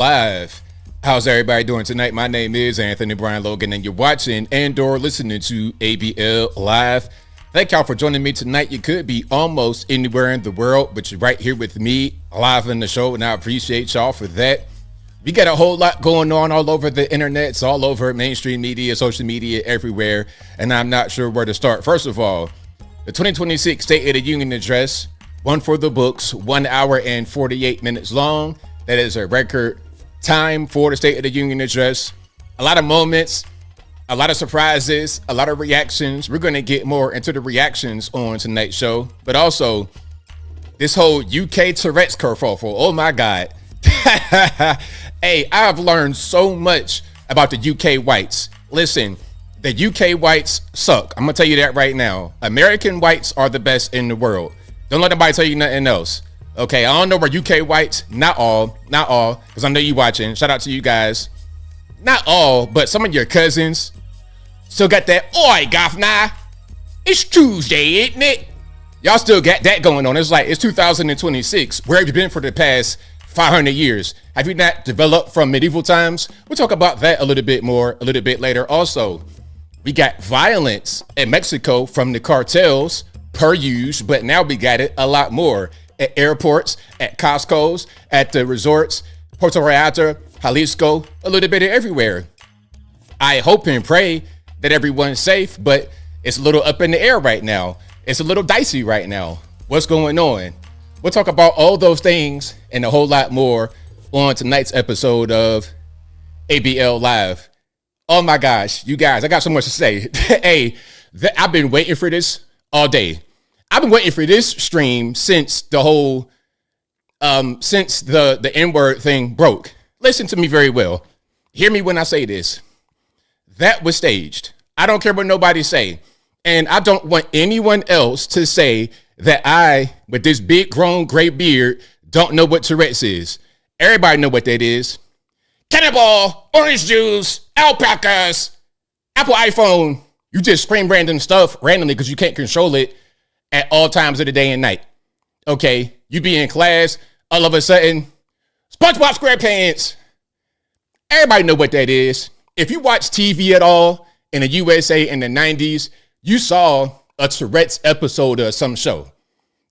Live. How's everybody doing tonight? My name is Anthony Brian Logan, and you're watching and/or listening to ABL Live. Thank y'all for joining me tonight. You could be almost anywhere in the world, but you're right here with me live in the show, and I appreciate y'all for that. We got a whole lot going on all over the internet. It's all over mainstream media, social media, everywhere, and I'm not sure where to start. First of all, the 2026 State of the Union address, one for the books, 1 hour and 48 minutes long. That is a record time for the State of the Union address. A lot of moments, a lot of surprises, a lot of reactions. We're going to get more into the reactions on tonight's show, but also this whole UK Tourette's kerfuffle. Oh my God. Hey, I've learned so much about the UK whites. Listen, the UK whites suck. I'm going to tell you that right now. American whites are the best in the world. Don't let nobody tell you nothing else. Okay, I don't know where UK whites, not all, because I know you watching. Shout out to you guys. Not all, but some of your cousins still got that, oi, governor, it's Tuesday, isn't it? Y'all still got that going on. It's like, it's 2026. Where have you been for the past 500 years? Have you not developed from medieval times? We'll talk about that a little bit more, a little bit later. Also, we got violence in Mexico from the cartels, per usual, but now we got it a lot more. At airports, at Costco's, at the resorts, Puerto Vallarta, Jalisco, a little bit of everywhere. I hope and pray that everyone's safe, but it's a little up in the air right now. It's a little dicey right now. What's going on? We'll talk about all those things and a whole lot more on tonight's episode of ABL Live. Oh my gosh, you guys, I got so much to say. Hey, I've been waiting for this all day. I've been waiting for this stream since the whole, since the N-word thing broke. Listen to me very well. Hear me when I say this. That was staged. I don't care what nobody say. And I don't want anyone else to say that I, with this big grown gray beard, don't know what Tourette's is. Everybody know what that is. Cannonball, orange juice, alpacas, Apple iPhone. You just scream random stuff randomly because you can't control it at all times of the day and night. Okay, you be in class, all of a sudden, SpongeBob SquarePants. Everybody know what that is. If you watch TV at all in the USA in the 90s, you saw a Tourette's episode of some show.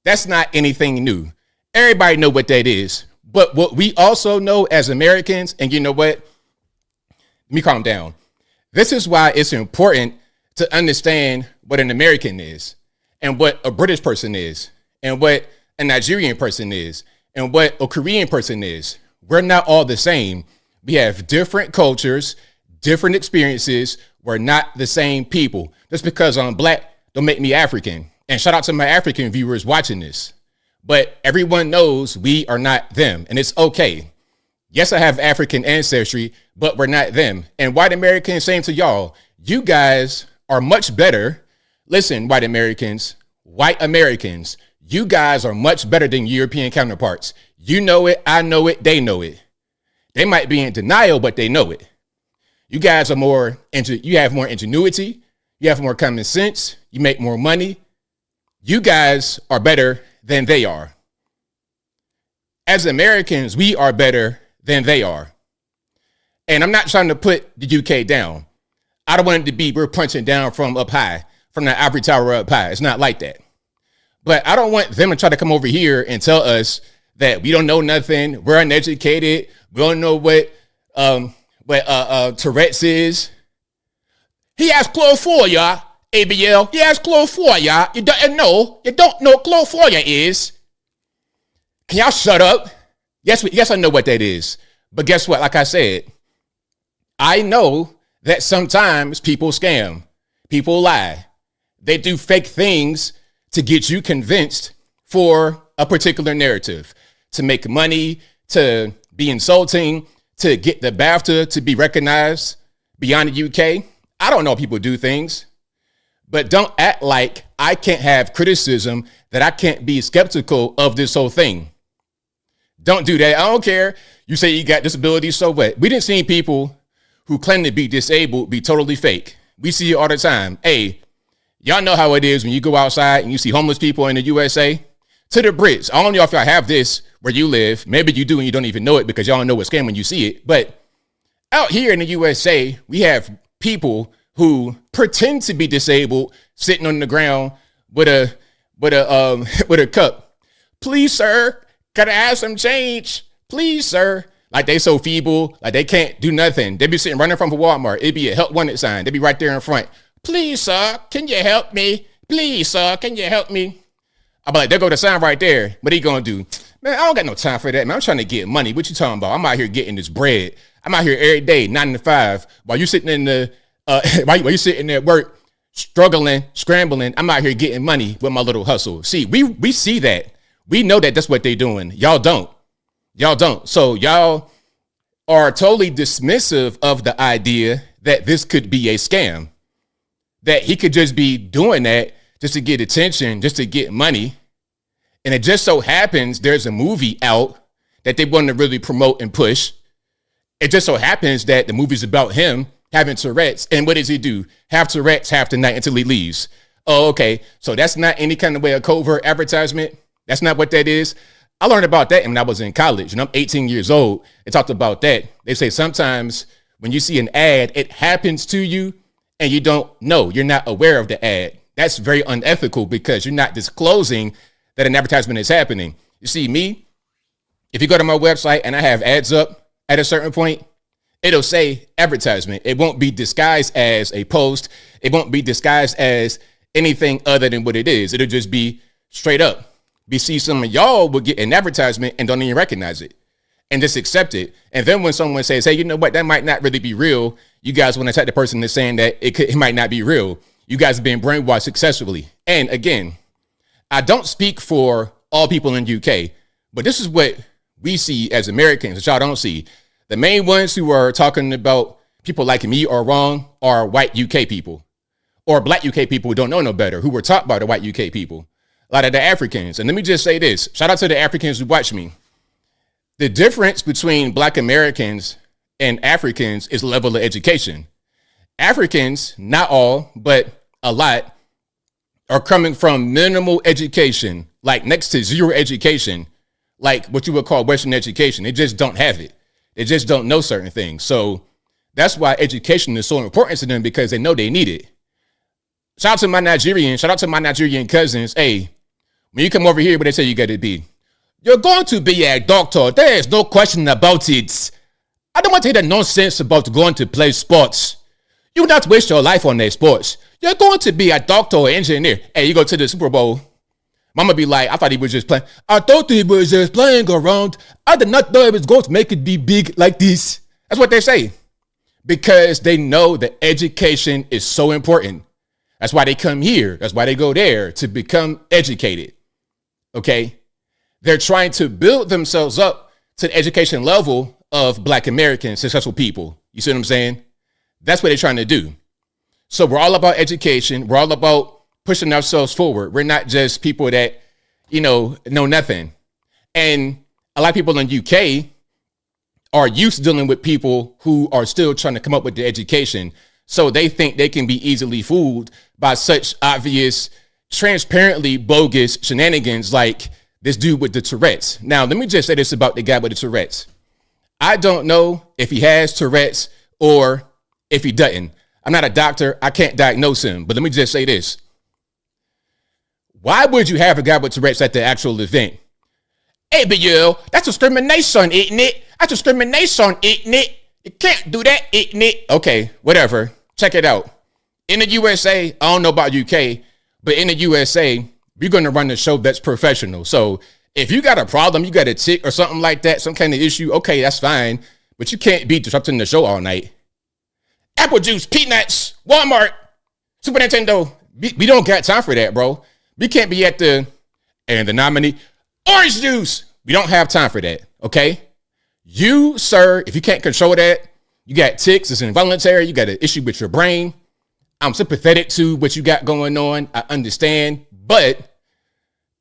That's not anything new. Everybody know what that is. But what we also know as Americans, and you know what? Let me calm down. This is why it's important to understand what an American is, and what a British person is, and what a Nigerian person is, and what a Korean person is. We're not all the same. We have different cultures, different experiences. We're not the same people. Just because I'm black don't make me African. And shout out to my African viewers watching this. But everyone knows we are not them, and it's okay. Yes, I have African ancestry, but we're not them. And white Americans saying to y'all, you guys are much better. Listen, white Americans, you guys are much better than European counterparts. You know it, I know it, they know it. They might be in denial, but they know it. You guys are you have more ingenuity, you have more common sense, you make more money. You guys are better than they are. As Americans, we are better than they are. And I'm not trying to put the UK down. I don't want it to be we're punching down from up high, from the ivory tower up high. It's not like that. But I don't want them to try to come over here and tell us that we don't know nothing. We're uneducated. We don't know what Tourette's is. He has chlorophobia, ABL. He has chlorophobia. You don't know what chlorophobia is. Can y'all shut up? Yes, I know what that is. But guess what? Like I said, I know that sometimes people scam. People lie. They do fake things to get you convinced for a particular narrative, to make money, to be insulting, to get the BAFTA to be recognized beyond the UK. I don't know how people do things, but don't act like I can't have criticism, that I can't be skeptical of this whole thing. Don't do that. I don't care. You say you got disabilities, so what? We didn't see people who claim to be disabled be totally fake. We see it all the time. Hey, y'all know how it is when you go outside and you see homeless people in the USA. To the Brits, I don't know if y'all have this where you live. Maybe you do and you don't even know it because y'all know what scam when you see it. But out here in the USA, we have people who pretend to be disabled sitting on the ground with a cup. Please, sir, can I have some change? Please, sir. Like they so feeble, like they can't do nothing. They be sitting running from Walmart. It'd be a help wanted sign. They'd be right there in front. Please, sir, can you help me? Please, sir, can you help me? I'm like, there go the sign right there. What he gonna do? Man, I don't got no time for that, man. I'm trying to get money. What you talking about? I'm out here getting this bread. I'm out here every day, 9 to 5. While you sitting in the, while you sitting at work, struggling, scrambling, I'm out here getting money with my little hustle. See, we see that. We know that that's what they doing. Y'all don't. Y'all don't. So y'all are totally dismissive of the idea that this could be a scam, that he could just be doing that just to get attention, just to get money. And it just so happens there's a movie out that they want to really promote and push. It just so happens that the movie's about him having Tourette's. And what does he do? Have Tourette's half the night until he leaves. Oh, okay. So that's not any kind of way of covert advertisement. That's not what that is. I learned about that when I was in college, and I'm 18 years old. They talked about that. They say sometimes when you see an ad, it happens to you and you don't know. You're not aware of the ad. That's very unethical because you're not disclosing that an advertisement is happening. You see, me, if you go to my website and I have ads up at a certain point, it'll say advertisement. It won't be disguised as a post. It won't be disguised as anything other than what it is. It'll just be straight up. We see some of y'all will get an advertisement and don't even recognize it and just accept it. And then when someone says, hey, you know what, that might not really be real, you guys want to attack the person that's saying that it might not be real. You guys have been brainwashed successfully. And again, I don't speak for all people in UK, but this is what we see as Americans that y'all don't see. The main ones who are talking about people like me are wrong are white UK people or black UK people who don't know no better, who were taught by the white UK people. A lot of the Africans. And let me just say this. Shout out to the Africans who watch me. The difference between black Americans and Africans is level of education. Africans, not all, but a lot, are coming from minimal education, like next to zero education, like what you would call Western education. They just don't have it. They just don't know certain things. So that's why education is so important to them, because they know they need it. Shout out to my Nigerian cousins. Hey, when you come over here, what they say you got to be? You're going to be a doctor. There is no question about it. I don't want to hear the nonsense about going to play sports. You will not waste your life on their sports. You're going to be a doctor or engineer. Hey, you go to the Super Bowl. Mama be like, I thought he was just playing. I thought he was just playing around. I did not know he was going to make it be big like this. That's what they say. Because they know that education is so important. That's why they come here. That's why they go there, to become educated. Okay? They're trying to build themselves up to the education level of black American successful people. You see what I'm saying? That's what they're trying to do. So we're all about education. We're all about pushing ourselves forward. We're not just people that, know nothing. And a lot of people in UK are used to dealing with people who are still trying to come up with the education. So they think they can be easily fooled by such obvious, transparently bogus shenanigans like this dude with the Tourette's. Now, let me just say this about the guy with the Tourette's. I don't know if he has Tourette's or if he doesn't. I'm not a doctor. I can't diagnose him. But let me just say this. Why would you have a guy with Tourette's at the actual event? ABL, that's discrimination, isn't it? That's discrimination, isn't it? You can't do that, isn't it? Okay, whatever. Check it out. In the USA, I don't know about UK, but in the USA, we're going to run the show that's professional. So if you got a problem, you got a tick or something like that, some kind of issue, okay, that's fine. But you can't be disrupting the show all night. Apple juice, peanuts, Walmart, Super Nintendo. We don't got time for that, bro. We can't be at the nominee. Orange juice. We don't have time for that, okay? You, sir, if you can't control that, you got tics, it's involuntary, you got an issue with your brain. I'm sympathetic to what you got going on. I understand. But,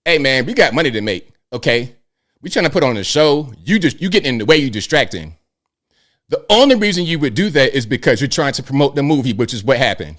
hey, man, we got money to make, okay? We trying to put on a show. You get in the way, you distracting. The only reason you would do that is because you're trying to promote the movie, which is what happened.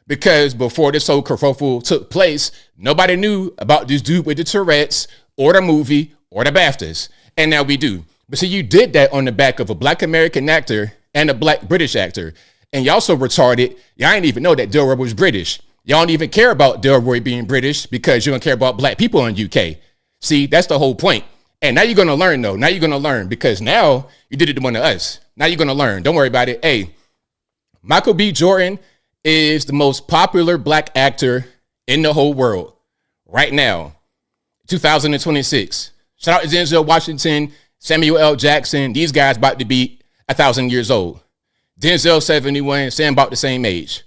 Because before this whole kerfuffle took place, nobody knew about this dude with the Tourette's or the movie or the BAFTAs. And now we do. But see, you did that on the back of a black American actor and a black British actor. And y'all so retarded, y'all didn't even know that Delroy was British. Y'all don't even care about Delroy being British because you don't care about black people in UK. See, that's the whole point. And now you're going to learn, though. Now you're going to learn because now you did it to one of us. Now you're going to learn. Don't worry about it. Hey, Michael B. Jordan is the most popular black actor in the whole world right now, 2026. Shout out to Denzel Washington, Samuel L. Jackson. These guys about to be 1,000 years old. Denzel 71, Sam about the same age.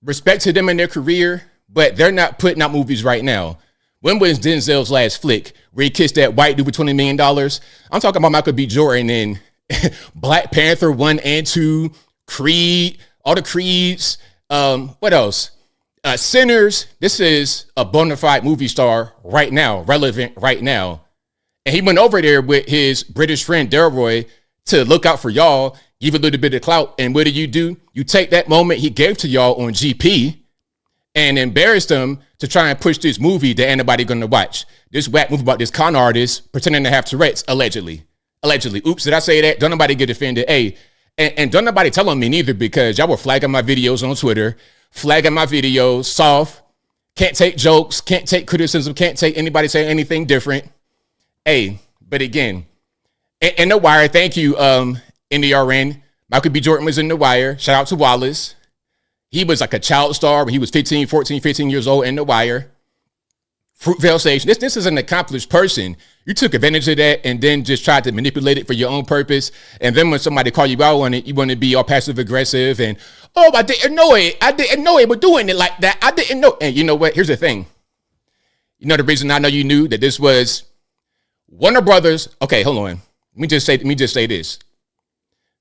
Respect to them in their career, but they're not putting out movies right now. When was Denzel's last flick where he kissed that white dude for $20 million? I'm talking about Michael B. Jordan and Black Panther 1 and 2, Creed, all the Creeds. What else? Sinners. This is a bona fide movie star right now, relevant right now. And he went over there with his British friend Delroy to look out for y'all, give a little bit of clout. And what do? You take that moment he gave to y'all on GP and embarrassed them to try and push this movie that ain't nobody gonna watch. This whack movie about this con artist pretending to have Tourette's, allegedly. Oops, did I say that? Don't nobody get offended. Hey, and don't nobody tell on me neither because y'all were flagging my videos on Twitter, flagging my videos, soft, can't take jokes, can't take criticism, can't take anybody saying anything different. Hey, but again, in The Wire, thank you, NDRN. Michael B. Jordan was in The Wire. Shout out to Wallace. He was like a child star when he was 15 years old in The Wire. Fruitvale Station. This is an accomplished person. You took advantage of that and then just tried to manipulate it for your own purpose. And then when somebody call you out on it, you want to be all passive aggressive and, oh, I didn't know it was doing it like that. I didn't know. And you know what? Here's the thing. You know the reason I know you knew that this was Warner Brothers. Okay, hold on. Let me just say this.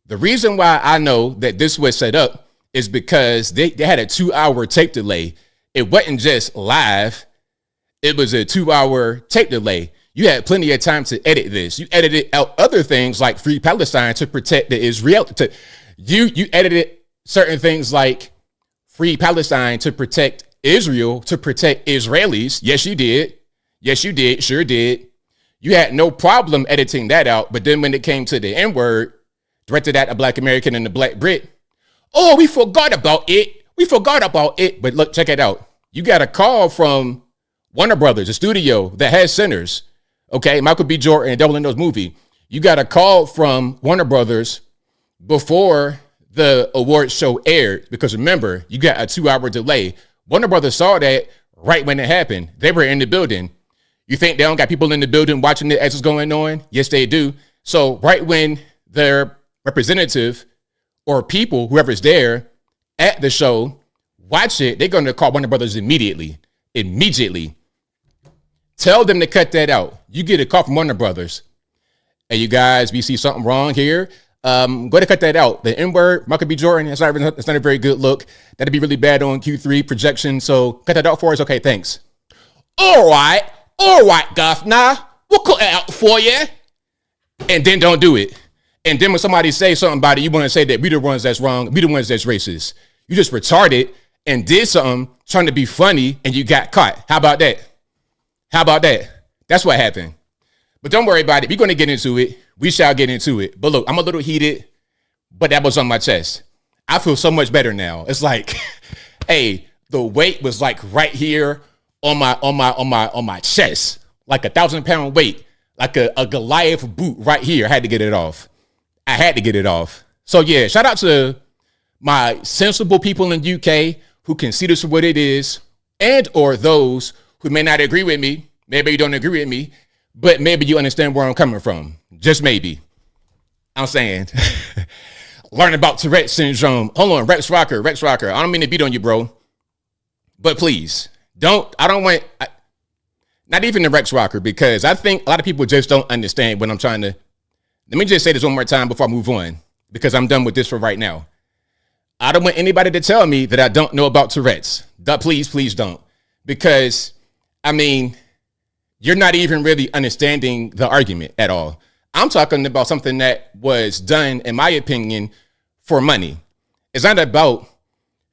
The reason why I know that this was set up is because they had a 2-hour tape delay. It wasn't just live. It was a 2-hour tape delay. You had plenty of time to edit this. You edited out other things like Free Palestine to protect the Israel. You edited certain things like Free Palestine to protect Israel, to protect Israelis. Yes, you did. Sure did. You had no problem editing that out. But then when it came to the N-word, directed at a black American and a black Brit, oh, we forgot about it. But look, check it out. You got a call from Warner Brothers, a studio that has Sinners. Okay, Michael B. Jordan and Delroy Lindo's movie. You got a call from Warner Brothers before the awards show aired because remember, you got a 2-hour delay. Warner Brothers saw that right when it happened. They were in the building. You think they don't got people in the building watching it as it's going on? Yes, they do. So right when their representative or people, whoever's there at the show, watch it, they're going to call Warner Brothers immediately. Tell them to cut that out. You get a call from Warner Brothers. Hey, you guys, we see something wrong here. Go ahead and cut that out. The N-word, Michael B. Jordan, it's not a very good look. That'd be really bad on Q3 projection. So cut that out for us. Okay, thanks. All right, Governor. We'll cut it out for you. And then don't do it. And then when somebody says something about it, you want to say that we the ones that's wrong, we the ones that's racist. You just retarded and did something trying to be funny and you got caught. How about that? That's what happened. But don't worry about it. We're going to get into it. We shall get into it. But look, I'm a little heated, but that was on my chest. I feel so much better now. It's like, hey, the weight was like right here on my chest, like 1,000-pound weight, like a Goliath boot right here. I had to get it off. So yeah, shout out to my sensible people in UK who can see this for what it is, and or those who may not agree with me. Maybe you don't agree with me, but maybe you understand where I'm coming from. Just maybe. I'm saying. Learn about Tourette syndrome. Hold on, Rex Rocker. I don't mean to beat on you, bro. But please, not even the Rex Rocker, because I think a lot of people just don't understand what I'm trying to. Let me just say this one more time before I move on, because I'm done with this for right now. I don't want anybody to tell me that I don't know about Tourette's. Please don't. Because, I mean, you're not even really understanding the argument at all. I'm talking about something that was done, in my opinion, for money. It's not about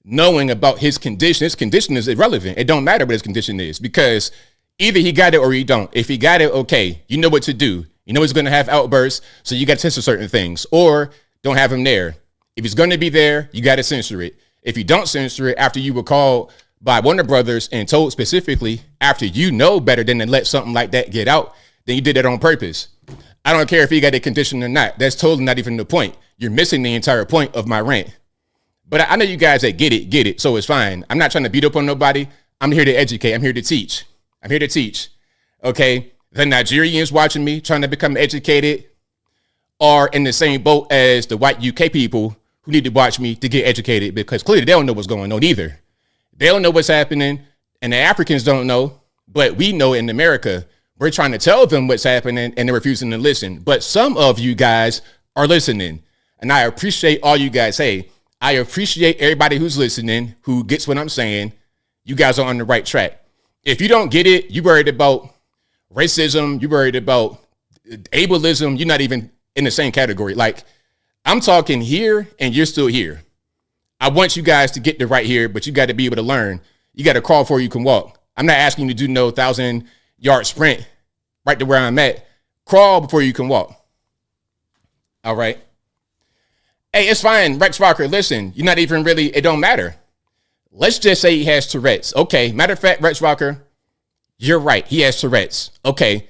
knowing about his condition. His condition is irrelevant. It don't matter what his condition is, because either he got it or he don't. If he got it, okay, you know what to do. You know he's going to have outbursts, so you got to censor certain things, or don't have him there. If he's going to be there, you got to censor it. If you don't censor it after you were called by Warner Brothers and told specifically after you know better than to let something like that get out, then you did that on purpose. I don't care if you got a condition or not. That's totally not even the point. You're missing the entire point of my rant. But I know you guys that get it. So it's fine. I'm not trying to beat up on nobody. I'm here to educate. I'm here to teach. Okay. The Nigerians watching me trying to become educated are in the same boat as the white UK people who need to watch me to get educated, because clearly they don't know what's going on either. They don't know what's happening, and the Africans don't know, but we know in America. We're trying to tell them what's happening, and they're refusing to listen. But some of you guys are listening, and I appreciate all you guys say. I appreciate everybody who's listening, who gets what I'm saying. You guys are on the right track. If you don't get it, you worried about racism, you worried about ableism, you're not even in the same category. Like, I'm talking here, and you're still here. I want you guys to get the right here, but you got to be able to learn. You got to crawl before you can walk. I'm not asking you to do no 1,000-yard sprint right to where I'm at. Crawl before you can walk. All right. Hey, it's fine. Rex Rocker, listen, you're not even really, it don't matter. Let's just say he has Tourette's. Okay. Matter of fact, Rex Rocker, you're right. He has Tourette's. Okay.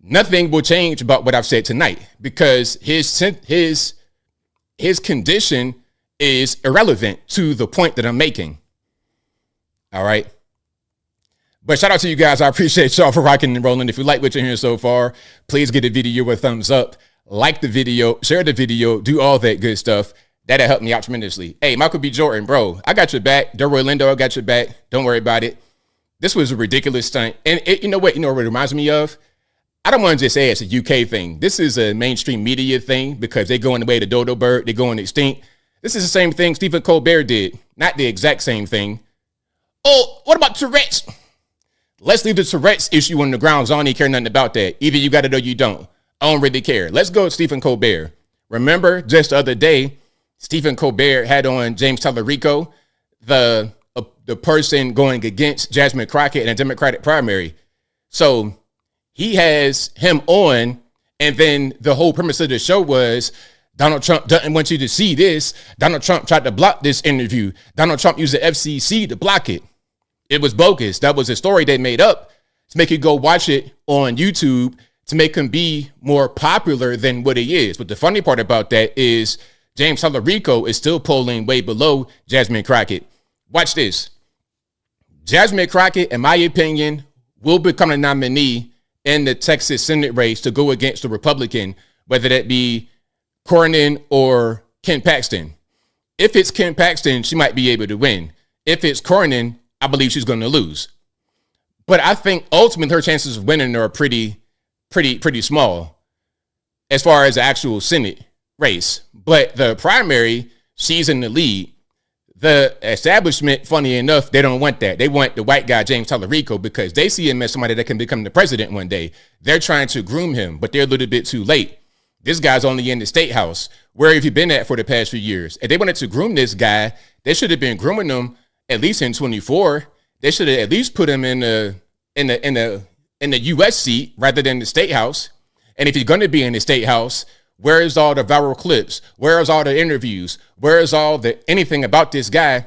Nothing will change about what I've said tonight, because his condition is irrelevant to the point that I'm making. All right. But shout out to you guys. I appreciate y'all for rocking and rolling. If you like what you're hearing so far, please give the video a thumbs up, like the video, share the video, do all that good stuff. That'll help me out tremendously. Hey, Michael B. Jordan, bro, I got your back. Delroy Lindo, I got your back. Don't worry about it. This was a ridiculous stunt. And you know what it reminds me of? I don't want to just say it's a UK thing. This is a mainstream media thing, because they go in the way of the dodo bird. They're going extinct. This is the same thing Stephen Colbert did. Not the exact same thing. Oh, what about Tourette's? Let's leave the Tourette's issue on the ground. I don't even care nothing about that. Either you got it or you don't. I don't really care. Let's go with Stephen Colbert. Remember, just the other day, Stephen Colbert had on James Tallarico, the person going against Jasmine Crockett in a Democratic primary. So he has him on, and then the whole premise of the show was Donald Trump doesn't want you to see this. Donald Trump tried to block this interview. Donald Trump used the FCC to block it. It was bogus. That was a story they made up to make you go watch it on YouTube to make him be more popular than what he is. But the funny part about that is James Tallarico is still polling way below Jasmine Crockett. Watch this. Jasmine Crockett, in my opinion, will become a nominee in the Texas Senate race to go against the Republican, whether that be Cornyn or Ken Paxton. If it's Ken Paxton, she might be able to win. If it's Cornyn, I believe she's going to lose. But I think ultimately her chances of winning are pretty small as far as the actual Senate race. But the primary, she's in the lead. The establishment, funny enough, they don't want that. They want the white guy, James Tallarico, because they see him as somebody that can become the president one day. They're trying to groom him, but they're a little bit too late. This guy's only in the state house. Where have you been at for the past few years? If they wanted to groom this guy, they should have been grooming him at least in 24. They should have at least put him in the U.S. seat rather than the state house. And if he's going to be in the state house, where is all the viral clips? Where is all the interviews? Where is all the anything about this guy?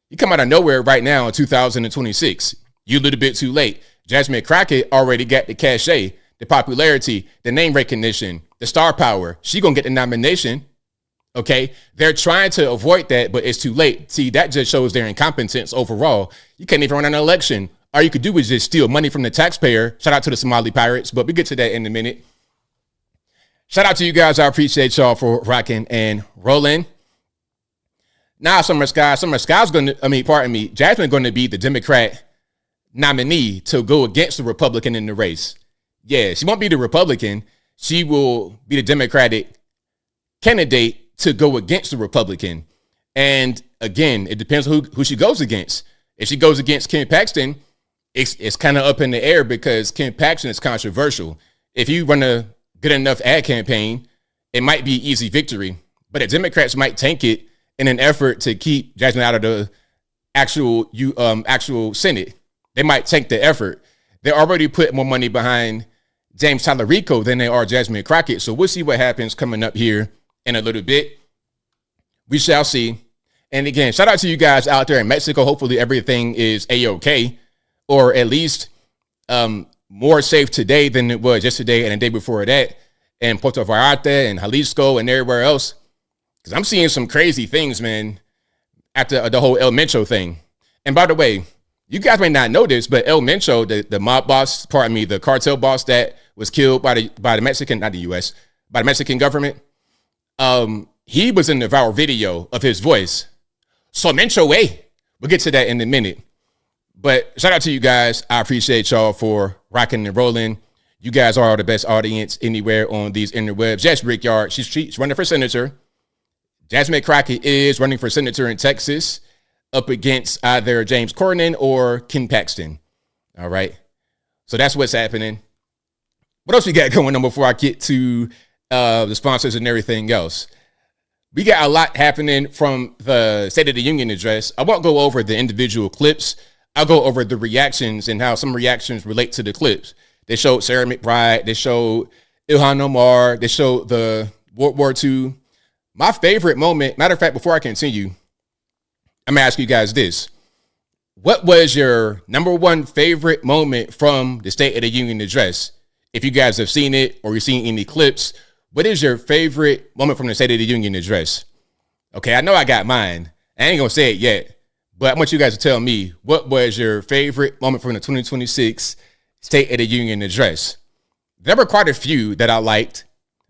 You come out of nowhere right now in 2026. You a little bit too late. Jasmine Crockett already got the cachet, the popularity, the name recognition, the star power. She gonna get the nomination. Okay, they're trying to avoid that, but it's too late. See, that just shows their incompetence overall. You can't even run an election. All you could do is just steal money from the taxpayer. Shout out to the Somali pirates, but we get to that in a minute. Shout out to you guys. I appreciate y'all for rocking and rolling. Now, Summer Sky's Jasmine going to be the Democrat nominee to go against the Republican in the race. Yeah, she won't be the Republican. She will be the Democratic candidate to go against the Republican. And again, it depends on who she goes against. If she goes against Ken Paxton, it's kind of up in the air because Ken Paxton is controversial. If you run a good enough ad campaign, it might be easy victory. But the Democrats might tank it in an effort to keep Jasmine out of the actual Senate. They might tank the effort. They already put more money behind James Tallarico than they are Jasmine Crockett. So we'll see what happens coming up here in a little bit. We shall see. And again, shout out to you guys out there in Mexico. Hopefully everything is A-OK, or at least more safe today than it was yesterday and the day before that, and Puerto Vallarta and Jalisco and everywhere else. Because I'm seeing some crazy things, man, after the whole El Mencho thing. And by the way, you guys may not know this, but El Mencho, the mob boss, the cartel boss that was killed by the Mexican, not the U.S., by the Mexican government, he was in the viral video of his voice. So Mencho, we'll get to that in a minute. But shout out to you guys. I appreciate y'all for rocking and rolling. You guys are the best audience anywhere on these interwebs. Yes, Brickyard, she's running for senator. Jasmine Crockett is running for senator in Texas up against either James Cornyn or Ken Paxton. All right. So that's what's happening. What else we got going on before I get to the sponsors and everything else? We got a lot happening from the State of the Union address. I won't go over the individual clips. I'll go over the reactions and how some reactions relate to the clips. They showed Sarah McBride. They showed Ilhan Omar. They showed the World War II. My favorite moment, matter of fact, before I continue, I'm going to ask you guys this. What was your number one favorite moment from the State of the Union address? If you guys have seen it or you've seen any clips, what is your favorite moment from the State of the Union address? Okay, I know I got mine. I ain't going to say it yet, but I want you guys to tell me, what was your favorite moment from the 2026 State of the Union address? There were quite a few that I liked,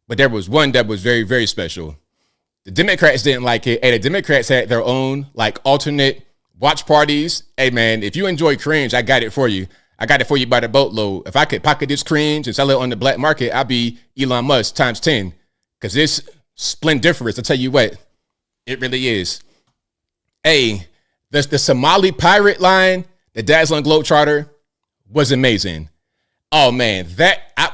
but there was one that was very, very special. The Democrats didn't like it. Hey, the Democrats had their own alternate watch parties. Hey, man, if you enjoy cringe, I got it for you. I got it for you by the boatload. If I could pocket this cringe and sell it on the black market, I'd be Elon Musk times 10. Because it's splendiferous, I'll tell you what. It really is. Hey, the Somali pirate line, the Dazzling Globetrotter, was amazing. Oh, man,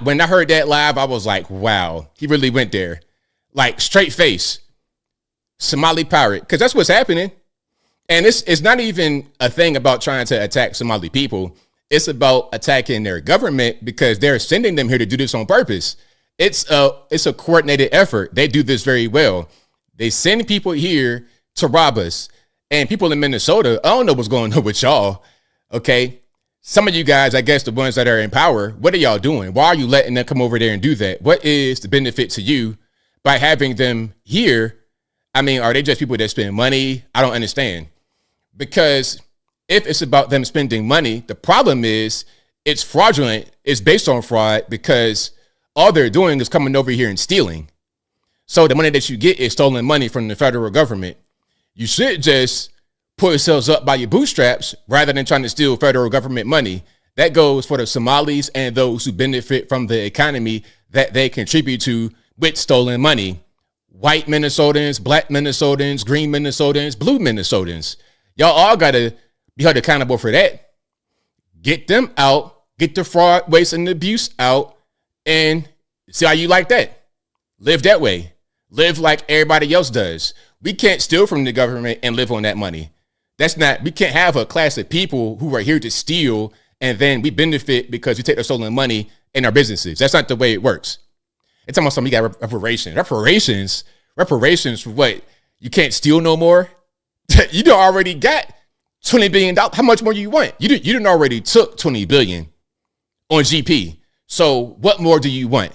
when I heard that live, I was like, wow, he really went there. Like, straight face. Somali pirate. Because that's what's happening. And it's not even a thing about trying to attack Somali people. It's about attacking their government because they're sending them here to do this on purpose. It's a coordinated effort. They do this very well. They send people here to rob us. And people in Minnesota, I don't know what's going on with y'all. Okay. Some of you guys, I guess the ones that are in power, what are y'all doing? Why are you letting them come over there and do that? What is the benefit to you by having them here? I mean, are they just people that spend money? I don't understand. Because if it's about them spending money, the problem is it's fraudulent. It's based on fraud because all they're doing is coming over here and stealing. So the money that you get is stolen money from the federal government. You should just pull yourselves up by your bootstraps rather than trying to steal federal government money. That goes for the Somalis and those who benefit from the economy that they contribute to with stolen money. White Minnesotans, black Minnesotans, green Minnesotans, blue Minnesotans. Y'all all got to be held accountable for that. Get them out, get the fraud, waste, and abuse out, and see how you like that. Live that way. Live like everybody else does. We can't steal from the government and live on that money. We can't have a class of people who are here to steal and then we benefit because we take their stolen money in our businesses. That's not the way it works. It's almost something you got reparations. Reparations for what? You can't steal no more? You done already got $20 billion. How much more do you want? You done already took $20 billion on GP. So what more do you want?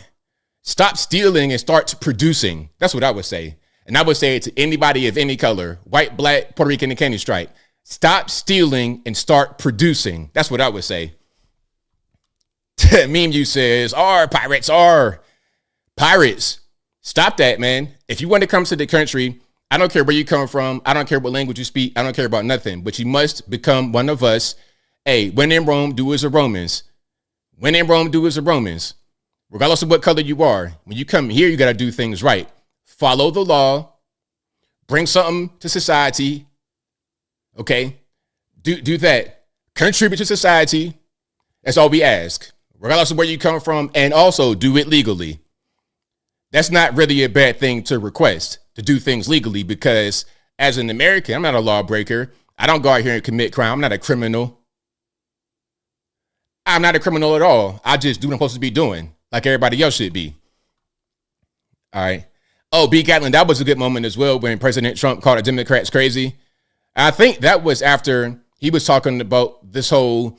Stop stealing and start producing. That's what I would say. And I would say it to anybody of any color, white, black, Puerto Rican, and candy stripe. Stop stealing and start producing. That's what I would say. Meme you says, pirates are pirates. Stop that, man. If you want to come to the country, I don't care where you come from. I don't care what language you speak. I don't care about nothing. But you must become one of us. Hey, when in Rome, do as the Romans. When in Rome, do as the Romans. Regardless of what color you are, when you come here, you got to do things right. Follow the law. Bring something to society. Okay? Do that. Contribute to society. That's all we ask. Regardless of where you come from. And also do it legally. That's not really a bad thing to request, to do things legally, because as an American, I'm not a lawbreaker. I don't go out here and commit crime. I'm not a criminal. I'm not a criminal at all. I just do what I'm supposed to be doing. like everybody else should be. All right. Oh, B. Gatlin, that was a good moment as well when President Trump called the Democrats crazy. I think that was after he was talking about this whole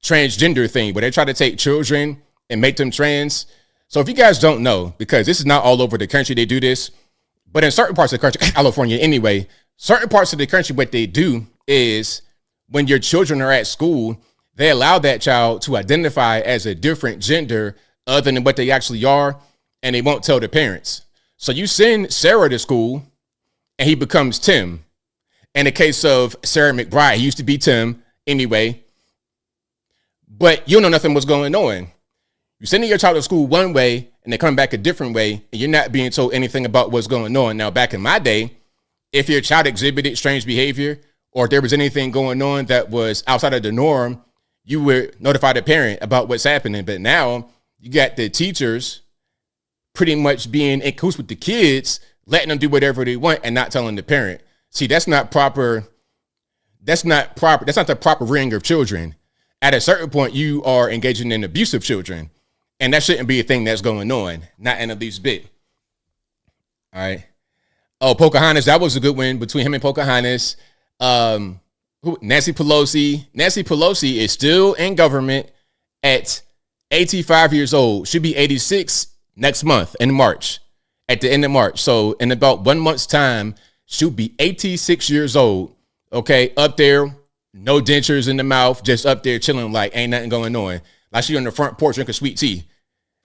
transgender thing where they try to take children and make them trans. So if you guys don't know, because this is not all over the country they do this, but in certain parts of the country, California anyway, certain parts of the country, what they do is when your children are at school, they allow that child to identify as a different gender other than what they actually are, and they won't tell the parents. So you send Sarah to school, and he becomes Tim. In the case of Sarah McBride, he used to be Tim anyway, but you don't know nothing what's going on. You're sending your child to school one way, and they're coming back a different way, and you're not being told anything about what's going on. Now, back in my day, if your child exhibited strange behavior, or if there was anything going on that was outside of the norm, you would notify the parent about what's happening. But now you got the teachers pretty much being in cahoots with the kids, letting them do whatever they want and not telling the parent. See, that's not proper. That's not proper. That's not the proper rearing of children. At a certain point, you are engaging in abuse of children, and that shouldn't be a thing that's going on, not in the least bit. All right. Oh, Pocahontas, that was a good win between him and Pocahontas. Nancy Pelosi. Nancy Pelosi is still in government at 85 years old. Should be 86 next month in March, at the end of March. So in about 1 month's time, she'll be 86 years old. Okay, up there, no dentures in the mouth, just up there chilling like ain't nothing going on. Like she on the front porch drinking sweet tea.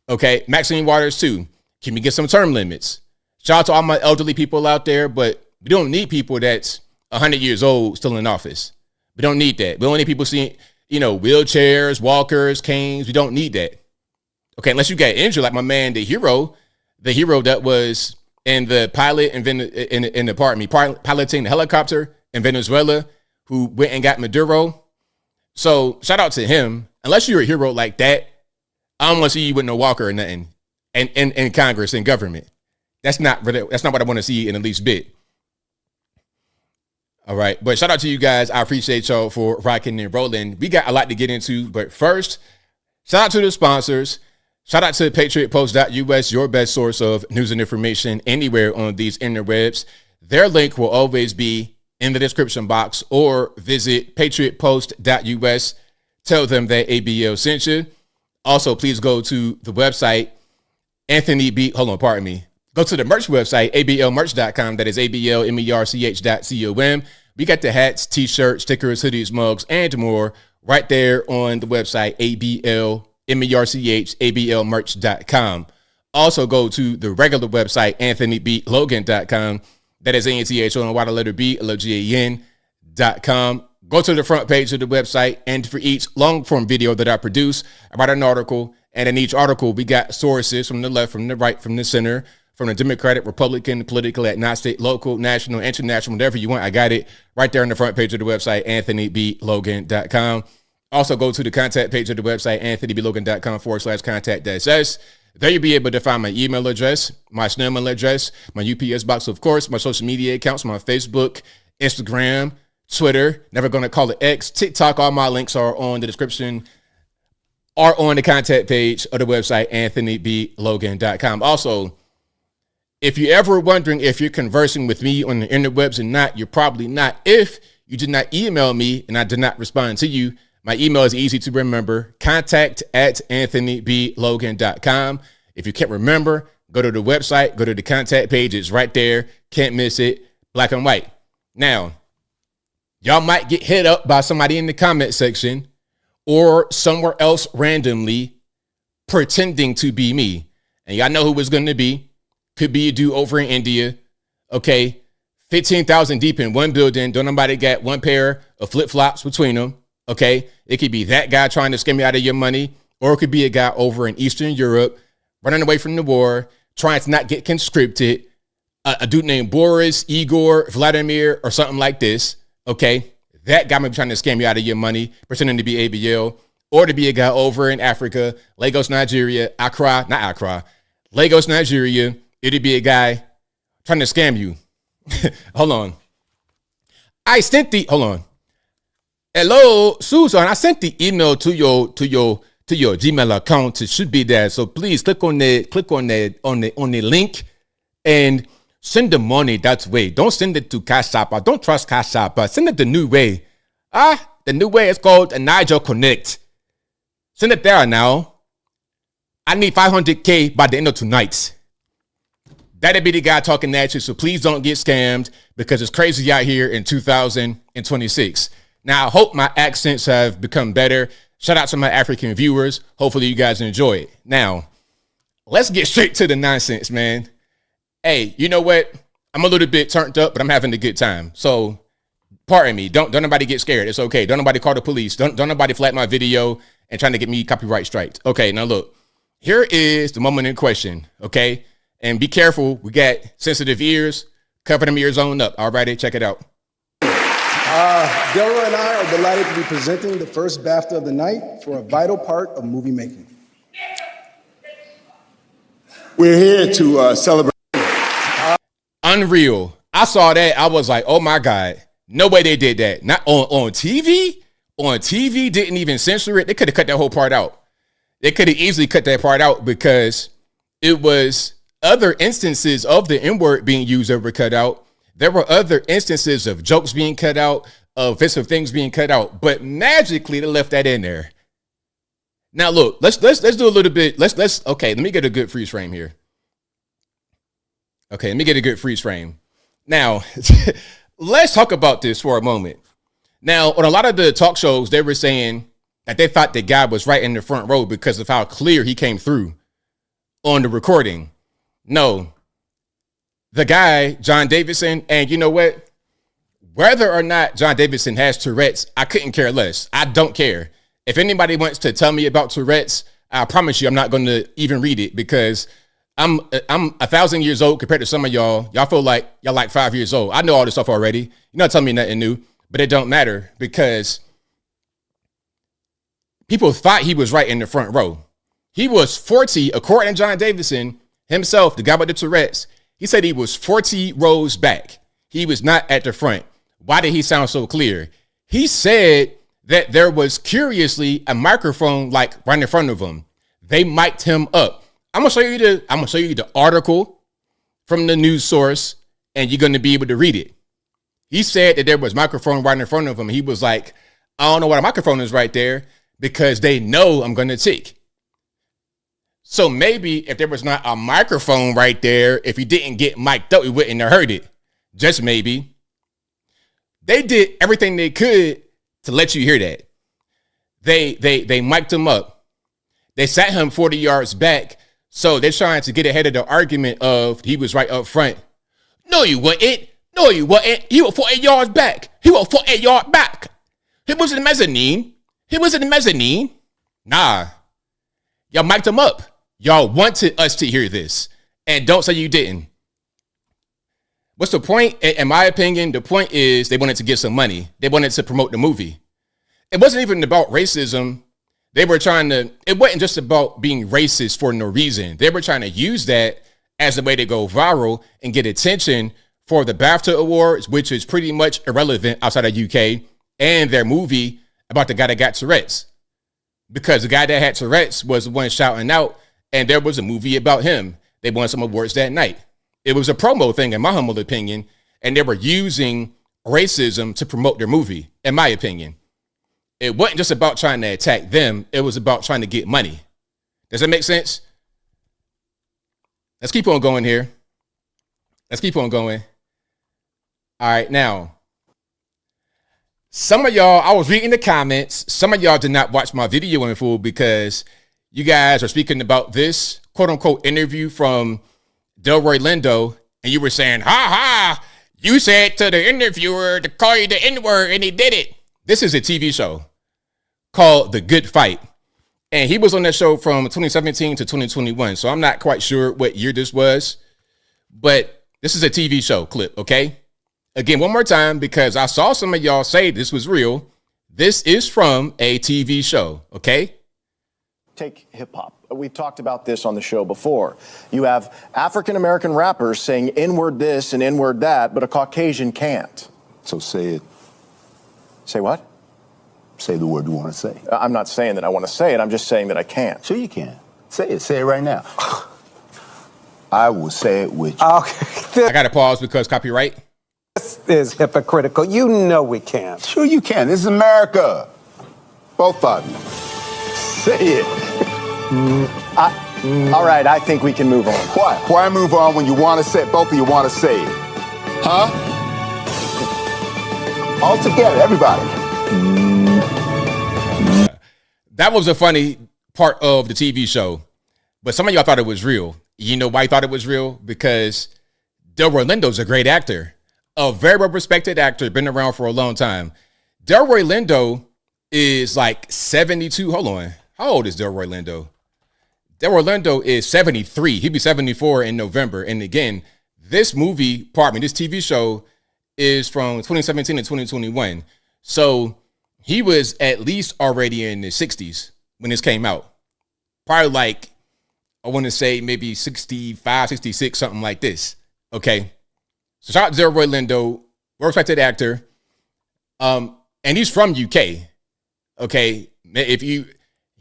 Okay, Maxine Waters too. Can we get some term limits? Shout out to all my elderly people out there, but we don't need people that's 100 years old still in office. We don't need that. We don't need people seeing, wheelchairs, walkers, canes. We don't need that. Okay, unless you got injured, like my man, the hero that was in the piloting the helicopter in Venezuela, who went and got Maduro. So shout out to him. Unless you're a hero like that, I don't want to see you with no walker or nothing in Congress and government. That's not what I want to see in the least bit. All right. But shout out to you guys. I appreciate y'all for rocking and rolling. We got a lot to get into. But first, shout out to the sponsors. Shout out to patriotpost.us, your best source of news and information anywhere on these interwebs. Their link will always be in the description box, or visit patriotpost.us. Tell them that ABL sent you. Also, please go to the website, Go to the merch website, ablmerch.com. That is ablmerch.com. We got the hats, t-shirts, stickers, hoodies, mugs, and more right there on the website, ablmerch.com. Also go to the regular website, anthonyblogan.com. That is ANTHONYBLOGAN.com. Go to the front page of the website, and for each long form video that I produce, I write an article, and in each article, we got sources from the left, from the right, from the center, from the Democratic, Republican, political, agnostic, local, national, international, whatever you want. I got it right there on the front page of the website, anthonyblogan.com. Also go to the contact page of the website, anthonyblogan.com/contact-us. There you'll be able to find my email address, my snail address, my UPS box, of course, my social media accounts, my Facebook, Instagram, Twitter, never going to call it X, TikTok. All my links are on the description, are on the contact page of the website, anthonyblogan.com. Also, if you're ever wondering if you're conversing with me on the interwebs or not, you're probably not. If you did not email me and I did not respond to you, my email is easy to remember, contact@anthonyblogan.com. If you can't remember, go to the website, go to the contact page. It's right there. Can't miss it. Black and white. Now, y'all might get hit up by somebody in the comment section or somewhere else randomly pretending to be me. And y'all know who it's going to be. Could be a dude over in India. Okay. 15,000 deep in one building. Don't nobody got one pair of flip-flops between them. Okay. It could be that guy trying to scam you out of your money, or it could be a guy over in Eastern Europe running away from the war, trying to not get conscripted. A dude named Boris, Igor, Vladimir, or something like this. Okay. That guy might be trying to scam you out of your money, pretending to be ABL, or to be a guy over in Africa, Lagos, Nigeria, Lagos, Nigeria. It'd be a guy trying to scam you. Hold on. Hello, Susan. I sent the email to your to your Gmail account. It should be there. So please click on the link and send the money that way. Don't send it to Cash App. I don't trust Cash App. Send it the new way. The new way is called a Nigel Connect. Send it there now. I need 500K by the end of tonight. That'd be the guy talking at you. So please don't get scammed because it's crazy out here in 2026. Now, I hope my accents have become better. Shout out to my African viewers. Hopefully you guys enjoy it. Now, let's get straight to the nonsense, man. Hey, you know what? I'm a little bit turned up, but I'm having a good time. So pardon me. Don't nobody get scared. It's okay. Don't nobody call the police. Don't nobody flag my video and trying to get me copyright striked. Okay, now look. Here is the moment in question, okay? And be careful. We got sensitive ears. Cover them ears on up. All righty, check it out. Delroy and I are delighted to be presenting the first BAFTA of the night for a vital part of movie making. We're here to celebrate. Unreal. I saw that. I was like, oh my God. No way they did that. Not on TV. On TV, didn't even censor it. They could have cut that whole part out. They could have easily cut that part out because it was other instances of the N-word being used that were cut out. There were other instances of jokes being cut out, of offensive things being cut out, but magically they left that in there. Now look, let's do a little bit. Okay, let me get a good freeze frame here. Okay, let me get a good freeze frame. Now, let's talk about this for a moment. Now, on a lot of the talk shows, they were saying that they thought the guy was right in the front row because of how clear he came through on the recording. No, the guy, John Davidson, and you know what? Whether or not John Davidson has Tourette's, I couldn't care less. I don't care. If anybody wants to tell me about Tourette's, I promise you I'm not going to even read it because I'm 1,000 years old compared to some of y'all. Y'all feel like y'all like 5 years old. I know all this stuff already. You're not telling me nothing new, but it don't matter because people thought he was right in the front row. He was 40, according to John Davidson himself, the guy with the Tourette's. He said he was 40 rows back. He was not at the front. Why did he sound so clear? He said that there was curiously a microphone like right in front of him. They mic'd him up. I'm gonna show you the article from the news source, and you're gonna be able to read it. He said that there was a microphone right in front of him. He was like, I don't know what a microphone is right there because they know I'm gonna tick. So maybe if there was not a microphone right there, if he didn't get mic'd up, we wouldn't have heard it. Just maybe. They did everything they could to let you hear that. They mic'd him up. They sat him 40 yards back. So they're trying to get ahead of the argument of he was right up front. No, you wouldn't. No, you wouldn't. He was 40 yards back. He was 40 yards back. He was in the mezzanine. He was in the mezzanine. Nah. Y'all mic'd him up. Y'all wanted us to hear this. And don't say you didn't. What's the point? In my opinion, the point is they wanted to get some money. They wanted to promote the movie. It wasn't even about racism. They were it wasn't just about being racist for no reason. They were trying to use that as a way to go viral and get attention for the BAFTA Awards, which is pretty much irrelevant outside of UK, and their movie about the guy that got Tourette's. Because the guy that had Tourette's was the one shouting out, and there was a movie about him. They won some awards that night. It was a promo thing, in my humble opinion, and they were using racism to promote their movie, in my opinion. It wasn't just about trying to attack them. It was about trying to get money. Does that make sense? Let's keep on going here. Let's keep on going. All right, now, some of y'all, I was reading the comments. Some of y'all did not watch my video in full because you guys are speaking about this quote-unquote interview from Delroy Lindo, and you were saying, ha, you said to the interviewer to call you the N-word, and he did it. This is a TV show called The Good Fight, and he was on that show from 2017 to 2021, so I'm not quite sure what year this was, but this is a TV show clip, okay? Again, one more time, because I saw some of y'all say this was real. This is from a TV show, okay? Take hip-hop. We've talked about this on the show before. You have African-American rappers saying N-word this and N-word that, but a Caucasian can't. So say it. Say what? say the word you want to say. I'm not saying that I want to say it. I'm just saying that I can't. Sure you can. Say it. Say it right now. I will say it with you. Okay. I got to pause because copyright. This is hypocritical. You know we can't. Sure you can. This is America. Both of you. Say it. All right, I think we can move on. Why? Why move on when you want to say it? Both of you want to say it. Huh? All together, everybody. That was a funny part of the TV show, but some of y'all thought it was real. You know why you thought it was real? Because Delroy Lindo's a great actor, a very well-respected actor, been around for a long time. Delroy Lindo is like 72. Hold on. How old is Delroy Lindo? Delroy Lindo is 73. He'll be 74 in November. And again, this TV show is from 2017 to 2021. So he was at least already in the 60s when this came out. Probably like, I want to say maybe 65, 66, something like this. Okay. So shout out to Delroy Lindo, well-respected actor. And he's from UK. Okay.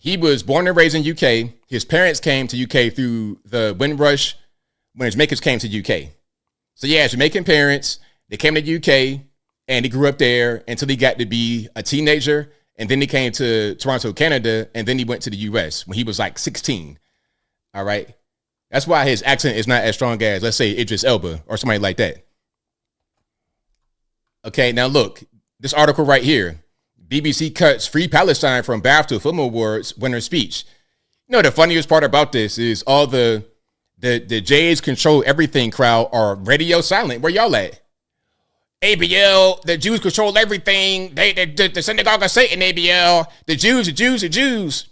He was born and raised in UK. His parents came to UK through the Windrush when his makers came to UK. So yeah, Jamaican parents, they came to UK and he grew up there until he got to be a teenager. And then he came to Toronto, Canada. And then he went to the US when he was like 16. All right. That's why his accent is not as strong as, let's say, Idris Elba or somebody like that. Okay. Now look, this article right here. BBC cuts Free Palestine from BAFTA Film Awards winner speech. You know, the funniest part about this is all the Jays control everything crowd are radio silent. Where y'all at? ABL, the Jews control everything. The synagogue of Satan, ABL. The Jews.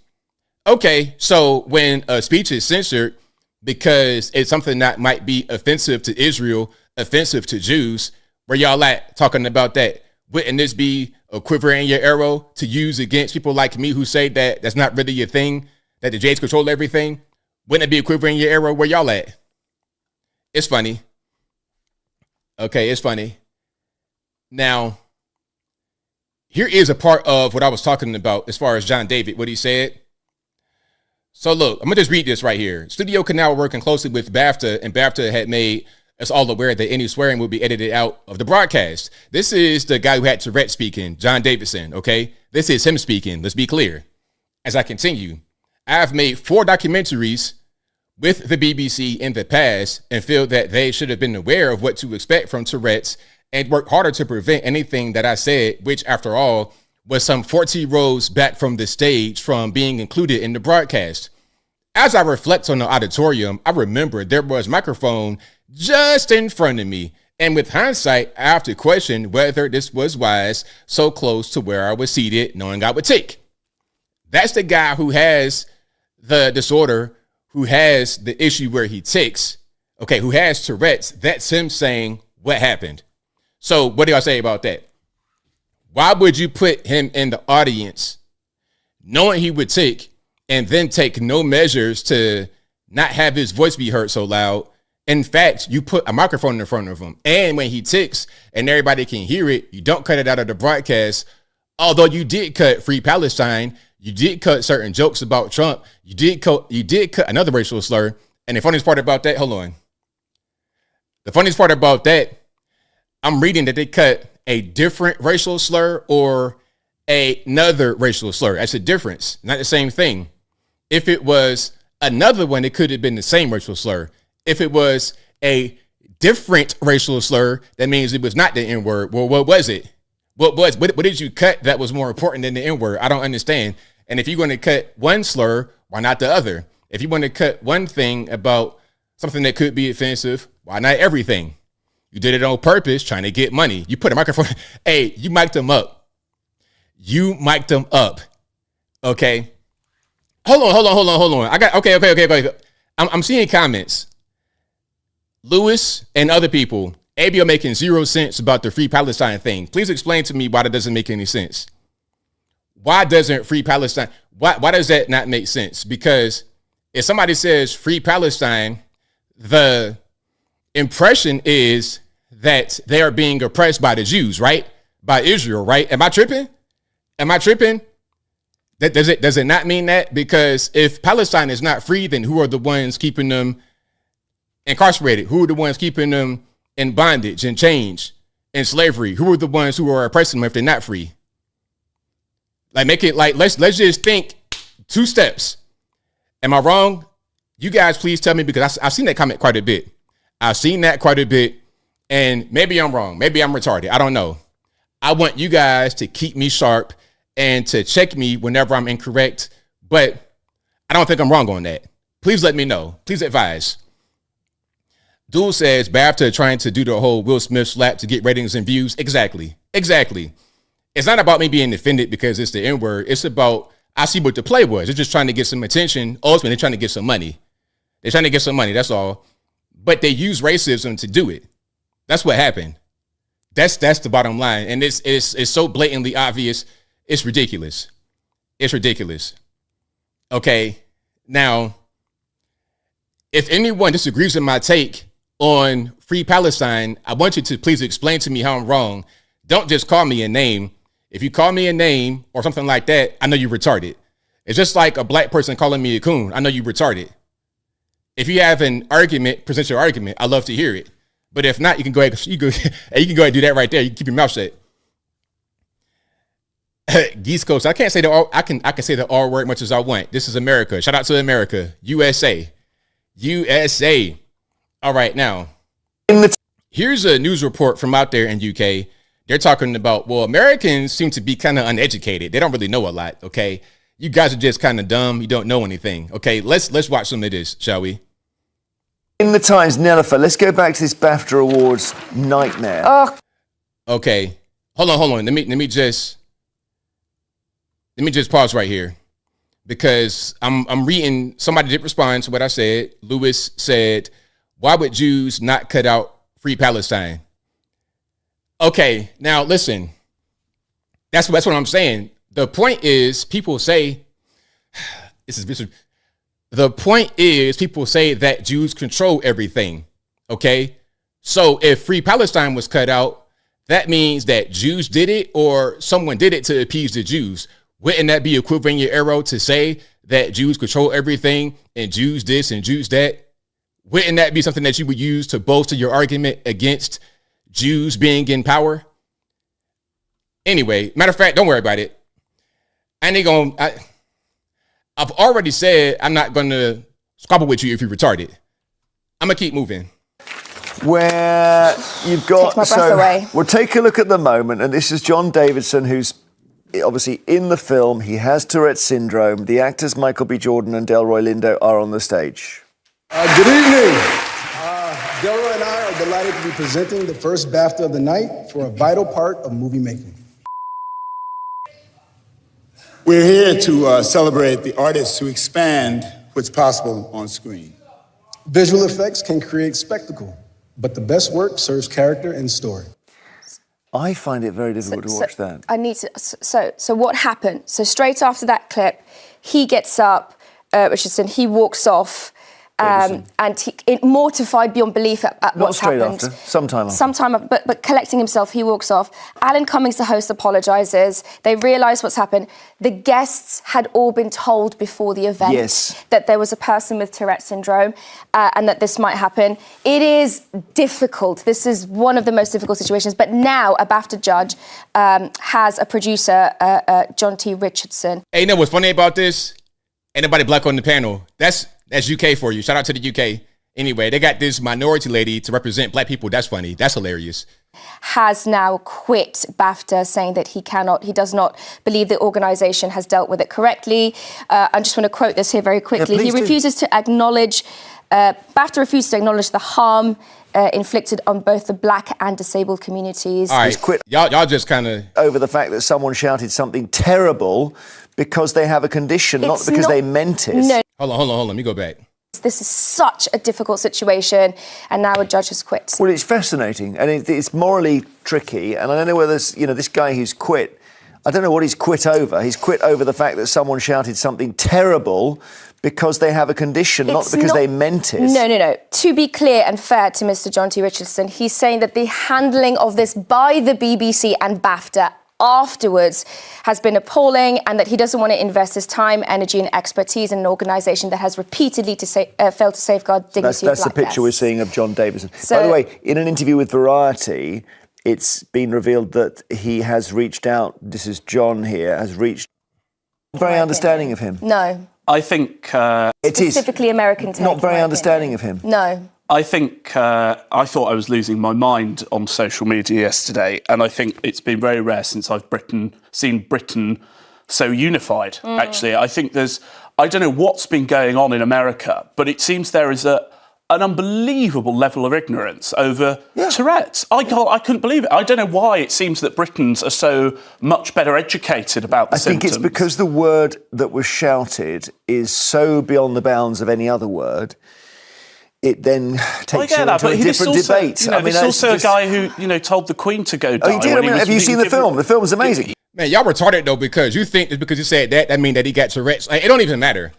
Okay, so when a speech is censored because it's something that might be offensive to Israel, offensive to Jews, where y'all at talking about that? Wouldn't this be a quiver in your arrow to use against people like me who say that that's not really a thing, that the Jays control everything? Wouldn't it be a quiver in your arrow? Where y'all at? It's funny. Okay, it's funny. Now, here is a part of what I was talking about as far as John David, what he said. So look, I'm going to just read this right here. Studio Canal working closely with BAFTA, and BAFTA had made us all aware that any swearing will be edited out of the broadcast. This is the guy who had Tourette speaking, John Davidson, okay? This is him speaking. Let's be clear. As I continue, I have made 4 documentaries with the BBC in the past and feel that they should have been aware of what to expect from Tourette's and work harder to prevent anything that I said, which after all was some 40 rows back from the stage, from being included in the broadcast. As I reflect on the auditorium, I remember there was a microphone just in front of me. And with hindsight, I have to question whether this was wise, so close to where I was seated, knowing I would tick. That's the guy who has the disorder, who has the issue where he ticks, okay, who has Tourette's. That's him saying what happened. So what do I say about that? Why would you put him in the audience knowing he would tick and then take no measures to not have his voice be heard so loud? In fact, you put a microphone in front of him, and when he ticks and everybody can hear it, you don't cut it out of the broadcast. Although you did cut Free Palestine, you did cut certain jokes about Trump, you did cut another racial slur. And the funniest part about that, hold on. The funniest part about that, I'm reading that they cut a different racial slur or another racial slur. That's a difference, not the same thing. If it was another one, it could have been the same racial slur. If it was a different racial slur, that means it was not the N-word. Well, what was it? What did you cut that was more important than the N-word? I don't understand. And if you're going to cut one slur, why not the other? If you want to cut one thing about something that could be offensive, why not everything? You did it on purpose, trying to get money. You put a microphone. Hey, you mic'd them up. Okay. Hold on. I got okay. I'm seeing comments. Lewis and other people, ABL making 0 cents about the Free Palestine thing. Please explain to me why that doesn't make any sense. Why doesn't Free Palestine, why does that not make sense? Because if somebody says Free Palestine, the impression is that they are being oppressed by the Jews, right? By Israel, right? Am I tripping? Am I tripping? Does it not mean that? Because if Palestine is not free, then who are the ones keeping them incarcerated? Who are the ones keeping them in bondage and chains and slavery? Who are the ones who are oppressing them if they're not free? Like, make it like, let's just think 2 steps. Am I wrong? You guys please tell me, because I've seen that comment quite a bit. I've seen that quite a bit, and maybe I'm wrong. Maybe I'm retarded. I don't know. I want you guys to keep me sharp and to check me whenever I'm incorrect, but I don't think I'm wrong on that. Please let me know. Please advise. Duel says BAFTA trying to do the whole Will Smith slap to get ratings and views. Exactly. It's not about me being offended because it's the N-word. It's about, I see what the play was. They're just trying to get some attention. Ultimately, they're trying to get some money. That's all. But they use racism to do it. That's what happened. That's the bottom line. And it's so blatantly obvious. It's ridiculous. Okay. Now, if anyone disagrees with my take on Free Palestine, I want you to please explain to me how I'm wrong. Don't just call me a name. If you call me a name or something like that, I know you're retarded. It's just like a black person calling me a coon. I know you're retarded. If you have an argument, present your argument. I love to hear it. But if not, you can go ahead and do that right there. You can keep your mouth shut. Geese Coast. I can't say I can say the R word much as I want. This is America. Shout out to America. USA. All right, now. Here's a news report from out there in UK. They're talking about, well, Americans seem to be kind of uneducated. They don't really know a lot, okay? You guys are just kind of dumb. You don't know anything, okay? Let's watch some of this, shall we? In the Times, Nelifer, let's go back to this BAFTA Awards nightmare. Oh. Okay. Hold on. Let me just pause right here, because I'm reading, somebody did respond to what I said. Lewis said, why would Jews not cut out Free Palestine? Okay, now listen. That's what I'm saying. The point is, people say that Jews control everything. Okay, so if Free Palestine was cut out, that means that Jews did it, or someone did it to appease the Jews. Wouldn't that be a equivalent arrow to say that Jews control everything and Jews this and Jews that? Wouldn't that be something that you would use to bolster your argument against Jews being in power? Anyway, matter of fact, don't worry about it. I've already said I'm not going to squabble with you if you're retarded. I'm going to keep moving. Where you've got... Takes my breath away. We'll take a look at the moment, and this is John Davidson, who's obviously in the film. He has Tourette syndrome. The actors Michael B. Jordan and Delroy Lindo are on the stage. Good evening. Delroy and I are delighted to be presenting the first BAFTA of the night for a vital part of movie making. We're here to celebrate the artists who expand what's possible on screen. Visual effects can create spectacle, but the best work serves character and story. I find it very difficult to watch that. I need to. So what happened? So straight after that clip, he gets up, Richardson. He walks off. And mortified beyond belief at what's happened. Not straight after, sometime after. But collecting himself, he walks off. Alan Cummings, the host, apologises. They realise what's happened. The guests had all been told before the event that there was a person with Tourette syndrome and that this might happen. It is difficult. This is one of the most difficult situations. But now a BAFTA judge has a producer, John T. Richardson. Hey, you know what's funny about this? Ain't nobody black on the panel. That's UK for you. Shout out to the UK. Anyway, they got this minority lady to represent black people. That's funny. That's hilarious. Has now quit BAFTA, saying that he does not believe the organisation has dealt with it correctly. I just want to quote this here very quickly. Yeah, he refuses to acknowledge, BAFTA refuses to acknowledge the harm inflicted on both the black and disabled communities. All right, quit. Y'all just kind of... Over the fact that someone shouted something terrible because they have a condition, not because they meant it. No. Hold on. Let me go back. This is such a difficult situation, and now a judge has quit. Well, it's fascinating, and it's morally tricky, and I don't know whether this guy who's quit, I don't know what he's quit over. He's quit over the fact that someone shouted something terrible because they have a condition, not because they meant it. No. To be clear and fair to Mr. John T. Richardson, he's saying that the handling of this by the BBC and BAFTA afterwards has been appalling, and that he doesn't want to invest his time, energy and expertise in an organisation that has repeatedly failed to safeguard dignity That's of the black picture we're guests. seeing of John Davison. So, by the way, in an interview with Variety, it's been revealed that he has reached out, this is John here, has reached... Very understanding of him. No. I think... it is. Specifically American take. Not very understanding of him. No. I think I thought I was losing my mind on social media yesterday, and I think it's been very rare since I've seen Britain so unified, actually. I think I don't know what's been going on in America, but it seems there is an unbelievable level of ignorance over Tourette's. I couldn't believe it. I don't know why it seems that Britons are so much better educated about the symptoms. I think it's because the word that was shouted is so beyond the bounds of any other word. It then takes you into a different debate. You know, there's also a guy who, told the Queen to go die. Oh, you did? Have you seen the film? The film's amazing. Man, y'all retarded, though, because you think it's because he said that mean that he got Tourette's. Like, it don't even matter.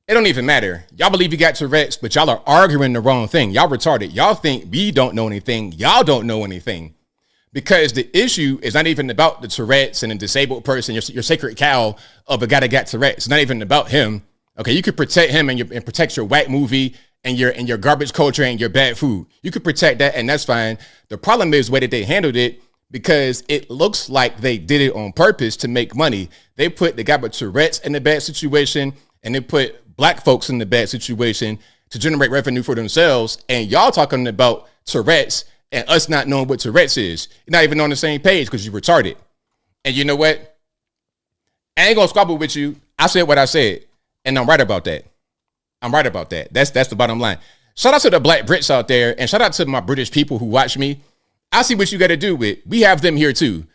It don't even matter. Y'all believe he got Tourette's, but y'all are arguing the wrong thing. Y'all retarded. Y'all think we don't know anything. Y'all don't know anything. Because the issue is not even about the Tourette's and a disabled person, your sacred cow of a guy that got Tourette's. It's not even about him. Okay, you could protect him and protect your whack movie and your garbage culture and your bad food. You could protect that, and that's fine. The problem is the way that they handled it, because it looks like they did it on purpose to make money. They put the guy with Tourette's in a bad situation, and they put black folks in the bad situation to generate revenue for themselves. And y'all talking about Tourette's and us not knowing what Tourette's is. You're not even on the same page because you're retarded. And you know what? I ain't gonna squabble with you. I said what I said, and I'm right about that. I'm right about that. That's the bottom line. Shout out to the black Brits out there, and shout out to my British people who watch me. I see what you got to do with. We have them here too.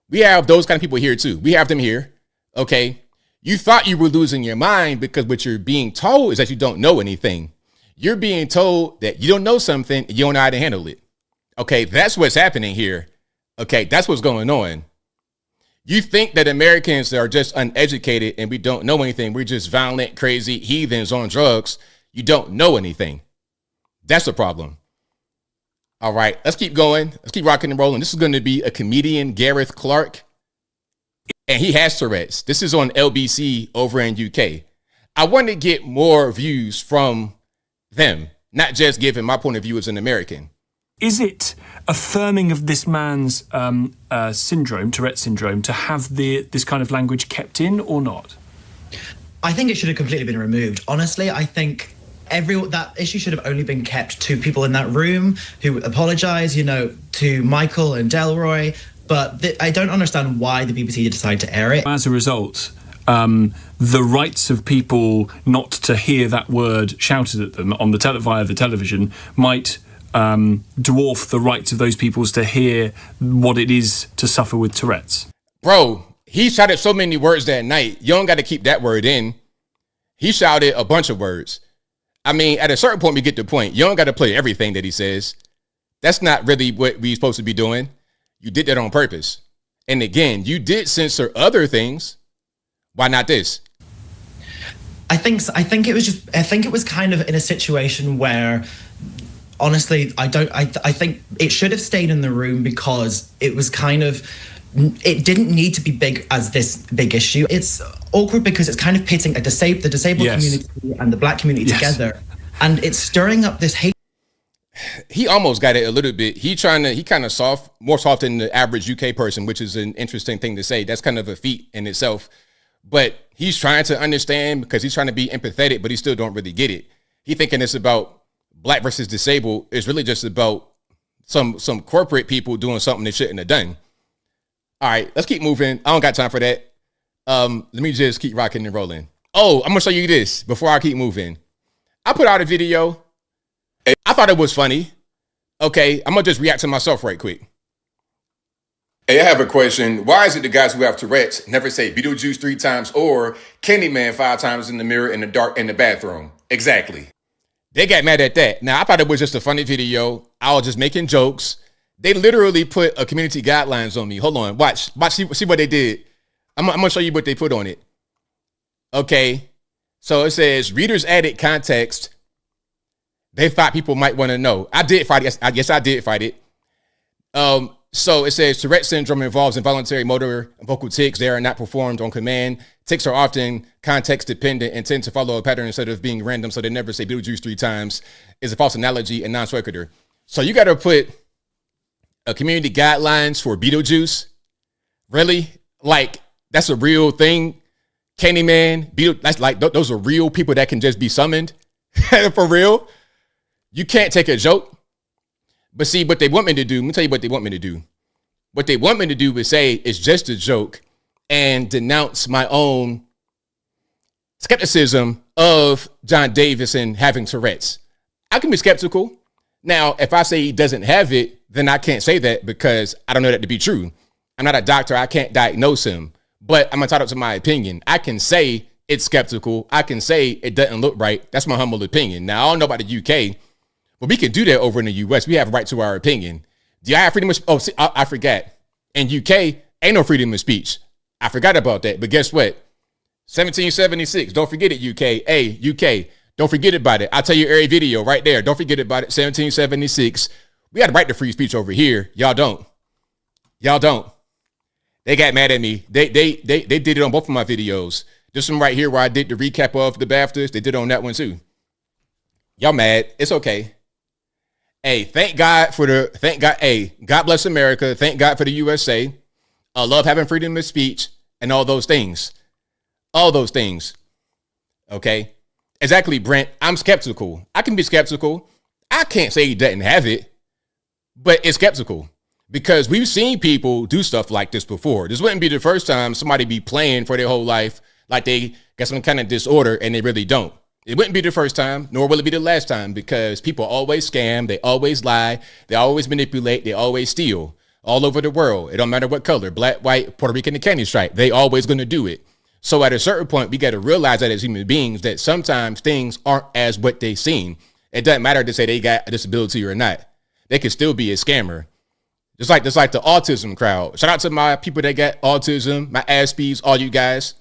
We have those kind of people here too. We have them here. Okay. You thought you were losing your mind because what you're being told is that you don't know anything. You're being told that you don't know something and you don't know how to handle it. Okay. That's what's happening here. Okay. That's what's going on. You think that Americans are just uneducated and we don't know anything. We're just violent, crazy heathens on drugs. You don't know anything. That's the problem. All right, let's keep going. Let's keep rocking and rolling. This is going to be a comedian, Gareth Clark, and he has Tourette's. This is on LBC over in UK. I want to get more views from them, not just giving my point of view as an American. Is it affirming of this man's syndrome, Tourette syndrome, to have this kind of language kept in or not? I think it should have completely been removed. Honestly, I think that issue should have only been kept to people in that room who apologise, to Michael and Delroy. But I don't understand why the BBC decided to air it. As a result, the rights of people not to hear that word shouted at them on via the television might dwarf the rights of those peoples to hear what it is to suffer with Tourette's. Bro, he shouted so many words that night. You don't got to keep that word in. He shouted a bunch of words. I mean, at a certain point, we get the point. You don't got to play everything that he says. That's not really what we're supposed to be doing. You did that on purpose. And again, you did censor other things. Why not this? I think it was kind of in a situation where, honestly, I think it should have stayed in the room because it was kind of, it didn't need to be big as this big issue. It's awkward because it's kind of pitting the disabled community and the black community together, and it's stirring up this hate. He almost got it a little bit. He kind of more soft than the average UK person, which is an interesting thing to say. That's kind of a feat in itself. But he's trying to understand because he's trying to be empathetic, but he still don't really get it. He thinking it's about black versus disabled. It's really just about some corporate people doing something they shouldn't have done. All right, let's keep moving. I don't got time for that. Let me just keep rocking and rolling. Oh, I'm gonna show you this before I keep moving. I put out a video. I thought it was funny. Okay, I'm gonna just react to myself right quick. Hey, I have a question. Why is it the guys who have Tourette's never say Beetlejuice 3 times or Candyman 5 times in the mirror in the dark in the bathroom? Exactly. They got mad at that. Now, I thought it was just a funny video. I was just making jokes. They literally put a community guidelines on me. Hold on. Watch, see what they did. I'm going to show you what they put on it. Okay. So it says, readers added context they thought people might want to know. I did fight it. Yes, I did fight it. So it says Tourette syndrome involves involuntary motor and vocal tics. They are not performed on command. Tics are often context dependent and tend to follow a pattern instead of being random. So they never say Beetlejuice 3 times. Is a false analogy and non sequitur. So you got to put a community guidelines for Beetlejuice. Really? Like, that's a real thing. Candyman, that's like, those are real people that can just be summoned. For real. You can't take a joke. But see, what they want me to do, let me tell you what they want me to do. What they want me to do is say it's just a joke and denounce my own skepticism of John Davis and having Tourette's. I can be skeptical. Now, if I say he doesn't have it, then I can't say that because I don't know that to be true. I'm not a doctor. I can't diagnose him, but I'm entitled to my opinion. I can say it's skeptical. I can say it doesn't look right. That's my humble opinion. Now, I don't know about the UK, but we can do that over in the US. We have a right to our opinion. Do I have freedom of speech? Oh, see, I forgot. In UK, ain't no freedom of speech. I forgot about that. But guess what? 1776. Don't forget it, UK. Hey, UK. Don't forget about it. I'll tell you every video right there. Don't forget about it. 1776. We got a right to free speech over here. Y'all don't. Y'all don't. They got mad at me. They did it on both of my videos. This one right here where I did the recap of the BAFTAs. They did it on that one too. Y'all mad. It's okay. Hey, thank God. Hey, God bless America. Thank God for the USA. I love having freedom of speech and all those things. All those things. Okay. Exactly, Brent. I'm skeptical. I can be skeptical. I can't say he doesn't have it, but it's skeptical because we've seen people do stuff like this before. This wouldn't be the first time somebody be playing for their whole life like they got some kind of disorder and they really don't. It wouldn't be the first time, nor will it be the last time, because people always scam, they always lie, they always manipulate, they always steal all over the world. It don't matter what color, black, white, Puerto Rican, and candy stripe, they always going to do it. So at a certain point, we got to realize that as human beings, that sometimes things aren't as what they seem. It doesn't matter to say they got a disability or not. They can still be a scammer. Just like the autism crowd. Shout out to my people that got autism, my Aspies, all you guys.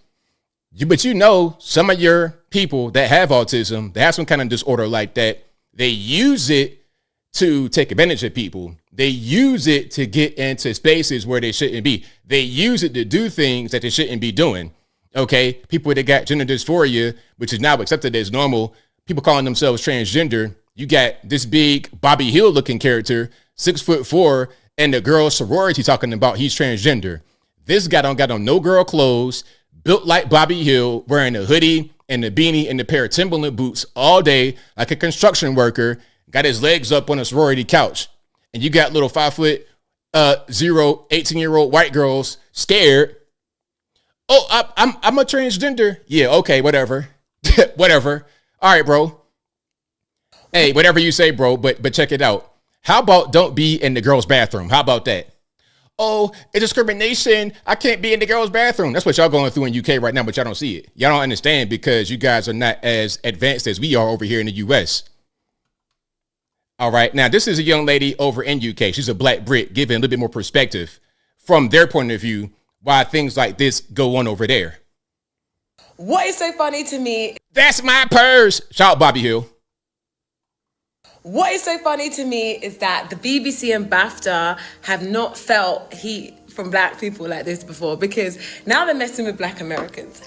But you know, some of your people that have autism, they have some kind of disorder like that. They use it to take advantage of people. They use it to get into spaces where they shouldn't be. They use it to do things that they shouldn't be doing. Okay, people that got gender dysphoria, which is now accepted as normal, people calling themselves transgender. You got this big Bobby Hill looking character, 6'4", and the girl sorority talking about he's transgender. This guy don't got on no girl clothes, built like Bobby Hill, wearing a hoodie and a beanie and a pair of Timberland boots all day like a construction worker, got his legs up on a sorority couch. And you got little 5'0", 18-year-old white girls scared. Oh, I'm a transgender. Yeah, okay, whatever. Whatever. All right, bro. Hey, whatever you say, bro, but check it out. How about don't be in the girl's bathroom? How about that? Oh, it's discrimination. I can't be in the girl's bathroom. That's what y'all going through in UK right now, but y'all don't see it. Y'all don't understand because you guys are not as advanced as we are over here in the US. All right. Now, this is a young lady over in UK. She's a black Brit, giving a little bit more perspective from their point of view why things like this go on over there. What is so funny to me? That's my purse. Shout out Bobby Hill. What is so funny to me is that the BBC and BAFTA have not felt heat from black people like this before, because now they're messing with black Americans.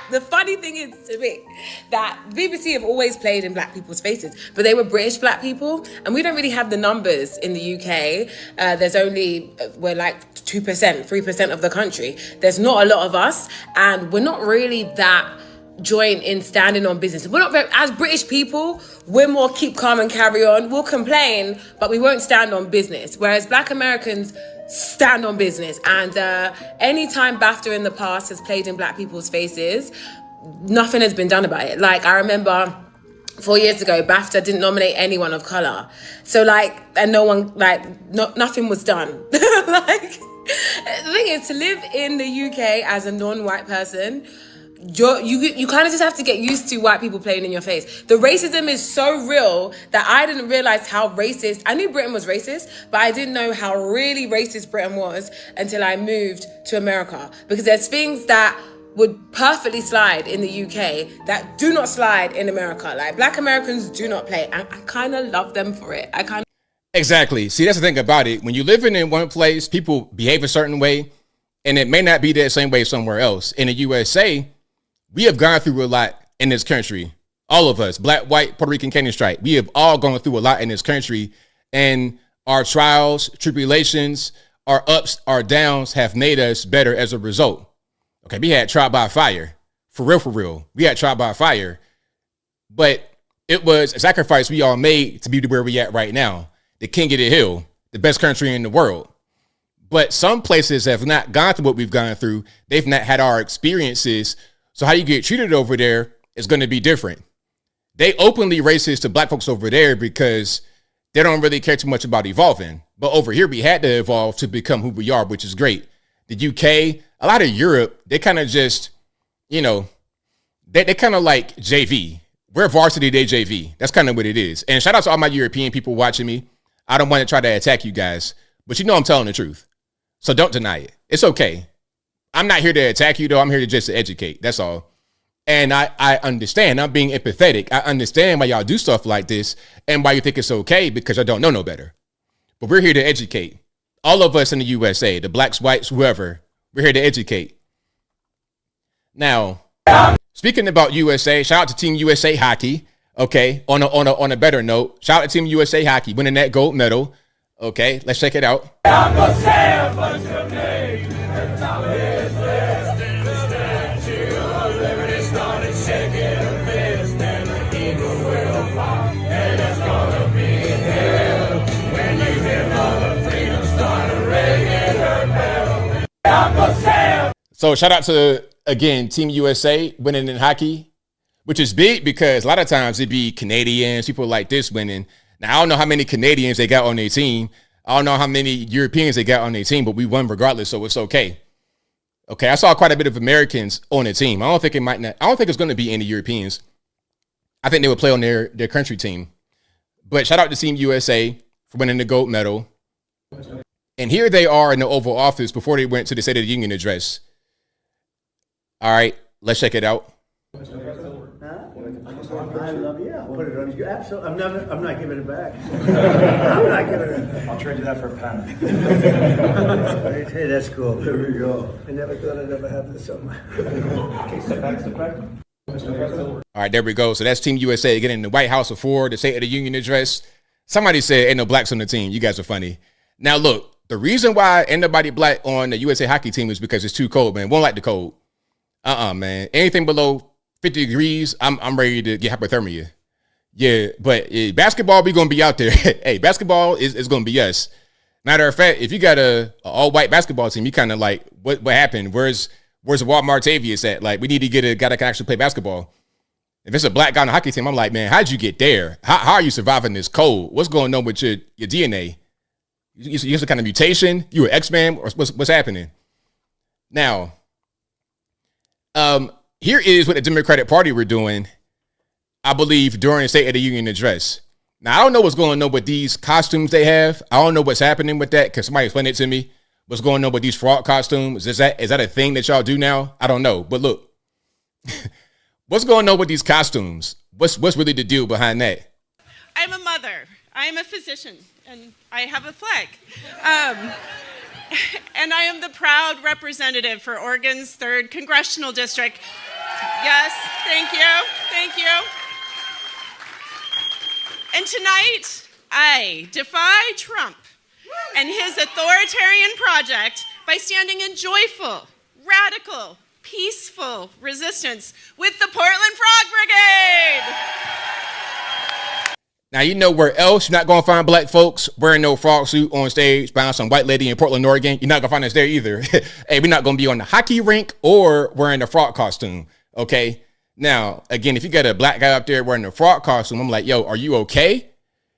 The funny thing is to me that BBC have always played in black people's faces, but they were British black people, and we don't really have the numbers in the UK. We're like 2%, 3% of the country. There's not a lot of us, and we're not really that joint in standing on business. We're not very, as British people, we're more keep calm and carry on. We'll complain, but we won't stand on business. Whereas black Americans stand on business. And anytime BAFTA in the past has played in black people's faces, nothing has been done about it. Like, I remember 4 years ago, BAFTA didn't nominate anyone of color. So nothing was done. Like, the thing is, to live in the UK as a non-white person, you kind of just have to get used to white people playing in your face. The racism is so real that I didn't realize how racist. I knew Britain was racist, but I didn't know how really racist Britain was until I moved to America. Because there's things that would perfectly slide in the UK that do not slide in America. Like, black Americans do not play. I kind of love them for it. Exactly. See, that's the thing about it. When you're living in one place, people behave a certain way, and it may not be that same way somewhere else. In the USA, we have gone through a lot in this country. All of us, black, white, Puerto Rican, Canadian stripe, we have all gone through a lot in this country, and our trials, tribulations, our ups, our downs have made us better as a result. Okay, we had trial by fire. For real. We had trial by fire. But it was a sacrifice we all made to be where we at right now. The king of the hill, the best country in the world. But some places have not gone through what we've gone through. They've not had our experiences. So how you get treated over there is going to be different. They openly racist to black folks over there because they don't really care too much about evolving. But over here, we had to evolve to become who we are, which is great. The UK, a lot of Europe, they kind of just, you know, they kind of like JV. We're varsity, they JV. That's kind of what it is. And shout out to all my European people watching me. I don't want to try to attack you guys, but you know I'm telling the truth. So don't deny it. It's okay. I'm not here to attack you, though. I'm here to just to educate. That's all. And I understand. I'm being empathetic. I understand why y'all do stuff like this and why you think it's okay, because I don't know no better. But we're here to educate. All of us in the USA, the blacks, whites, whoever, we're here to educate. Now, speaking about USA, shout out to Team USA Hockey. Okay, on a better note, shout out to Team USA Hockey winning that gold medal. Okay, let's check it out. So shout out to, again, Team USA winning in hockey, which is big because a lot of times it'd be Canadians, people like this winning. Now, I don't know how many Canadians they got on their team. I don't know how many Europeans they got on their team, but we won regardless, so it's okay. Okay, I saw quite a bit of Americans on the team. I don't think it's going to be any Europeans. I think they would play on their country team. But shout out to Team USA for winning the gold medal. And here they are in the Oval Office before they went to the State of the Union address. All right, let's check it out. I love you. I'll put it on you. Absolutely. I'm not giving it back. I'm not giving it. I'll trade you that for a pen. Hey, that's cool. There we go. I never thought I'd ever have this on my. Okay, step back. All right, there we go. So that's Team USA getting in the White House before the State of the Union address. Somebody said ain't no blacks on the team. You guys are funny. Now look, the reason why ain't nobody black on the USA hockey team is because it's too cold, man. Won't like the cold. Man. Anything below 50 degrees, I'm ready to get hypothermia. Yeah, but basketball, we going to be out there. Hey, basketball is going to be us. Matter of fact, if you got a all-white basketball team, you kind of like, what happened? Where's Walt Martavius at? Like, we need to get a guy that can actually play basketball. If it's a black guy on the hockey team, I'm like, man, how'd you get there? How are you surviving this cold? What's going on with your DNA? You some kind of mutation? You an X-Man? Or what's happening? Now, here is what the Democratic Party were doing, I believe, during the State of the Union address. Now, I don't know what's going on with these costumes they have. I don't know what's happening with that. Can somebody explain it to me? What's going on with these fraud costumes? Is that a thing that y'all do now? I don't know. But look, what's going on with these costumes? What's really the deal behind that? I'm a mother. I'm a physician, and I have a flag. And I am the proud representative for Oregon's 3rd Congressional District. Yes, thank you. And tonight, I defy Trump and his authoritarian project by standing in joyful, radical, peaceful resistance with the Portland Frog Brigade. Now, you know where else you're not going to find black folks wearing no frog suit on stage behind some white lady in Portland, Oregon? You're not going to find us there either. Hey, we're not going to be on the hockey rink or wearing a frog costume, okay? Now, again, if you got a black guy up there wearing a frog costume, I'm like, yo, are you okay?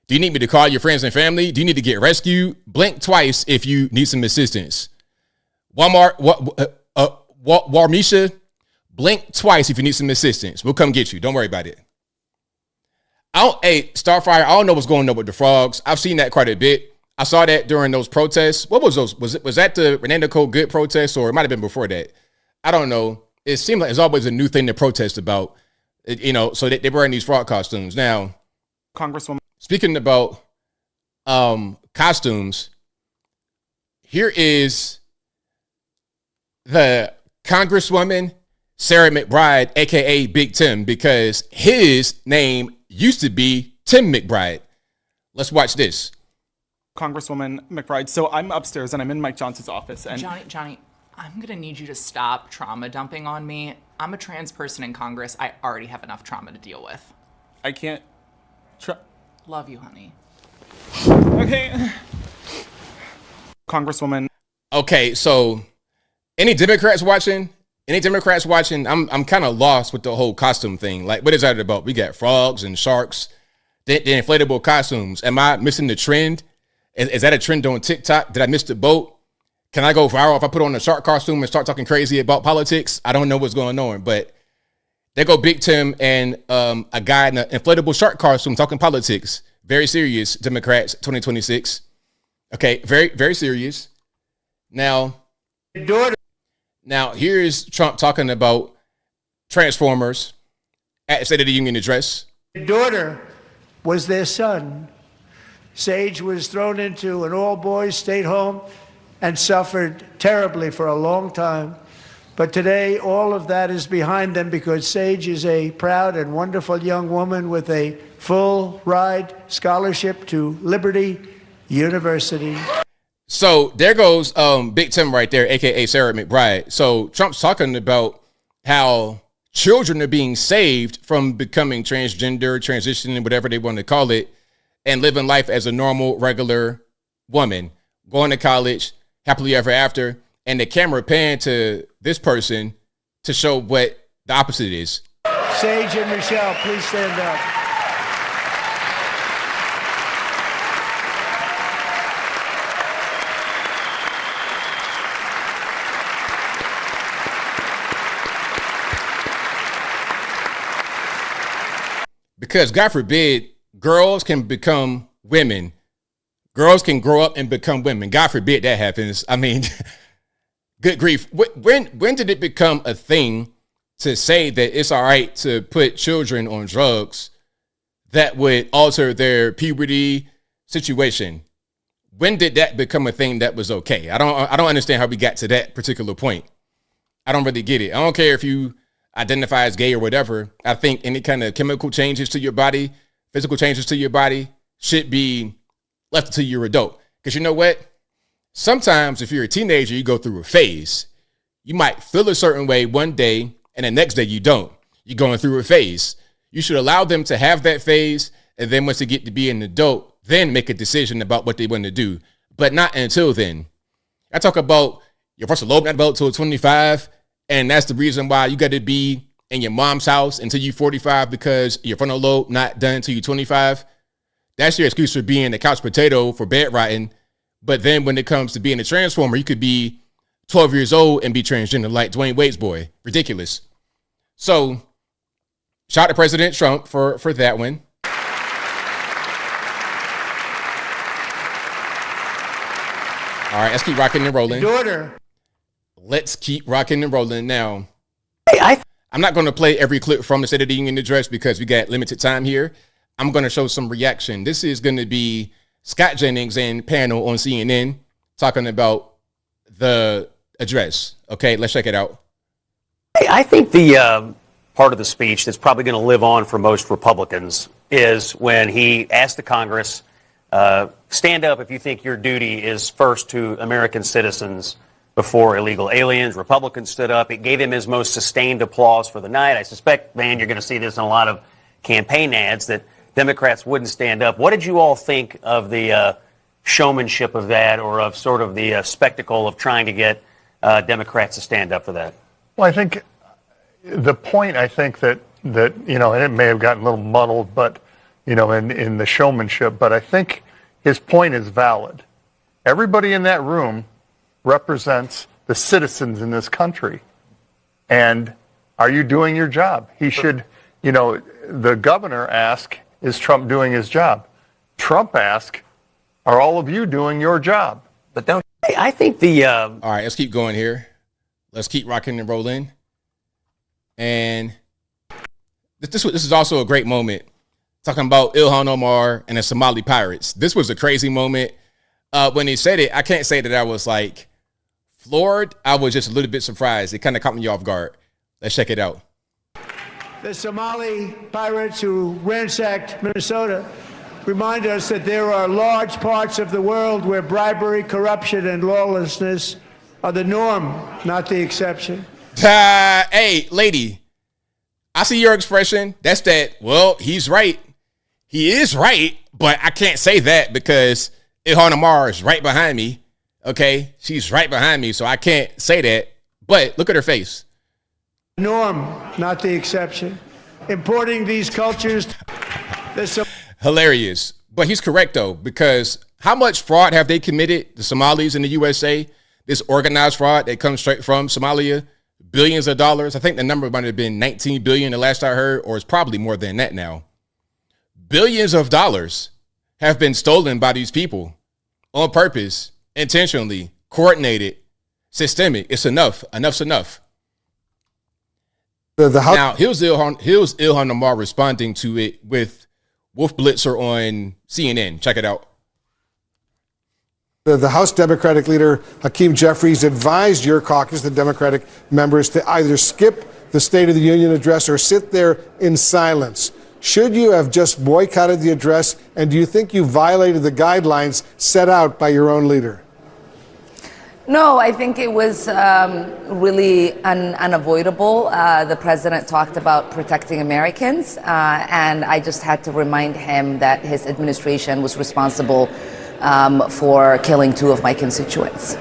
Do you need me to call your friends and family? Do you need to get rescued? Blink twice if you need some assistance. Warmisha, blink twice if you need some assistance. We'll come get you. Don't worry about it. Hey, Starfire, I don't know what's going on with the frogs. I've seen that quite a bit. I saw that during those protests. What was those? Was that the Renanda Code Good protest, or it might have been before that? I don't know. It seemed like there's always a new thing to protest about, so they were wearing these frog costumes. Now, Congresswoman, speaking about costumes, here is the Congresswoman Sarah McBride, aka Big Tim, because his name used to be Tim McBride. Let's watch this. Congresswoman McBride. So I'm upstairs and I'm in Mike Johnson's office. And Johnny, I'm gonna need you to stop trauma dumping on me. I'm a trans person in Congress. I already have enough trauma to deal with. I can't. Love you, honey. Okay. Congresswoman. Okay, so any Democrats watching? I'm kind of lost with the whole costume thing. Like, what is that about? We got frogs and sharks, the inflatable costumes. Am I missing the trend? Is that a trend on TikTok? Did I miss the boat? Can I go viral if I put on a shark costume and start talking crazy about politics? I don't know what's going on, but there go Big Tim and a guy in an inflatable shark costume talking politics. Very serious, Democrats, 2026. Okay, very, very serious. Now, here's Trump talking about Transformers at the State of the Union address. Their daughter was their son. Sage was thrown into an all-boys state home and suffered terribly for a long time. But today, all of that is behind them because Sage is a proud and wonderful young woman with a full ride scholarship to Liberty University. So there goes Big Tim right there, aka Sarah McBride. So Trump's talking about how children are being saved from becoming transgender, transitioning, whatever they want to call it, and living life as a normal, regular woman, going to college, happily ever after. And the camera panned to this person to show what the opposite is. Sage and Michelle, please stand up. Because God forbid, girls can become women. Girls can grow up and become women. God forbid that happens. I mean, good grief. When did it become a thing to say that it's all right to put children on drugs that would alter their puberty situation? When did that become a thing that was okay? I don't understand how we got to that particular point. I don't really get it. I don't care if you identify as gay or whatever. I think any kind of chemical changes to your body, physical changes to your body should be left until you're adult. Because you know what? Sometimes if you're a teenager, you go through a phase. You might feel a certain way one day and the next day you don't. You're going through a phase. You should allow them to have that phase. And then once they get to be an adult, then make a decision about what they want to do. But not until then. I talk about your frontal lobe not developed till 25. And that's the reason why you got to be in your mom's house until you're 45 because your frontal lobe not done until you're 25. That's your excuse for being a couch potato for bed rotting. But then when it comes to being a transformer, you could be 12 years old and be transgender like Dwayne Wade's boy. Ridiculous. So shout out to President Trump for that one. All right, let's keep rocking and rolling. Daughter. Let's keep rocking and rolling now. I'm not going to play every clip from the State of the Union address because we got limited time here. I'm going to show some reaction. This is going to be Scott Jennings and panel on CNN talking about the address. Okay, let's check it out. I think the part of the speech that's probably going to live on for most Republicans is when he asked the Congress, stand up if you think your duty is first to American citizens before illegal aliens. Republicans stood up. It gave him his most sustained applause for the night. I suspect, man, you're going to see this in a lot of campaign ads that Democrats wouldn't stand up. What did you all think of the showmanship of that, or of sort of the spectacle of trying to get Democrats to stand up for that? Well, I think the point, I think that you know, and it may have gotten a little muddled, but, you know, in the showmanship, but I think his point is valid. Everybody in that room represents the citizens in this country. And are you doing your job? He should, you know, the governor asked, is Trump doing his job? Trump asked, are all of you doing your job? But don't I think the all right, let's keep going here. Let's keep rocking and rolling. And this is also a great moment. talking about Ilhan Omar and the Somali pirates. This was a crazy moment. When he said it, I can't say that I was like floored. I was just a little bit surprised. It kind of caught me off guard. Let's check it out. The Somali pirates who ransacked Minnesota remind us that there are large parts of the world where bribery, corruption, and lawlessness are the norm, not the exception. Hey, lady, I see your expression. That's that, well, he's right. He is right, but I can't say that because Ilhan Omar is right behind me. Okay, she's right behind me, so I can't say that. But look at her face. Norm, not the exception. Importing these cultures. Hilarious. But he's correct, though, because how much fraud have they committed, the Somalis in the USA? This organized fraud that comes straight from Somalia, billions of dollars. I think the number might have been 19 billion the last I heard, or it's probably more than that now. Billions of dollars have been stolen by these people on purpose, intentionally, coordinated, systemic. It's enough. Enough's enough. Now, here's Ilhan Omar responding to it with Wolf Blitzer on CNN. Check it out. The House Democratic leader, Hakeem Jeffries, advised your caucus, the Democratic members, to either skip the State of the Union address or sit there in silence. Should you have just boycotted the address, and do you think you violated the guidelines set out by your own leader? No, I think it was really unavoidable. The president talked about protecting Americans, and I just had to remind him that his administration was responsible for killing two of my constituents.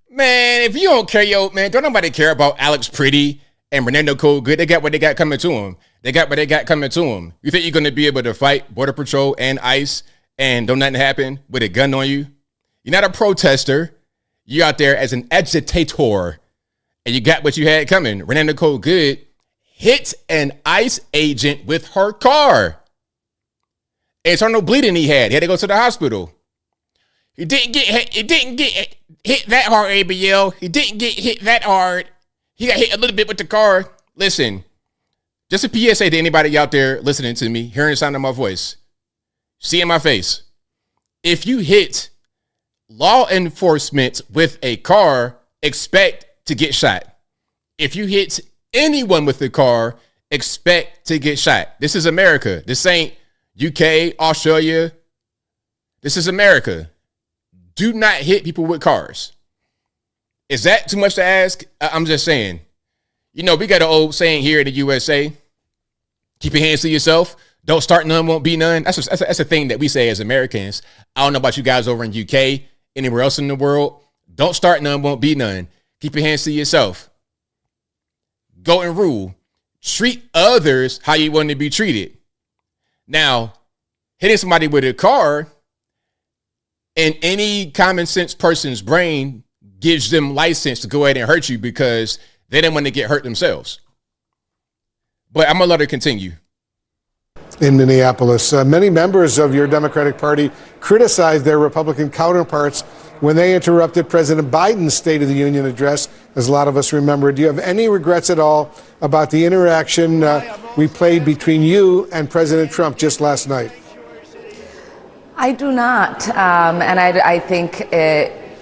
Man, if you don't care, don't nobody care about Alex Pretty and Renando Colgood. They got what they got coming to them. They got what they got coming to them. You think you're going to be able to fight Border Patrol and ICE and don't nothing happen with a gun on you? You're not a protester. You're out there as an agitator, and you got what you had coming. Renando Colgood hit an ICE agent with her car. Internal bleeding he had. He had to go to the hospital. He didn't get hit that hard, ABL. He didn't get hit that hard. He got hit a little bit with the car. Listen, just a PSA to anybody out there listening to me, hearing the sound of my voice, seeing my face. If you hit law enforcement with a car, expect to get shot. If you hit anyone with a car, expect to get shot. This is America. This ain't UK, Australia. This is America. Do not hit people with cars. Is that too much to ask? I'm just saying. You know, we got an old saying here in the USA. Keep your hands to yourself. Don't start none, won't be none. That's a thing that we say as Americans. I don't know about you guys over in UK, anywhere else in the world. Don't start none, won't be none. Keep your hands to yourself. Golden rule. Treat others how you want to be treated. Now, hitting somebody with a car, in any common sense person's brain, gives them license to go ahead and hurt you because they didn't want to get hurt themselves. But I'm going to let her continue. In Minneapolis, many members of your Democratic Party criticized their Republican counterparts when they interrupted President Biden's State of the Union address, as a lot of us remember. Do you have any regrets at all about the interaction we played between you and President Trump just last night? I do not. And I think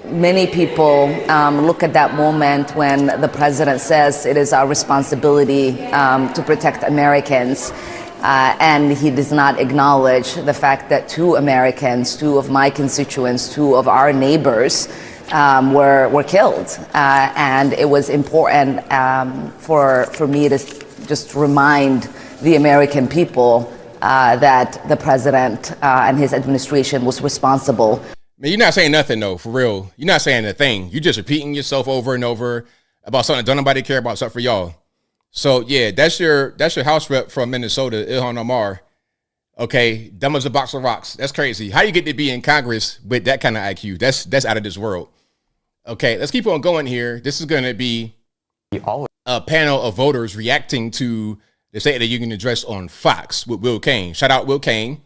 many people look at that moment when the president says it is our responsibility to protect Americans. And he does not acknowledge the fact that two Americans, two of my constituents, two of our neighbors were killed. And it was important for me to just remind the American people that the president and his administration was responsible. Man, you're not saying nothing, though, for real. You're not saying a thing. You're just repeating yourself over and over about something that don't nobody care about, something for y'all. So, yeah, that's your House rep from Minnesota, Ilhan Omar. Okay, dumb as a box of rocks. That's crazy. How you get to be in Congress with that kind of IQ? That's out of this world. Okay, let's keep on going here. This is going to be a panel of voters reacting to the State of the Union address on Fox with Will Cain. Shout out Will Cain.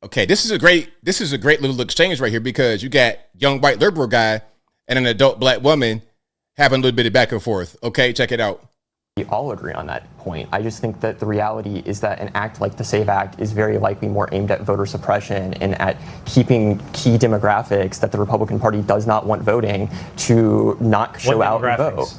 Okay, this is a great little exchange right here because you got young white liberal guy and an adult black woman having a little bit of back and forth. Okay, check it out. We all agree on that point. I just think that the reality is that an act like the SAVE Act is very likely more aimed at voter suppression and at keeping key demographics that the Republican Party does not want voting to not show out and vote.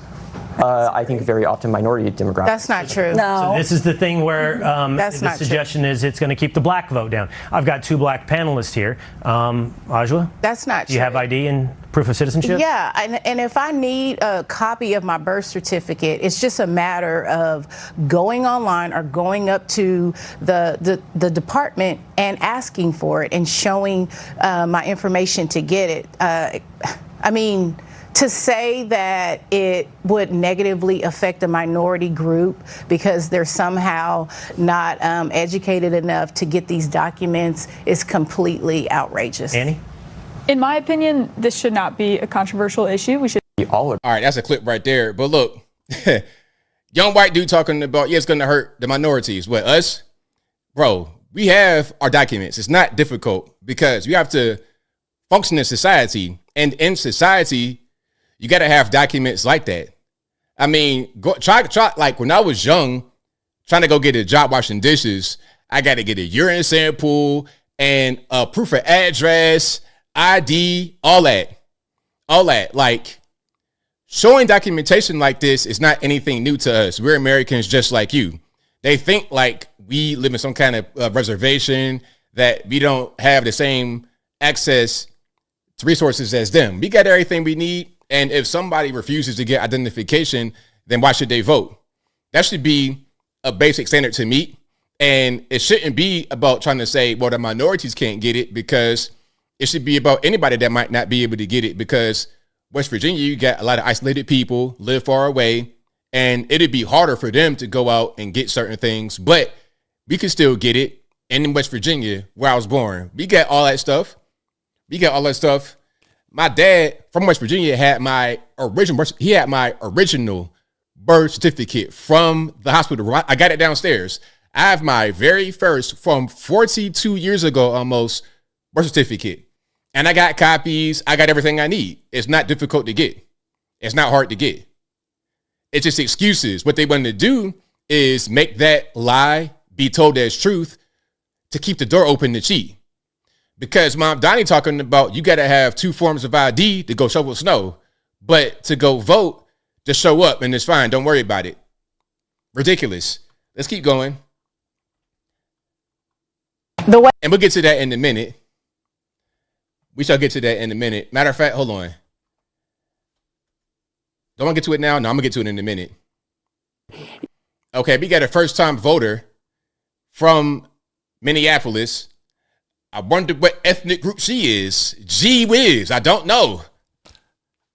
I think very often minority demographics. That's not true. So this is the thing where the suggestion is it's going to keep the black vote down. I've got two black panelists here. Ajwa? That's not true. Do you have ID and proof of citizenship? Yeah, and if I need a copy of my birth certificate, it's just a matter of going online or going up to the department and asking for it and showing my information to get it. I mean, to say that it would negatively affect a minority group because they're somehow not educated enough to get these documents is completely outrageous. Annie? In my opinion, this should not be a controversial issue. We should all right, that's a clip right there. But look, young white dude talking about, yeah, it's going to hurt the minorities. But us, bro, we have our documents. It's not difficult because you have to function in society. And in society, you got to have documents like that. I mean, try like when I was young, trying to go get a job washing dishes, I got to get a urine sample and a proof of address, ID, all that. Like, showing documentation like this is not anything new to us. We're Americans just like you. They think like we live in some kind of reservation, that we don't have the same access to resources as them. We got everything we need. And if somebody refuses to get identification, then why should they vote? That should be a basic standard to meet. And it shouldn't be about trying to say, well, the minorities can't get it, because it should be about anybody that might not be able to get it, because West Virginia, you got a lot of isolated people, live far away, and it'd be harder for them to go out and get certain things. But we can still get it. And in West Virginia, where I was born, we got all that stuff. My dad from West Virginia had my original birth certificate from the hospital. I got it downstairs. I have my very first, from 42 years ago almost, birth certificate. And I got copies. I got everything I need. It's not difficult to get. It's not hard to get. It's just excuses. What they want to do is make that lie be told as truth to keep the door open to cheat. Because Mom Donnie talking about you got to have 2 forms of ID to go shovel snow. But to go vote, just show up and it's fine. Don't worry about it. Ridiculous. Let's keep going. And we'll get to that in a minute. We shall get to that in a minute. Matter of fact, hold on. Don't want to get to it now? No, I'm going to get to it in a minute. Okay, we got a first-time voter from Minneapolis. I wonder what ethnic group she is. Gee whiz, I don't know.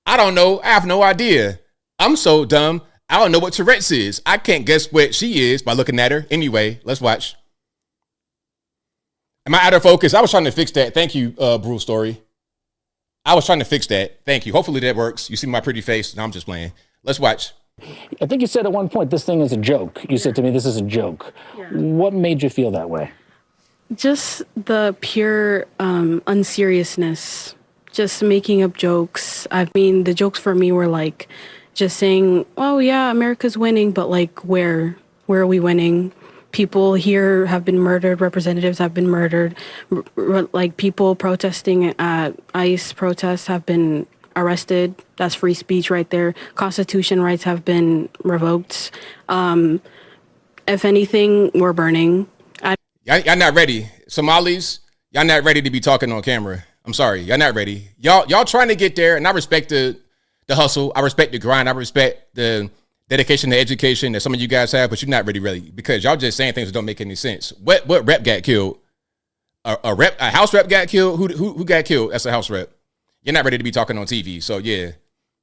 I have no idea. I'm so dumb, I don't know what Tourette's is. I can't guess what she is by looking at her. Anyway, let's watch. Am I out of focus? I was trying to fix that. Thank you, Brew Story. I was trying to fix that. Thank you. Hopefully that works. You see my pretty face? No, I'm just playing. Let's watch. I think you said at one point, this thing is a joke. You said to me, this is a joke. Yeah. What made you feel that way? Just the pure unseriousness, just making up jokes. I mean, the jokes for me were like just saying, oh yeah, America's winning, but like where are we winning? People here have been murdered, representatives have been murdered, like people protesting at ICE protests have been arrested. That's free speech right there. Constitution rights have been revoked. If anything, we're burning. Y'all not ready. Somalis, y'all not ready to be talking on camera. I'm sorry, y'all not ready. Y'all trying to get there, and I respect the hustle. I respect the grind. I respect the dedication to education that some of you guys have, but you're not really, because y'all just saying things that don't make any sense. What rep got killed? A house rep got killed? Who got killed? That's a house rep. You're not ready to be talking on TV, so yeah.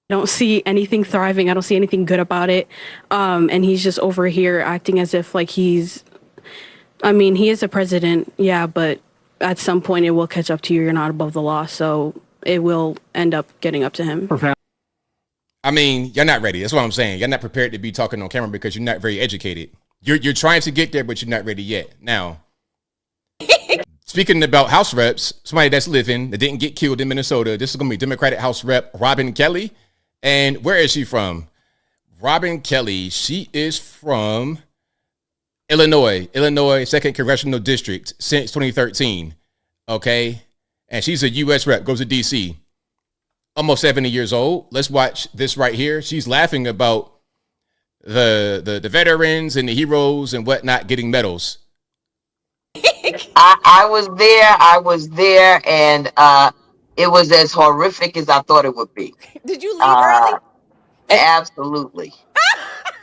I don't see anything thriving. I don't see anything good about it. And he's just over here acting as if like he is a president, yeah, but at some point it will catch up to you. You're not above the law, so it will end up getting up to him. I mean, you're not ready. That's what I'm saying. You're not prepared to be talking on camera because you're not very educated. You're trying to get there, but you're not ready yet. Now, speaking about House reps, somebody that's living that didn't get killed in Minnesota, this is going to be Democratic House Rep Robin Kelly. And where is she from? Robin Kelly. She is from Illinois, 2nd Congressional District since 2013. Okay. And she's a U.S. rep, goes to D.C. Almost 70 years old. Let's watch this right here. She's laughing about the veterans and the heroes and whatnot getting medals. I was there, and it was as horrific as I thought it would be. Did you leave early? Absolutely.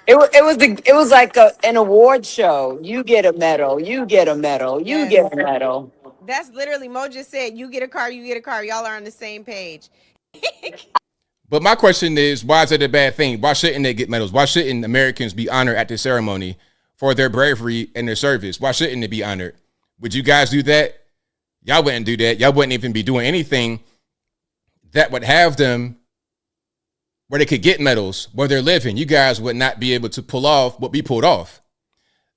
It was like an award show. You get a medal. You get a medal. You get a medal. That's literally Mo just said. You get a car. You get a car. Y'all are on the same page. But my question is, why is it a bad thing? Why shouldn't they get medals? Why shouldn't Americans be honored at this ceremony for their bravery and their service? Why shouldn't they be honored? Would you guys do that? Y'all wouldn't do that. Y'all wouldn't even be doing anything that would have them where they could get medals where they're living. You guys would not be able to pull off what we pulled off.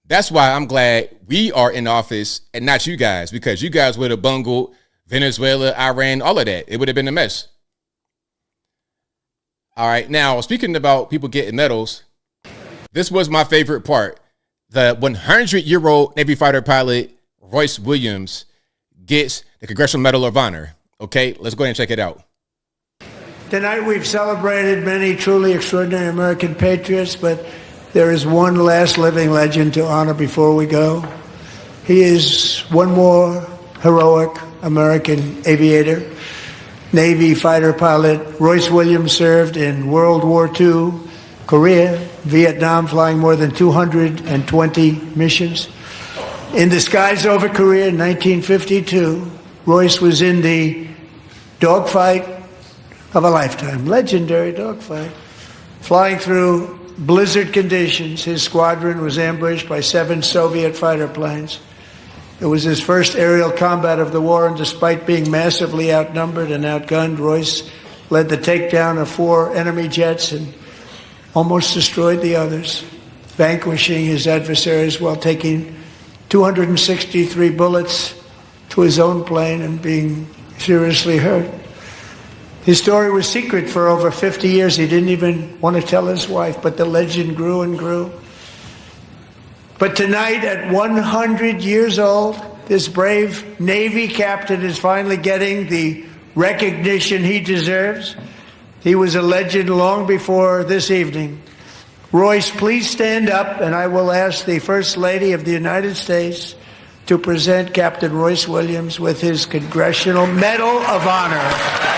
That's why I'm glad we are in office and not you guys, because you guys would have bungled Venezuela, Iran, all of that. It would have been a mess. All right. Now, speaking about people getting medals, this was my favorite part. The 100-year-old Navy fighter pilot, Royce Williams, gets the Congressional Medal of Honor. Okay, let's go ahead and check it out. Tonight we've celebrated many truly extraordinary American patriots, but there is one last living legend to honor before we go. He is one more heroic American aviator. Navy fighter pilot Royce Williams served in World War II, Korea, Vietnam, flying more than 220 missions. In the skies over Korea in 1952, Royce was in the dogfight of a lifetime, legendary dogfight. Flying through blizzard conditions, his squadron was ambushed by 7 Soviet fighter planes. It was his first aerial combat of the war, and despite being massively outnumbered and outgunned, Royce led the takedown of 4 enemy jets and almost destroyed the others, vanquishing his adversaries while taking 263 bullets to his own plane and being seriously hurt. His story was secret for over 50 years. He didn't even want to tell his wife, but the legend grew and grew. But tonight, at 100 years old, this brave Navy captain is finally getting the recognition he deserves. He was a legend long before this evening. Royce, please stand up, and I will ask the First Lady of the United States to present Captain Royce Williams with his Congressional Medal of Honor.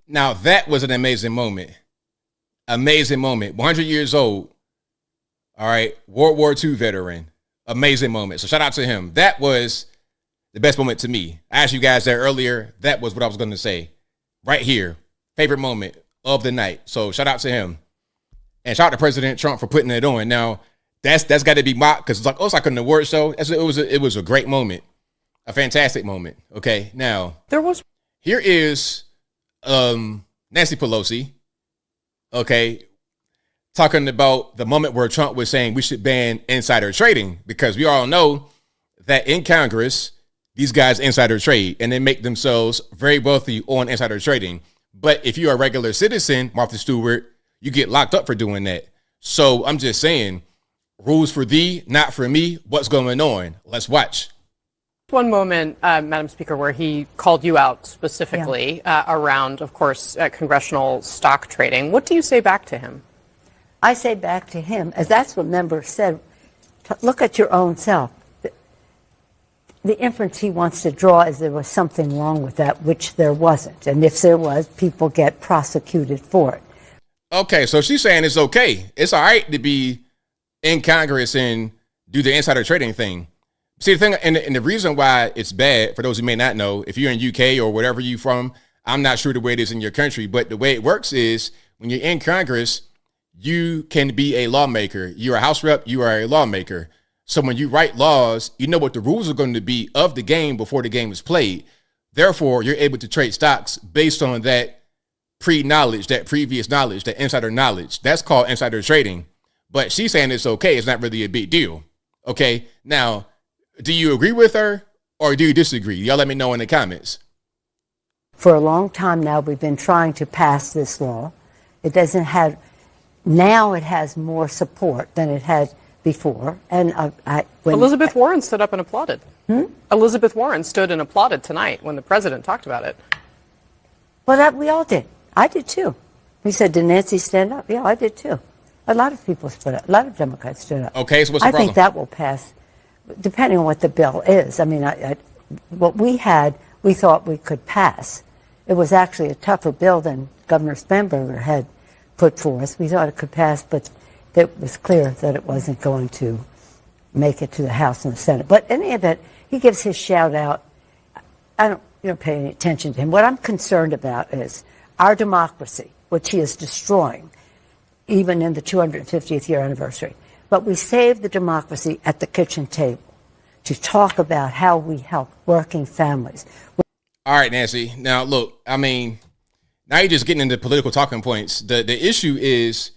Now, that was an amazing moment. Amazing moment. 100 years old. All right. World War II veteran. Amazing moment. So shout out to him. That was the best moment to me. I asked you guys that earlier. That was what I was going to say. Right here. Favorite moment of the night. So shout out to him. And shout out to President Trump for putting it on. Now, that's got to be mocked because it's like an award show. It was a great moment. A fantastic moment. Okay. Now, here is Nancy Pelosi, okay, talking about the moment where Trump was saying we should ban insider trading, because we all know that in Congress, these guys insider trade and they make themselves very wealthy on insider trading. But if you're a regular citizen, Martha Stewart, you get locked up for doing that. So I'm just saying, rules for thee, not for me. What's going on? Let's watch. One moment, Madam Speaker, where he called you out specifically around, of course, congressional stock trading. What do you say back to him? I say back to him, as that's what members said, look at your own self. The inference he wants to draw is there was something wrong with that, which there wasn't. And if there was, people get prosecuted for it. Okay, so she's saying it's okay. It's all right to be in Congress and do the insider trading thing. See, the thing, and the reason why it's bad, for those who may not know, if you're in UK or wherever you're from, I'm not sure the way it is in your country, but the way it works is when you're in Congress, you can be a lawmaker. You're a House rep, you are a lawmaker. So when you write laws, you know what the rules are going to be of the game before the game is played. Therefore, you're able to trade stocks based on that pre-knowledge, that previous knowledge, that insider knowledge. That's called insider trading. But she's saying it's okay. It's not really a big deal. Okay. Now, do you agree with her or do you disagree? Y'all let me know in the comments. For a long time now, we've been trying to pass this law. It doesn't have, now it has more support than it had before. And Elizabeth Warren stood up and applauded. Elizabeth Warren stood and applauded tonight when the president talked about it. Well, we all did. I did too. He said, did Nancy stand up? Yeah, I did too. A lot of people stood up. A lot of Democrats stood up. Okay, so what's the problem? I think that will pass, depending on what the bill is. I mean, what we had, we thought we could pass. It was actually a tougher bill than Governor Spanberger had put forth. We thought it could pass, but it was clear that it wasn't going to make it to the House and the Senate. But in any event, he gives his shout out. I don't pay any attention to him. What I'm concerned about is our democracy, which he is destroying, even in the 250th year anniversary. But we saved the democracy at the kitchen table to talk about how we help working families. All right, Nancy. Now, look, I mean, now you're just getting into political talking points. The issue is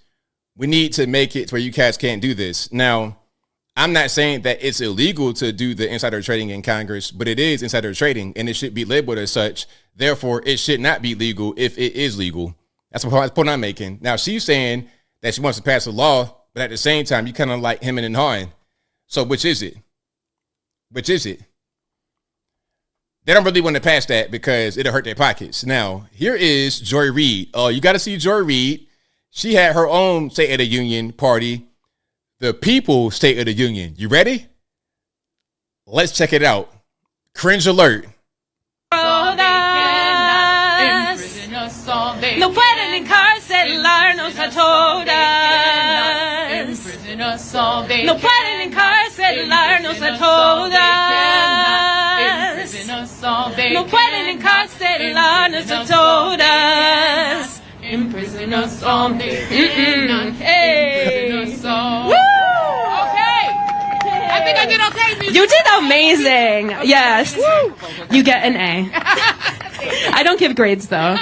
we need to make it where you guys can't do this. Now, I'm not saying that it's illegal to do the insider trading in Congress, but it is insider trading, and it should be labeled as such. Therefore, it should not be legal if it is legal. That's the point I'm making. Now, she's saying that she wants to pass a law, but at the same time, you kind of like hemming and hawing. So which is it? Which is it? They don't really want to pass that because it'll hurt their pockets. Now, here is Joy Reid. Oh, you got to see Joy Reid. She had her own State of the Union party, the People's State of the Union. You ready? Let's check it out. Cringe alert. No pueden encarcelarnos a todas. No pueden encarcelarnos a todas. No pueden encarcelarnos a todas. Imprison us all day. Hey. Woo! Okay. I think I did okay. You did amazing. Yes. Woo! You get an A. I don't give grades though.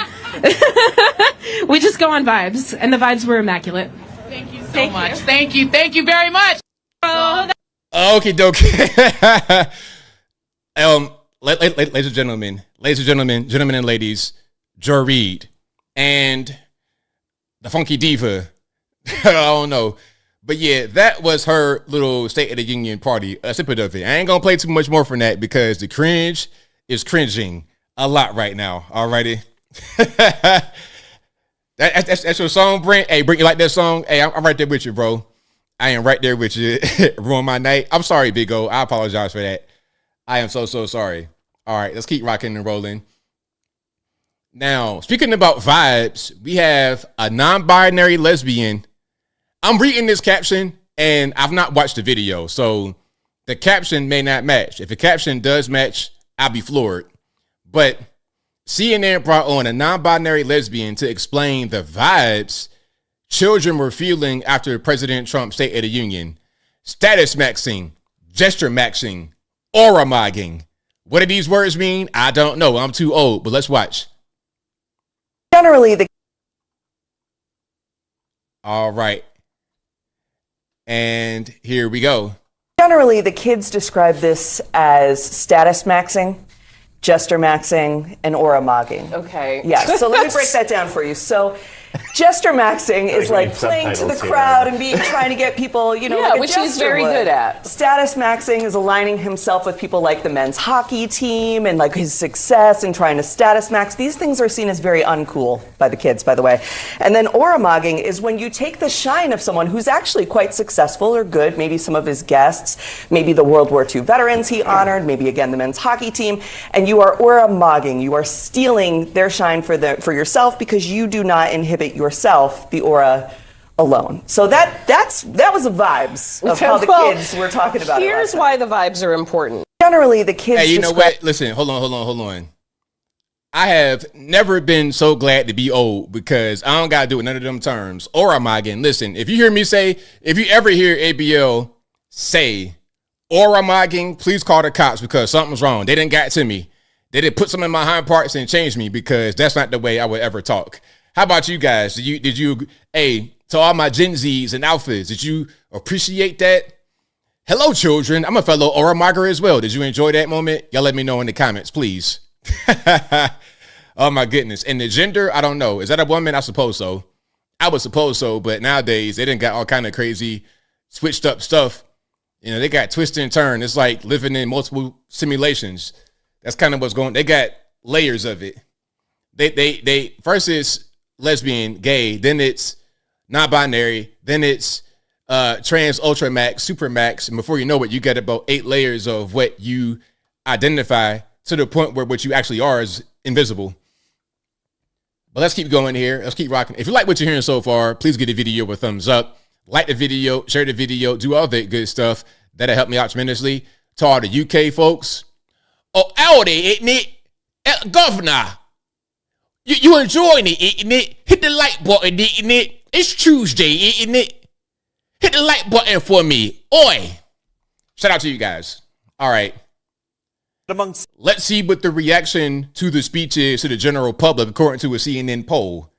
We just go on vibes, and the vibes were immaculate. Thank you so much. Thank you. Thank you very much. Okie dokie. Ladies and gentlemen, gentlemen and ladies, Joy Reid and the Funky Diva. I don't know. But yeah, that was her little State of the Union party, a snippet of it. I ain't gonna play too much more from that because the cringe is cringing a lot right now. Alrighty. That's your song, Brent. Hey, Brent, you like that song? Hey, I'm right there with you, bro. I am right there with you. Ruin my night. I'm sorry, Big O. I apologize for that. I am so sorry. All right, let's keep rocking and rolling. Now, speaking about vibes, we have a non-binary lesbian. I'm reading this caption, and I've not watched the video, so the caption may not match. If the caption does match, I'll be floored. But CNN brought on a non-binary lesbian to explain the vibes children were feeling after President Trump's State of the Union. Status maxing, gesture maxing, aura mogging. What do these words mean? I don't know. I'm too old, but let's watch. Generally, All right. And here we go. Generally, the kids describe this as status maxing, gesture maxing, and aura mogging. Okay. Yes. So let me break that down for you. So Gesture maxing is like read playing to the subtitles here. crowd and trying to get people, Yeah, like a which he's jester very would. good at. Status maxing is aligning himself with people like the men's hockey team and like his success and trying to status max. These things are seen as very uncool by the kids, by the way. And then aura mogging is when you take the shine of someone who's actually quite successful or good, maybe some of his guests, maybe the World War II veterans he honored, maybe again the men's hockey team, and you are aura mogging. You are stealing their shine for yourself because you do not inhibit yourself, the aura alone. So that was the vibes of how the kids were talking about it. Here's why the vibes are important. Generally, the kids. Hey, you know what? Listen, hold on. I have never been so glad to be old because I don't got to do it none of them terms. Aura mogging. Listen, if you ever hear ABL say aura mogging, please call the cops because something's wrong. They didn't got to me. They didn't put some in my hind parts and change me because that's not the way I would ever talk. How about you guys? Did you to all my Gen Zs and alphas, did you appreciate that? Hello, children. I'm a fellow aura mogger as well. Did you enjoy that moment? Y'all let me know in the comments, please. Oh my goodness. And the gender, I don't know. Is that a woman? I suppose so. I would suppose so, but nowadays they done got all kind of crazy switched up stuff. They got twist and turn. It's like living in multiple simulations. That's kind of what's going on. They got layers of it. They first it's lesbian, gay, then it's non-binary, then it's trans, ultra max, super max, and before you know it, you get about 8 layers of what you identify to the point where what you actually are is invisible. But let's keep going here. Let's keep rocking. If you like what you're hearing so far, please give the video a thumbs up. Like the video, share the video, do all that good stuff. That'll help me out tremendously. To all the UK folks. Oh, howdy, isn't it? Governor, you enjoying it, isn't it? Hit the like button, isn't it? It's Tuesday, isn't it? Hit the like button for me. Oi. Shout out to you guys. All right. Let's see what the reaction to the speech is to the general public according to a CNN poll.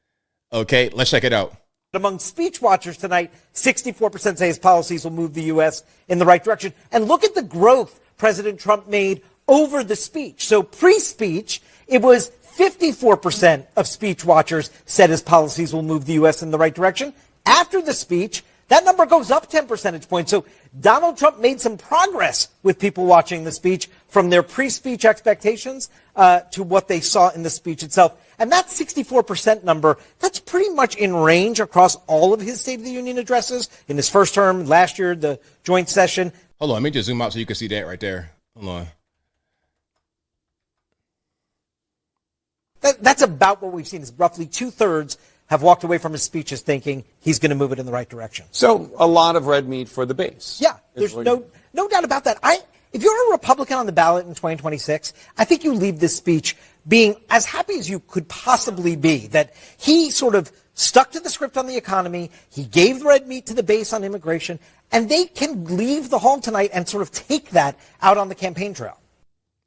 Okay, let's check it out. Among speech watchers tonight, 64% say his policies will move the U.S. in the right direction. And look at the growth President Trump made over the speech. So pre-speech, it was 54% of speech watchers said his policies will move the U.S. in the right direction. After the speech, that number goes up 10 percentage points. So Donald Trump made some progress with people watching the speech from their pre-speech expectations to what they saw in the speech itself. And that 64% number, that's pretty much in range across all of his State of the Union addresses in his first term, last year, the joint session. Hold on, let me just zoom out so you can see that right there. Hold on. That's about what we've seen is roughly 2/3 have walked away from his speeches thinking he's going to move it in the right direction. So a lot of red meat for the base. Yeah, there's no doubt about that. If you're a Republican on the ballot in 2026, I think you leave this speech being as happy as you could possibly be that he sort of stuck to the script on the economy. He gave red meat to the base on immigration, and they can leave the hall tonight and sort of take that out on the campaign trail.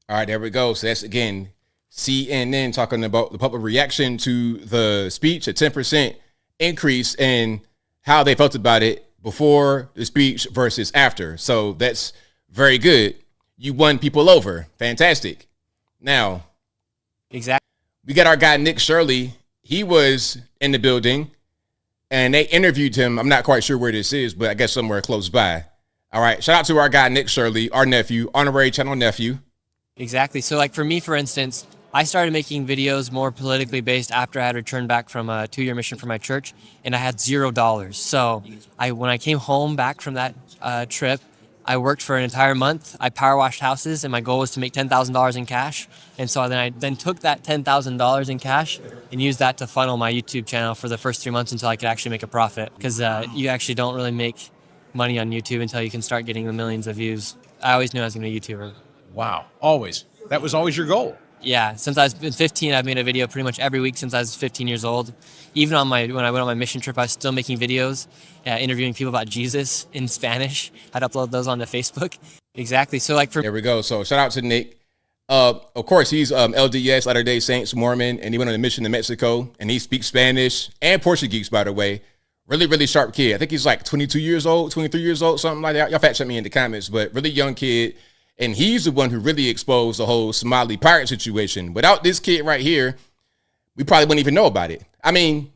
All right, there we go. So that's, again, CNN talking about the public reaction to the speech, a 10% increase in how they felt about it before the speech versus after. So that's very good. You won people over. Fantastic. Now, exactly. We got our guy, Nick Shirley. He was in the building and they interviewed him. I'm not quite sure where this is, but I guess somewhere close by. All right. Shout out to our guy, Nick Shirley, our nephew, honorary channel nephew. Exactly. So like for me, for instance, I started making videos more politically based after I had returned back from a 2-year mission for my church, and I had $0. So when I came home back from that trip, I worked for an entire month. I power washed houses, and my goal was to make $10,000 in cash. And so I took that $10,000 in cash and used that to funnel my YouTube channel for the first 3 months until I could actually make a profit. Because you actually don't really make money on YouTube until you can start getting the millions of views. I always knew I was going to be a YouTuber. Wow, always. That was always your goal. Yeah, since I was 15, I've made a video pretty much every week since I was 15 years old. Even when I went on my mission trip, I was still making videos, interviewing people about Jesus in Spanish. I'd upload those onto Facebook. Exactly. So there we go. So shout out to Nick. Of course, he's LDS, Latter-day Saints, Mormon, and he went on a mission to Mexico, and he speaks Spanish and Portuguese, by the way. Really, really sharp kid. I think he's like 22 years old, 23 years old, something like that. Y'all fact check me in the comments, but really young kid. And he's the one who really exposed the whole Somali pirate situation. Without this kid right here, we probably wouldn't even know about it. I mean,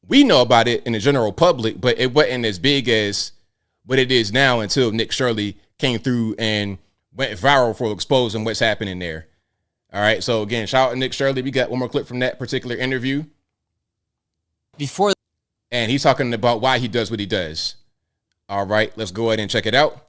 we know about it in the general public, but it wasn't as big as what it is now until Nick Shirley came through and went viral for exposing what's happening there. All right. So again, shout out to Nick Shirley. We got one more clip from that particular interview. And he's talking about why he does what he does. All right, let's go ahead and check it out.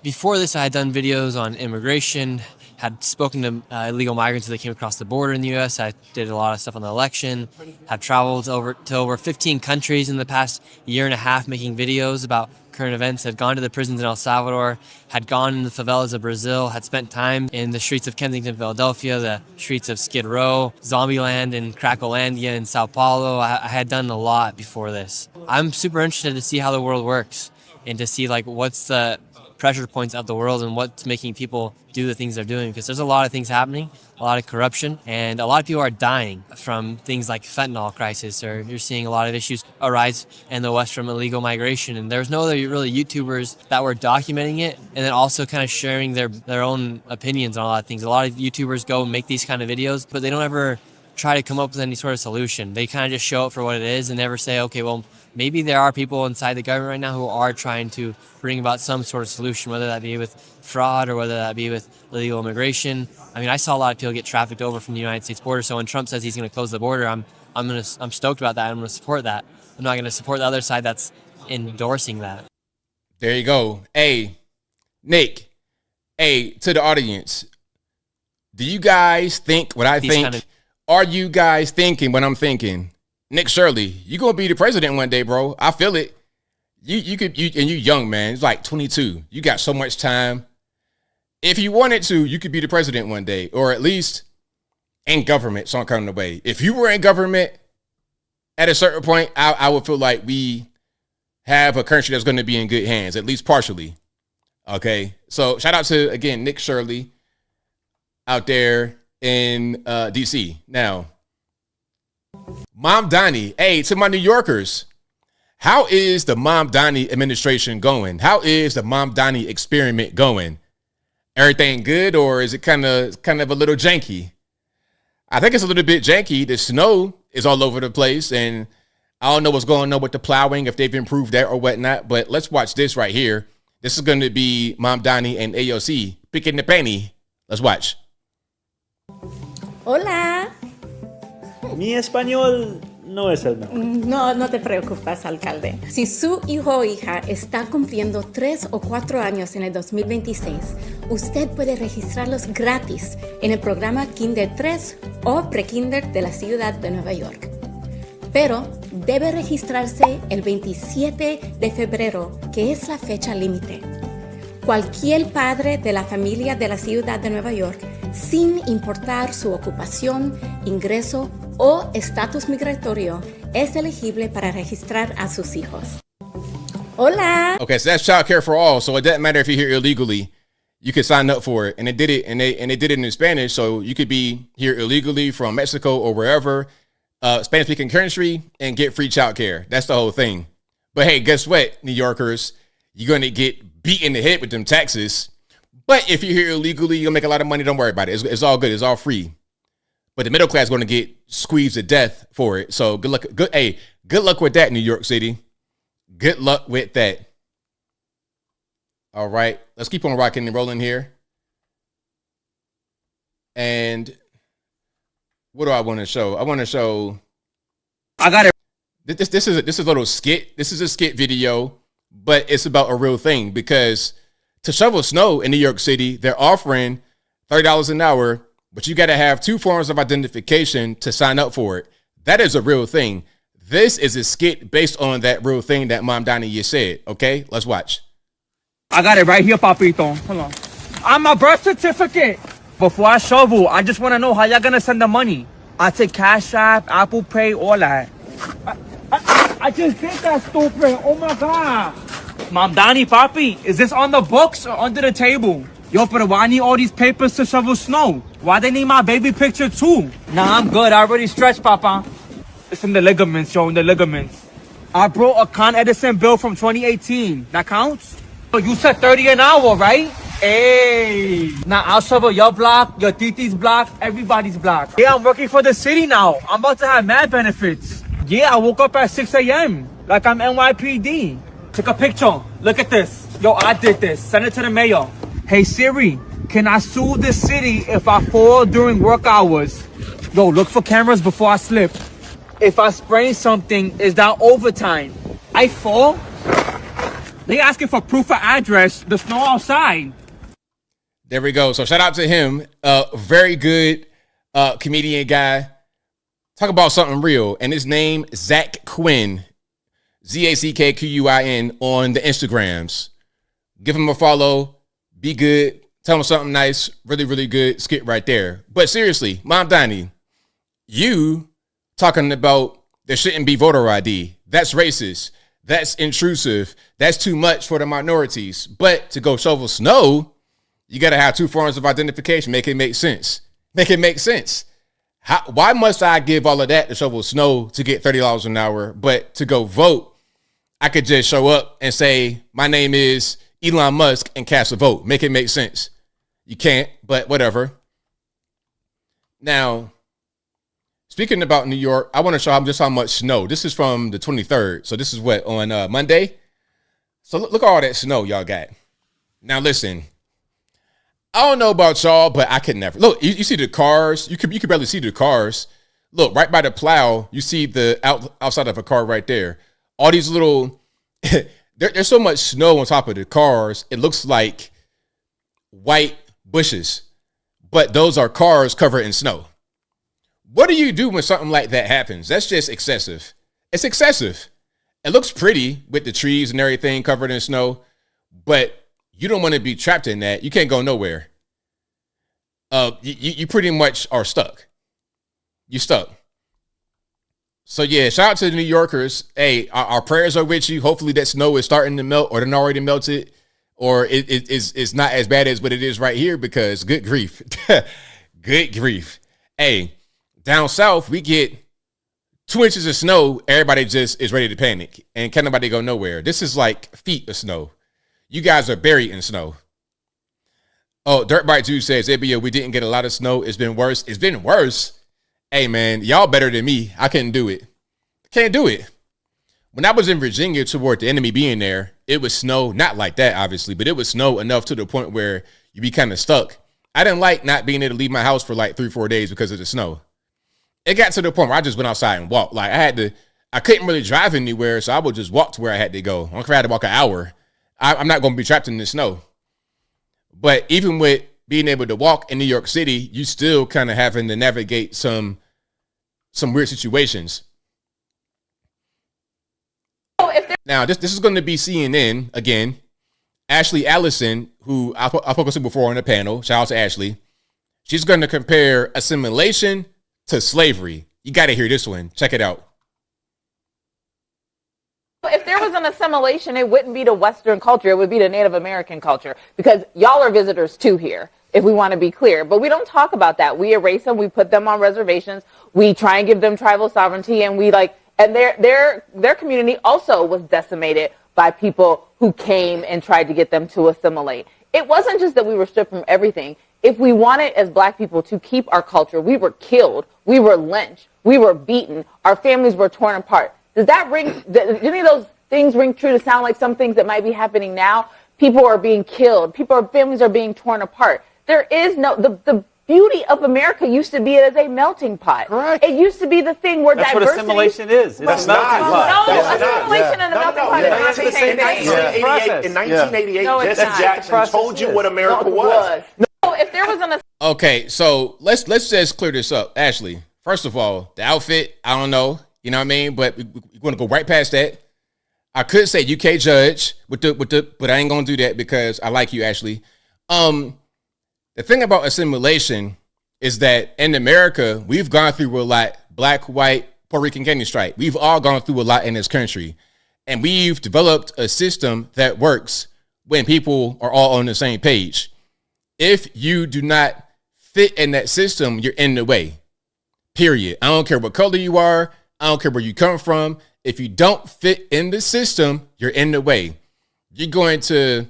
Before this, I had done videos on immigration, had spoken to illegal migrants as they came across the border in the U.S. I did a lot of stuff on the election, have traveled to over 15 countries in the past year and a half making videos about current events, had gone to the prisons in El Salvador, had gone in the favelas of Brazil, had spent time in the streets of Kensington, Philadelphia, the streets of Skid Row, Zombieland and Cracolandia in Sao Paulo. I had done a lot before this. I'm super interested to see how the world works and to see like what's the pressure points of the world and what's making people do the things they're doing, because there's a lot of things happening, a lot of corruption, and a lot of people are dying from things like fentanyl crisis, or you're seeing a lot of issues arise in the West from illegal migration. And there's no other really YouTubers that were documenting it and then also kind of sharing their own opinions on a lot of things. A lot of YouTubers go and make these kind of videos, but they don't ever try to come up with any sort of solution. They kind of just show it for what it is and never say, okay, well, maybe there are people inside the government right now who are trying to bring about some sort of solution, whether that be with fraud or whether that be with illegal immigration. I mean, I saw a lot of people get trafficked over from the United States border. So when Trump says he's going to close the border, I'm stoked about that. I'm going to support that. I'm not going to support the other side that's endorsing that. There you go. Hey, Nick. Hey, to the audience. Do you guys think what I think? Are you guys thinking what I'm thinking? Nick Shirley, you gonna be the president one day, bro. I feel it. You could, and you young, man. It's like 22. You got so much time. If you wanted to, you could be the president one day, or at least in government, some kind of way. If you were in government at a certain point, I would feel like we have a country that's going to be in good hands, at least partially. Okay, so shout out to, again, Nick Shirley out there in DC. Now, Mom Donnie, hey, to my New Yorkers, how is the Mom Donnie administration going? How is the Mom Donnie experiment going? Everything good, or is it kind of a little janky? I think it's a little bit janky. The snow is all over the place, and I don't know what's going on with the plowing, if they've improved that or whatnot, but let's watch this right here. This is going to be Mom Donnie and AOC picking the penny. Let's watch. Hola. Mi español no es el mejor. No te preocupes, alcalde. Si su hijo o hija está cumpliendo 3 o 4 años en el 2026, usted puede registrarlos gratis en el programa Kinder 3 o Prekinder de la ciudad de Nueva York. Pero debe registrarse el 27 de febrero, que es la fecha límite. Cualquier padre de la familia de la ciudad de Nueva York, sin importar su ocupación, ingreso o estatus migratorio, es elegible para registrar a sus hijos. Hola. Okay, so that's child care for all. So it doesn't matter if you're here illegally, you can sign up for it. And they did it, and they did it in Spanish. So you could be here illegally from Mexico or wherever, Spanish-speaking country, and get free child care. That's the whole thing. But hey, guess what, New Yorkers? You're going to get beat in the head with them taxes. But if you're here illegally, you'll make a lot of money. Don't worry about it. It's all good. It's all free. But the middle class is going to get squeezed to death for it. So good luck. Good luck with that, New York City. Good luck with that. All right. Let's keep on rocking and rolling here. And what do I want to show? I want to show. I got it. This is a little skit. This is a skit video, but it's about a real thing, because to shovel snow in New York City, they're offering $30 an hour, but you got to have 2 forms of identification to sign up for it. That is a real thing. This is a skit based on that real thing that Mom Donnie just said. Okay, let's watch. I got it right here, Papito. Hold on. I'm my birth certificate. Before I shovel, I just want to know how y'all gonna send the money. I take Cash App, Apple Pay, all that. I just did that, stupid. Oh my God. Mom Donnie, Papi, is this on the books or under the table? Yo, but why I need all these papers to shovel snow? Why they need my baby picture too? Nah, I'm good. I already stretched, Papa. It's in the ligaments, yo, in the ligaments. I brought a Con Edison bill from 2018. That counts? So you said 30 an hour, right? Hey. Now I'll shovel your block, your Titi's block, everybody's block. Yeah, I'm working for the city now. I'm about to have mad benefits. Yeah, I woke up at 6 a.m. like I'm NYPD. Take a picture. Look at this. Yo, I did this. Send it to the mayor. Hey, Siri, can I sue this city if I fall during work hours? Yo, look for cameras before I slip. If I sprain something, is that overtime? I fall? They asking for proof of address. The snow outside. There we go. So shout out to him. Very good comedian guy. Talk about something real. And his name, Zach Quinn. ZACKQUIN on the Instagrams. Give him a follow. Be good. Tell him something nice. Really, really good skit right there. But seriously, Mom Donnie, you talking about there shouldn't be voter ID. That's racist. That's intrusive. That's too much for the minorities. But to go shovel snow, you got to have two forms of identification. Make it make sense. Make it make sense. Why must I give all of that to shovel snow to get $30 an hour? But to go vote, I could just show up and say, my name is Elon Musk and cast a vote. Make it make sense. You can't, but whatever. Now, speaking about New York, I want to show them just how much snow. This is from the 23rd. So this is what, on Monday? So look at all that snow y'all got. Now listen, I don't know about y'all, but I could never. Look, you see the cars. You could barely see the cars. Look, right by the plow, you see the outside of a car right there. All these little, there's so much snow on top of the cars, it looks like white bushes. But those are cars covered in snow. What do you do when something like that happens? That's just excessive. It's excessive. It looks pretty with the trees and everything covered in snow, but you don't want to be trapped in that. You can't go nowhere. You pretty much are stuck. You stuck. So yeah, shout out to the New Yorkers. Hey, our prayers are with you. Hopefully that snow is starting to melt or done already melted, or it's not as bad as what it is right here, because good grief. Good grief. Hey, down south, we get 2 inches of snow. Everybody just is ready to panic and can't nobody go nowhere. This is like feet of snow. You guys are buried in snow. Oh, Dirtbite 2 says, ABL, we didn't get a lot of snow. It's been worse. It's been worse. Hey, man, y'all better than me. I couldn't do it. Can't do it. When I was in Virginia toward the enemy being there, it was snow. Not like that, obviously, but it was snow enough to the point where you be kind of stuck. I didn't like not being able to leave my house for like 3-4 days because of the snow. It got to the point where I just went outside and walked. Like I couldn't really drive anywhere, so I would just walk to where I had to go. I had to walk an hour. I'm not going to be trapped in the snow. But even with being able to walk in New York City, you still kind of having to navigate some weird situations. Now, this is going to be CNN again. Ashley Allison, who I focused on before on the panel, shout out to Ashley. She's going to compare assimilation to slavery. You got to hear this one. Check it out. If there was an assimilation, it wouldn't be the Western culture. It would be the Native American culture, because y'all are visitors too here, if we want to be clear. But we don't talk about that. We erase them. We put them on reservations. We try and give them tribal sovereignty, and and their community also was decimated by people who came and tried to get them to assimilate. It wasn't just that we were stripped from everything. If we wanted as black people to keep our culture, we were killed. We were lynched. We were beaten. Our families were torn apart. Does any of those things ring true to sound like some things that might be happening now? People are being killed. Families are being torn apart. There is the beauty of America used to be as a melting pot. Correct. It used to be the thing where That's diversity. what assimilation is. It's a melting pot. No, assimilation and a melting pot is not the same thing. In 1988, Jesse Jackson told you what America was. No, if there was an Okay, so let's just clear this up. Ashley, first of all, the outfit, I don't know. You know what I mean? But we're going to go right past that. I could say you can't judge but I ain't going to do that because I like you, Ashley. The thing about assimilation is that in America, we've gone through a lot. Black, white, Puerto Rican, Canyon stripe. We've all gone through a lot in this country. And we've developed a system that works when people are all on the same page. If you do not fit in that system, you're in the way. Period. I don't care what color you are. I don't care where you come from. If you don't fit in the system, you're in the way. You're going to,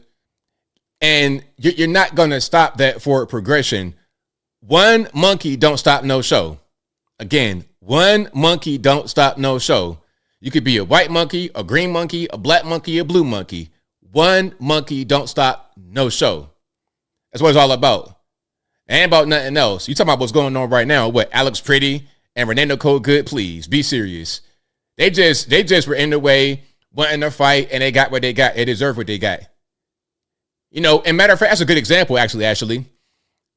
and you're not going to stop that forward progression. One monkey don't stop no show. Again, One monkey don't stop no show. You could be a white monkey, a green monkey, a black monkey, a blue monkey. One monkey don't stop no show. That's what it's all about. And about nothing else. You talking about what's going on right now? What, Alex Pretty and Renando Good? Please be serious. They just were in the way, wanting to fight, and they got what they got. They deserve what they got. You know, and matter of fact, that's a good example, actually.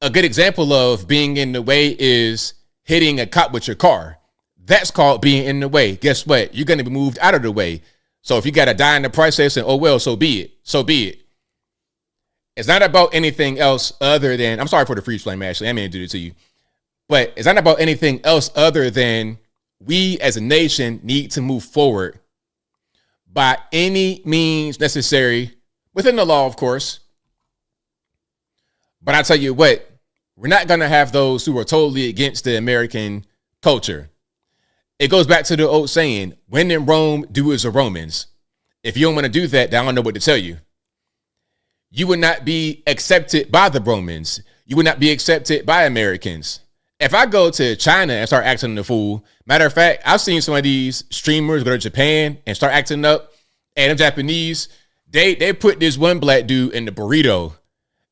A good example of being in the way is hitting a cop with your car. That's called being in the way. Guess what? You're going to be moved out of the way. So if you got to die in the process, and oh well, so be it. So be it. It's not about anything else other than, I'm sorry for the freeze flame, Ashley. I mean to do it to you. But it's not about anything else other than we as a nation need to move forward by any means necessary, within the law, of course. But I tell you what, we're not going to have those who are totally against the American culture. It goes back to the old saying, when in Rome, do as the Romans. If you don't want to do that, then I don't know what to tell you. You would not be accepted by the Romans. You would not be accepted by Americans. If I go to China and start acting the fool, matter of fact, I've seen some of these streamers go to Japan and start acting up, and the Japanese, they put this one black dude in the burrito.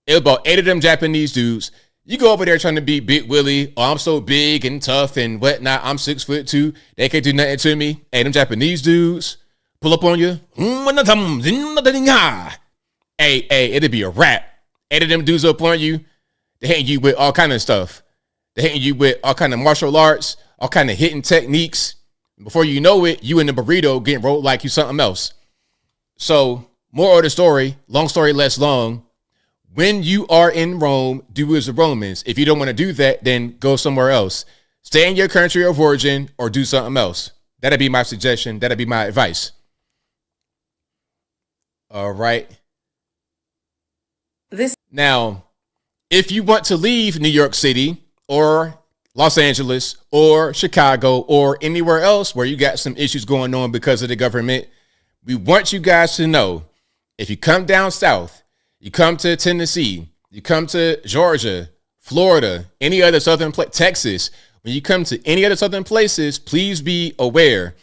It was about 8 of them Japanese dudes. You go over there trying to be Big Willie. Oh, I'm so big and tough and whatnot. I'm 6'2". They can't do nothing to me. Hey, them Japanese dudes pull up on you. Hey, it'll be a wrap. 8 of them dudes up on you. They hitting you with all kind of stuff. They hitting you with all kind of martial arts, all kind of hitting techniques. Before you know it, you in the burrito getting rolled like you something else. So, more of the story, long story less long. When you are in Rome, do as the Romans. If you don't want to do that, then go somewhere else. Stay in your country of origin or do something else. That'd be my suggestion. That'd be my advice. All right. Now, if you want to leave New York City or Los Angeles or Chicago or anywhere else where you got some issues going on because of the government, we want you guys to know, if you come down south, you come to Tennessee, you come to Georgia, Florida, any other southern place, Texas, when you come to any other southern places, please be aware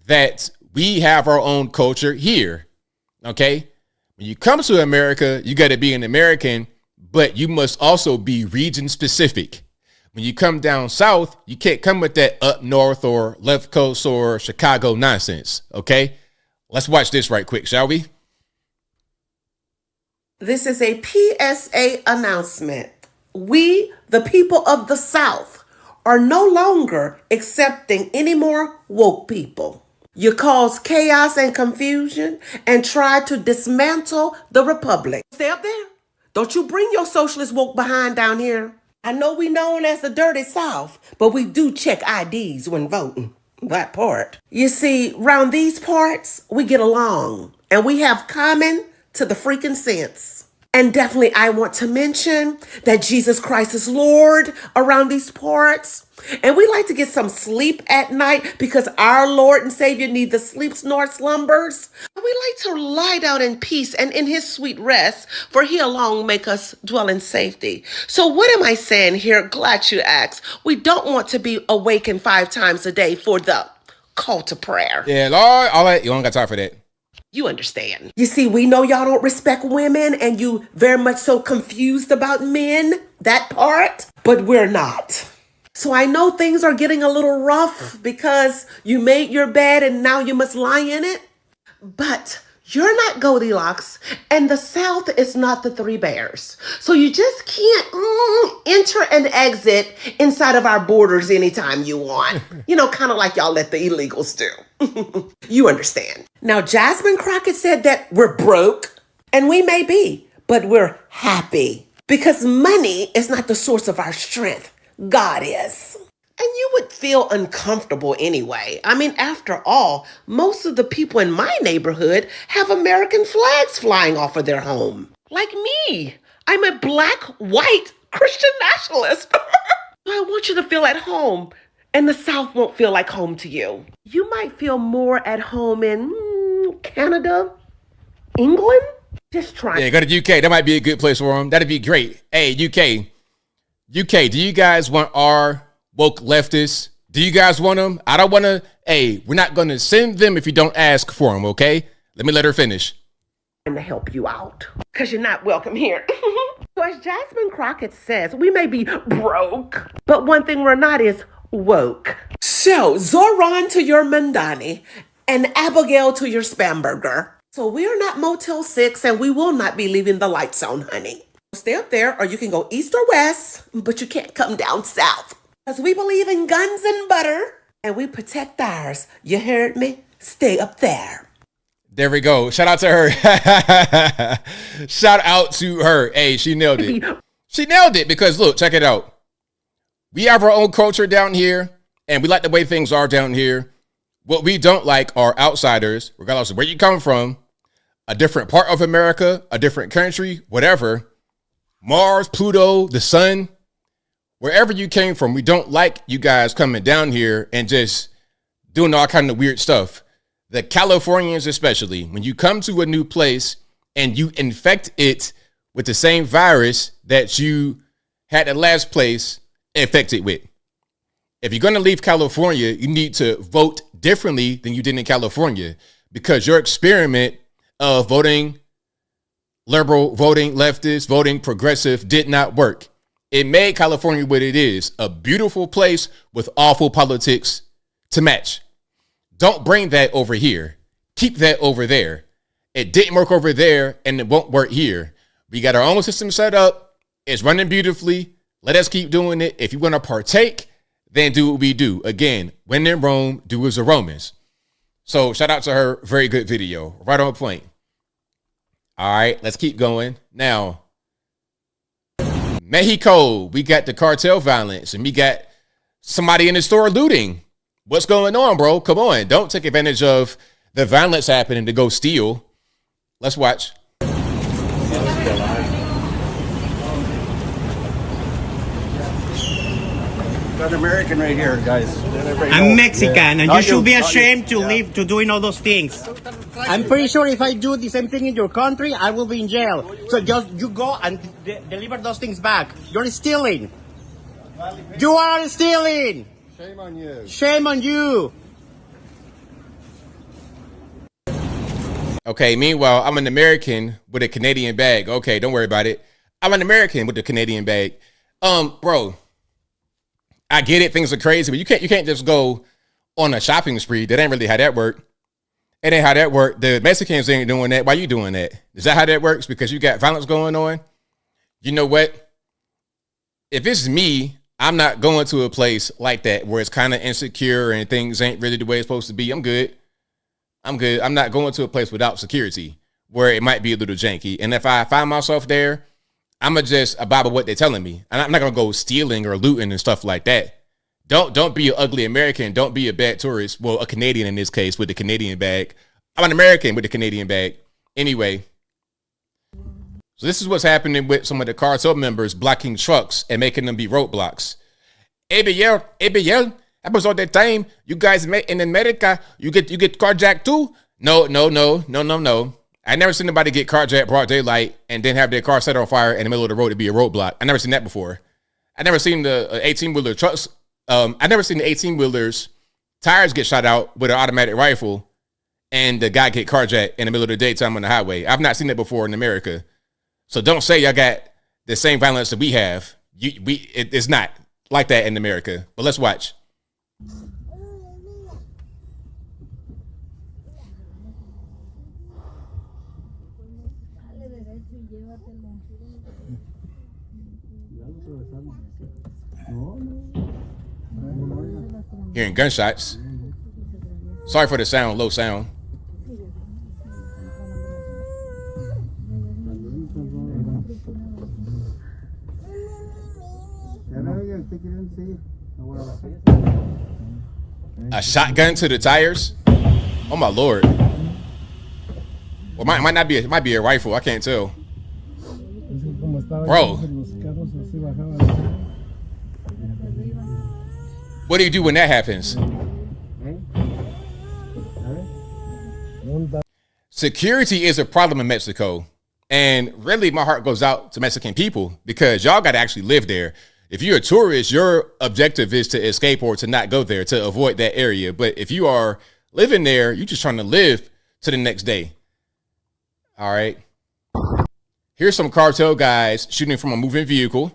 that we have our own culture here. Okay? When you come to America, you got to be an American, but you must also be region specific. When you come down south, you can't come with that up north or left coast or Chicago nonsense. Okay? Let's watch this right quick, shall we? This is a PSA announcement. We, the people of the South, are no longer accepting any more woke people. You cause chaos and confusion and try to dismantle the republic. Stay up there. Don't you bring your socialist woke behind down here. I know we known as the dirty South, but we do check IDs when voting. That part. You see, round these parts, we get along and we have common to the freaking sense. And definitely I want to mention that Jesus Christ is Lord around these parts. And we like to get some sleep at night because our Lord and Savior neither sleeps nor slumbers. And we like to lie down in peace and in his sweet rest, for he alone make us dwell in safety. So what am I saying here? Glad you asked. We don't want to be awakened 5 times a day for the call to prayer. Yeah, Lord, all right. You don't got time for that. You understand. You see, we know y'all don't respect women and you very much so confused about men, that part, but we're not. So I know things are getting a little rough because you made your bed and now you must lie in it. But you're not Goldilocks and the South is not the 3 Bears. So you just can't enter and exit inside of our borders anytime you want. You know, kind of like y'all let the illegals do. You understand. Now, Jasmine Crockett said that we're broke, and we may be, but we're happy because money is not the source of our strength. God is. And you would feel uncomfortable anyway. I mean, after all, most of the people in my neighborhood have American flags flying off of their home. Like me. I'm a black, white Christian nationalist. I want you to feel at home. And the South won't feel like home to you. You might feel more at home in Canada, England. Just try. Yeah, go to UK. That might be a good place for them. That'd be great. Hey, UK, do you guys want our woke leftists Do you guys want them? I don't want to. Hey, we're not going to send them if you don't ask for them, okay? Let her finish. To help you out, because you're not welcome here. So as Jasmine Crockett says, we may be broke, but one thing we're not is woke. So Zoran to your Mandani and Abigail to your Spamberger. So we're not Motel 6 and we will not be leaving the lights on, honey. Stay up there or you can go east or west, but you can't come down south. Because we believe in guns and butter and we protect ours. You heard me? Stay up there. There we go. Shout out to her. Shout out to her. Hey, she nailed it. She nailed it because look, check it out. We have our own culture down here and we like the way things are down here. What we don't like are outsiders, regardless of where you come from, a different part of America, a different country, whatever. Mars, Pluto, the sun, wherever you came from, we don't like you guys coming down here and just doing all kind of weird stuff. The Californians especially, when you come to a new place and you infect it with the same virus that you had the last place infected with. If you're going to leave California, you need to vote differently than you did in California because your experiment of voting liberal, voting leftist, voting progressive did not work. It made California what it is, a beautiful place with awful politics to match. Don't bring that over here. Keep that over there. It didn't work over there and it won't work here. We got our own system set up. It's running beautifully. Let us keep doing it. If you want to partake, then do what we do. Again, when in Rome, do as the Romans. So shout out to her. Very good video. Right on point. All right, let's keep going. Now, Mexico, we got the cartel violence and we got somebody in the store looting. What's going on, bro? Come on. Don't take advantage of the violence happening to go steal. Let's watch. Got an American right here, guys. I'm Mexican, and you should be ashamed to live to doing all those things. I'm pretty sure if I do the same thing in your country, I will be in jail. So just you go and deliver those things back. You're stealing. You are stealing. Shame on you. Shame on you. Okay, meanwhile, I'm an American with a Canadian bag. Okay, don't worry about it. I'm an American with a Canadian bag. Bro, I get it. Things are crazy, but you can't just go on a shopping spree. That ain't really how that work. It ain't how that work. The Mexicans ain't doing that. Why you doing that? Is that how that works? Because you got violence going on? You know what? If it's me, I'm not going to a place like that where it's kind of insecure and things ain't really the way it's supposed to be. I'm good. I'm not going to a place without security where it might be a little janky. And if I find myself there, I'm going to just abide by what they're telling me. And I'm not going to go stealing or looting and stuff like that. Don't be an ugly American. Don't be a bad tourist. Well, a Canadian in this case with a Canadian bag. I'm an American with a Canadian bag. Anyway. So this is what's happening with some of the cartel members blocking trucks and making them be roadblocks. ABL, happens all the time. You guys in America, you get carjacked too? No. I never seen anybody get carjacked broad daylight and then have their car set on fire in the middle of the road to be a roadblock. I never seen that before. I never seen the 18-wheeler trucks. I never seen the 18-wheelers tires get shot out with an automatic rifle and the guy get carjacked in the middle of the daytime on the highway. I've not seen that before in America. So don't say y'all got the same violence that we have. It's not like that in America. But let's watch. Hearing gunshots. Sorry for the sound, low sound. A shotgun to the tires? Oh my lord. Well, might not be. It might be a rifle. I can't tell. Bro. What do you do when that happens? Security is a problem in Mexico. And really, my heart goes out to Mexican people because y'all got to actually live there. If you're a tourist, your objective is to escape or to not go there, to avoid that area. But if you are living there, you're just trying to live to the next day. All right. Here's some cartel guys shooting from a moving vehicle.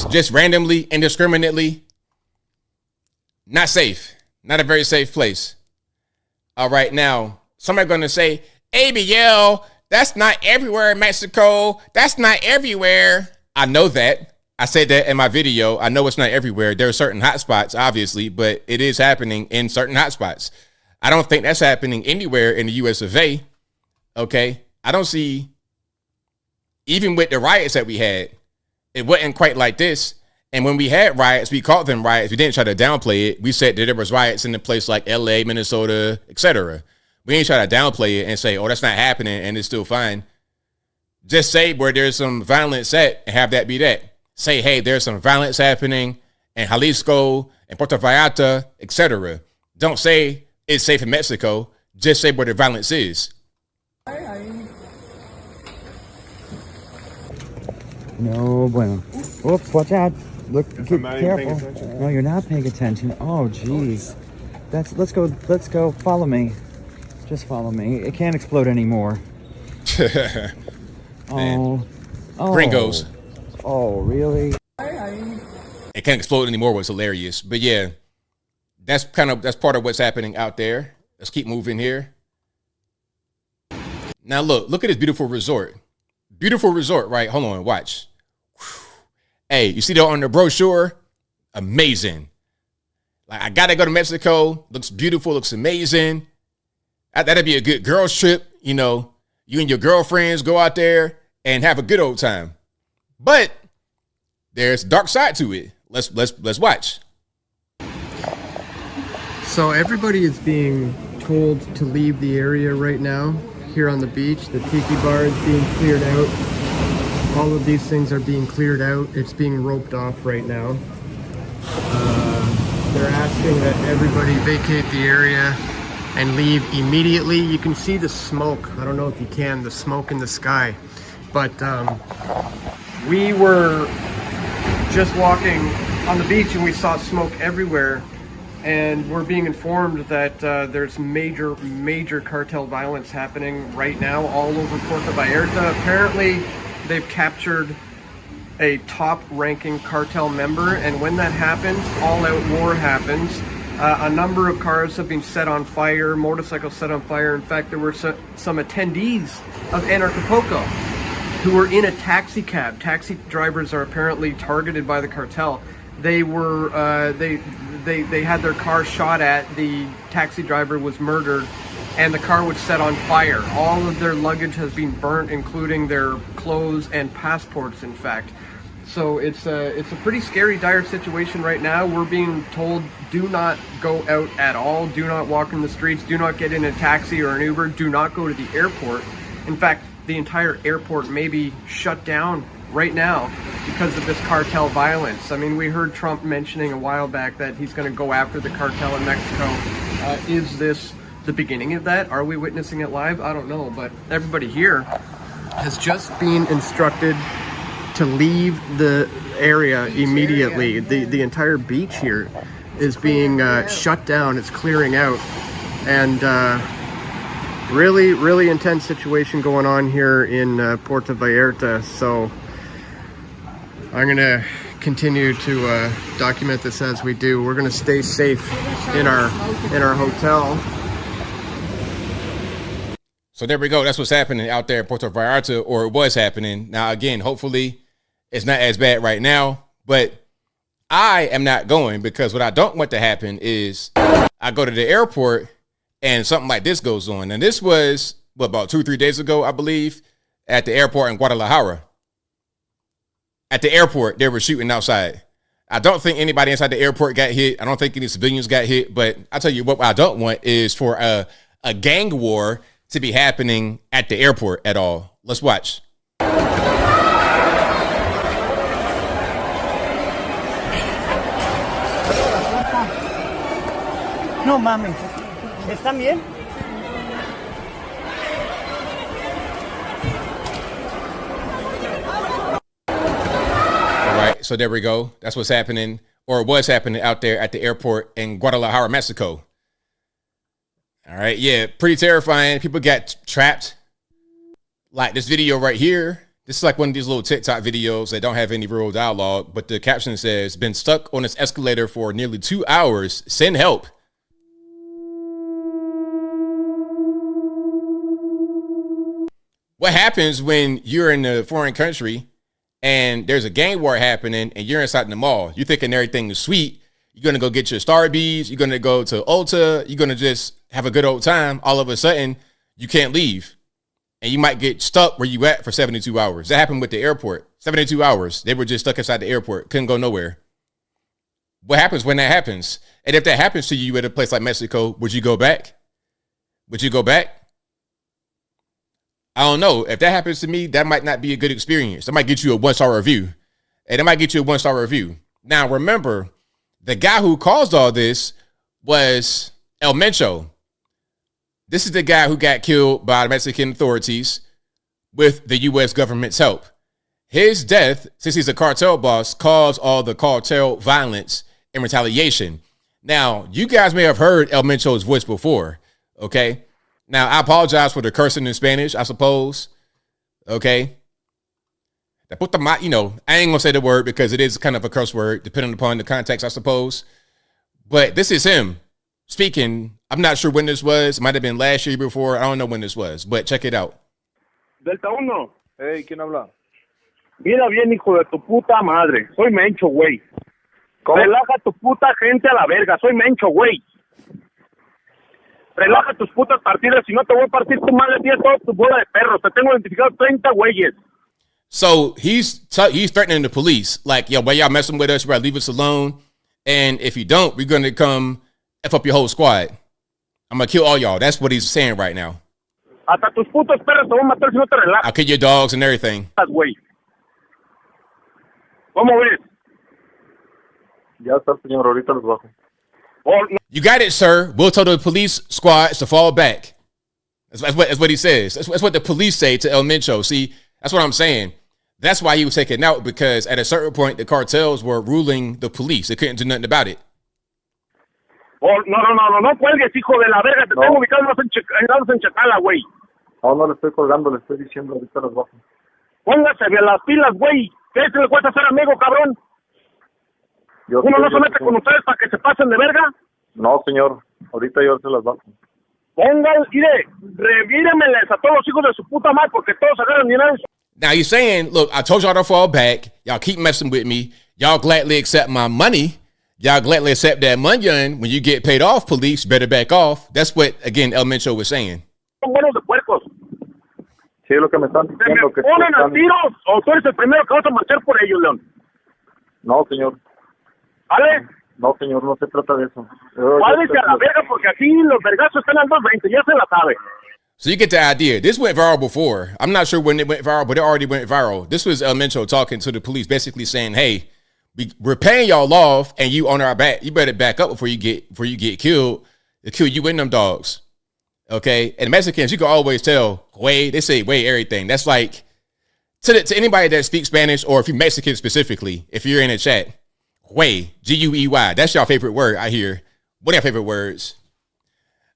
Just randomly, indiscriminately. Not safe. Not a very safe place. All right, now, somebody going to say, ABL, that's not everywhere in Mexico. That's not everywhere. I know that. I said that in my video. I know it's not everywhere. There are certain hotspots, obviously, but it is happening in certain hotspots. I don't think that's happening anywhere in the US of A. Okay? I don't see, even with the riots that we had, it wasn't quite like this. And when we had riots, we called them riots. We didn't try to downplay it. We said that there was riots in a place like LA, Minnesota, etc. We ain't try to downplay it and say, oh, that's not happening and it's still fine. Just say where there's some violence at and have that be that. Say, hey, there's some violence happening in Jalisco and Puerto Vallarta, etc. Don't say it's safe in Mexico. Just say where the violence is. No bueno. Oops, watch out. Look, get careful. No, you're not paying attention. Oh, jeez. Let's go. Follow me. Just follow me. It can't explode anymore. Oh. Gringos. Oh, really? It can't explode anymore was hilarious. But yeah, that's part of what's happening out there. Let's keep moving here. Now look at this beautiful resort. Beautiful resort, right? Hold on, watch. Whew. Hey, you see that on the brochure? Amazing. Like, I gotta go to Mexico. Looks beautiful, looks amazing. That'd be a good girls trip. You know, you and your girlfriends go out there and have a good old time. But there's a dark side to it. Let's watch. So everybody is being told to leave the area right now. Here on the beach, the tiki bar is being cleared out. All of these things are being cleared out. It's being roped off right now. They're asking that everybody vacate the area and leave immediately. You can see the smoke. I don't know if you can, the smoke in the sky. But we were just walking on the beach and we saw smoke everywhere. And we're being informed that there's major cartel violence happening right now all over Puerto Vallarta. Apparently, they've captured a top-ranking cartel member, and when that happens, all-out war happens. A number of cars have been set on fire, motorcycles set on fire. In fact, there were some attendees of Anarchapulco who were in a taxi cab. Taxi drivers are apparently targeted by the cartel. They were they had their car shot at. The taxi driver was murdered, and the car was set on fire. All of their luggage has been burnt, including their clothes and passports, in fact. So it's a pretty scary, dire situation right now. We're being told, do not go out at all. Do not walk in the streets. Do not get in a taxi or an Uber. Do not go to the airport. In fact, the entire airport may be shut down right now because of this cartel violence. I mean, we heard Trump mentioning a while back that he's going to go after the cartel in Mexico. Is this the beginning of that? Are we witnessing it live? I don't know, but everybody here has just been instructed to leave the area immediately. The entire beach here is being shut down. It's clearing out. And really intense situation going on here in Puerto Vallarta. So I'm going to continue to document this as we do. We're going to stay safe in our hotel. So there we go. That's what's happening out there in Puerto Vallarta, or it was happening. Now, again, hopefully it's not as bad right now, but I am not going, because what I don't want to happen is I go to the airport and something like this goes on. And this was, about 2-3 days ago, I believe, at the airport in Guadalajara. At the airport, they were shooting outside. I don't think anybody inside the airport got hit. I don't think any civilians got hit. But I'll tell you what I don't want is for a gang war to be happening at the airport at all. Let's watch. No mames. ¿Están bien? All right, so there we go. That's what's happening, or was happening out there at the airport in Guadalajara, Mexico. All right, yeah, pretty terrifying. People got trapped. Like this video right here. This is like one of these little TikTok videos that don't have any real dialogue, but the caption says, been stuck on this escalator for nearly 2 hours. Send help. What happens when you're in a foreign country and there's a gang war happening and you're inside the mall? You're thinking everything is sweet. You're going to go get your Starbies. You're going to go to Ulta. You're going to just have a good old time. All of a sudden, you can't leave. And you might get stuck where you at for 72 hours. That happened with the airport. 72 hours. They were just stuck inside the airport. Couldn't go nowhere. What happens when that happens? And if that happens to you at a place like Mexico, would you go back? Would you go back? I don't know. If that happens to me, that might not be a good experience. That might get you a 1-star review. And that might get you a 1-star review. Now, remember, the guy who caused all this was El Mencho. This is the guy who got killed by the Mexican authorities with the U.S. government's help. His death, since he's a cartel boss, caused all the cartel violence and retaliation. Now, you guys may have heard El Mencho's voice before, okay? Now, I apologize for the cursing in Spanish, I suppose, okay? You know, I ain't gonna say the word because it is kind of a curse word, depending upon the context, I suppose. But this is him speaking. I'm not sure when this was. It might have been last year before. I don't know when this was, but check it out. Delta 1. Hey, ¿quién habla? Mira bien, hijo de tu puta madre. Soy Mencho, güey. Relaja tu puta gente a la verga. Soy Mencho, güey. Relaja tus putas partidas. Si no, te voy a partir tu madre. Tienes toda tu bola de perros. Te tengo identificado 30 güeyes. So he's threatening the police. Like, yo, why y'all messing with us? You better leave us alone. And if you don't, we're going to come F up your whole squad. I'm going to kill all y'all. That's what he's saying right now. Hasta tus putos perros te voy a matar si no te relajas. I'll kill your dogs and everything. Güey. ¿Cómo ves? Ya está, señor. Ahorita los bajo. You got it, sir. We'll tell the police squads to fall back. That's what he says. That's what the police say to El Mencho. See, that's what I'm saying. That's why he was taken out, because at a certain point, the cartels were ruling the police. They couldn't do nothing about it. No cuelgues, hijo de la verga. Te tengo ubicados en Chacala, güey. No le estoy colgando, le estoy diciendo, ahorita los bajo. Póngase bien las pilas, güey. ¿Qué se le cuesta ser amigo, cabrón? ¿Uno no se mete con ustedes para que se pasen de verga? No, señor. Ahorita yo se las bajo. Revíremeles a todos los hijos de su puta madre, porque todos agarran dinero. Now he's saying, look, I told y'all to fall back. Y'all keep messing with me. Y'all gladly accept my money. Y'all gladly accept that money, and when you get paid off, police better back off. That's what, again, El Mencho was saying. Son buenos de puercos. Sí, lo que me están diciendo. ¿Se me ponen a tiros o tú eres el primero que vas a marchar por ellos, León? No, señor. ¿Vale? No, señor, no se trata de eso. Váyase a la verga, porque aquí los vergazos están al 220, ya se la sabe. So you get the idea. This went viral before. I'm not sure when it went viral, but it already went viral. This was El Mencho talking to the police, basically saying, hey, we're paying y'all off and you on our back. You better back up before you get killed. They'll kill you and them dogs. Okay? And Mexicans, you can always tell, way, they say way everything. That's like, to anybody that speaks Spanish, or if you're Mexican specifically, if you're in a chat, way, G-U-E-Y. That's your favorite word, I hear. What are your favorite words?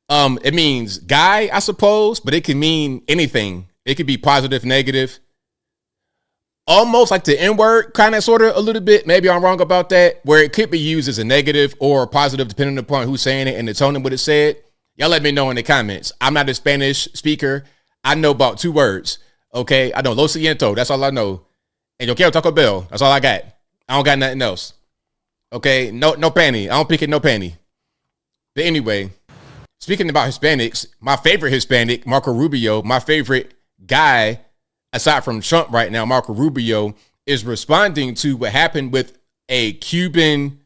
It means guy, I suppose, but it can mean anything. It could be positive, negative. Almost like the N-word, kind of, sort of, a little bit. Maybe I'm wrong about that. Where it could be used as a negative or a positive, depending upon who's saying it and the tone of what it said. Y'all let me know in the comments. I'm not a Spanish speaker. I know about 2 words. Okay? I know Lo siento. That's all I know. And yo quiero Taco Bell. That's all I got. I don't got nothing else. Okay? No panty. I don't pick it, no panty. But anyway, speaking about Hispanics, my favorite Hispanic, Marco Rubio, my favorite guy, aside from Trump right now, Marco Rubio, is responding to what happened with a Cuban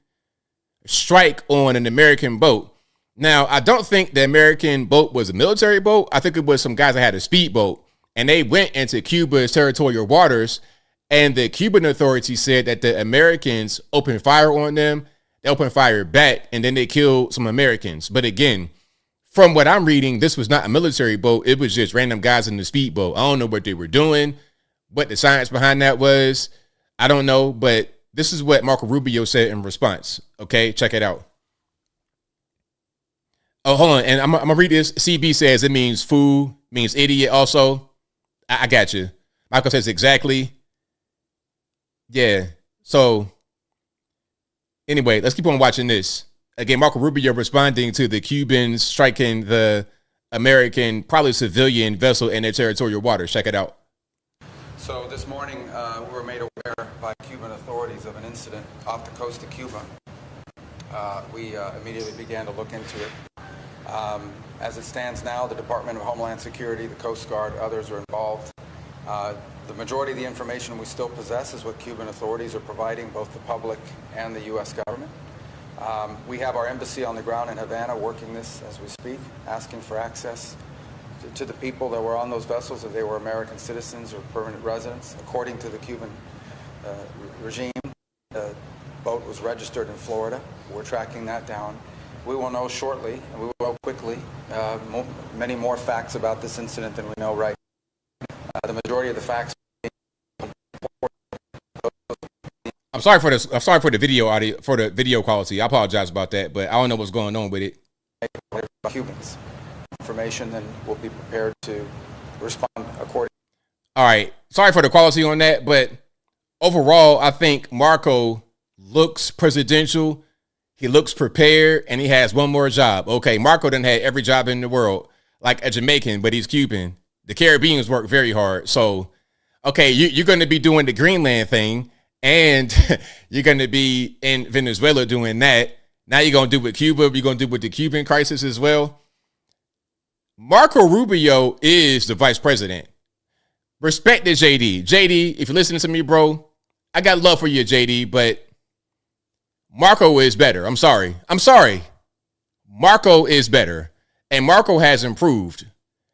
strike on an American boat. Now, I don't think the American boat was a military boat. I think it was some guys that had a speedboat, and they went into Cuba's territorial waters, and the Cuban authorities said that the Americans opened fire on them. They opened fire back, and then they killed some Americans. But again, from what I'm reading, this was not a military boat. It was just random guys in the speedboat. I don't know what they were doing, what the science behind that was. I don't know, but this is what Marco Rubio said in response. Okay, check it out. Oh, hold on. And I'm going to read this. CB says it means fool, means idiot also. I got you. Michael says exactly. Yeah. So anyway, let's keep on watching this. Again, Marco Rubio responding to the Cubans striking the American, probably civilian vessel in their territorial waters. Check it out. So this morning, we were made aware by Cuban authorities of an incident off the coast of Cuba. We immediately began to look into it. As it stands now, the Department of Homeland Security, the Coast Guard, others are involved. The majority of the information we still possess is what Cuban authorities are providing, both the public and the U.S. government. We have our embassy on the ground in Havana working this as we speak, asking for access to the people that were on those vessels, if they were American citizens or permanent residents. According to the Cuban regime, the boat was registered in Florida. We're tracking that down. We will know shortly, and we will know quickly, many more facts about this incident than we know right now. The majority of the facts. I'm sorry for this. I'm sorry for the video audio, for the video quality. I apologize about that, but I don't know what's going on with it. Cubans information, then we'll be prepared to respond accordingly. All right. Sorry for the quality on that, but overall, I think Marco looks presidential. He looks prepared, and he has one more job. Okay, Marco done had every job in the world, like a Jamaican, but he's Cuban. The Caribbeans work very hard. So, okay, you're going to be doing the Greenland thing, and you're going to be in Venezuela doing that. Now you're going to do with Cuba. You're going to do with the Cuban crisis as well. Marco Rubio is the vice president. Respect to JD. JD, if you're listening to me, bro, I got love for you, JD, but Marco is better. I'm sorry. Marco is better. And Marco has improved.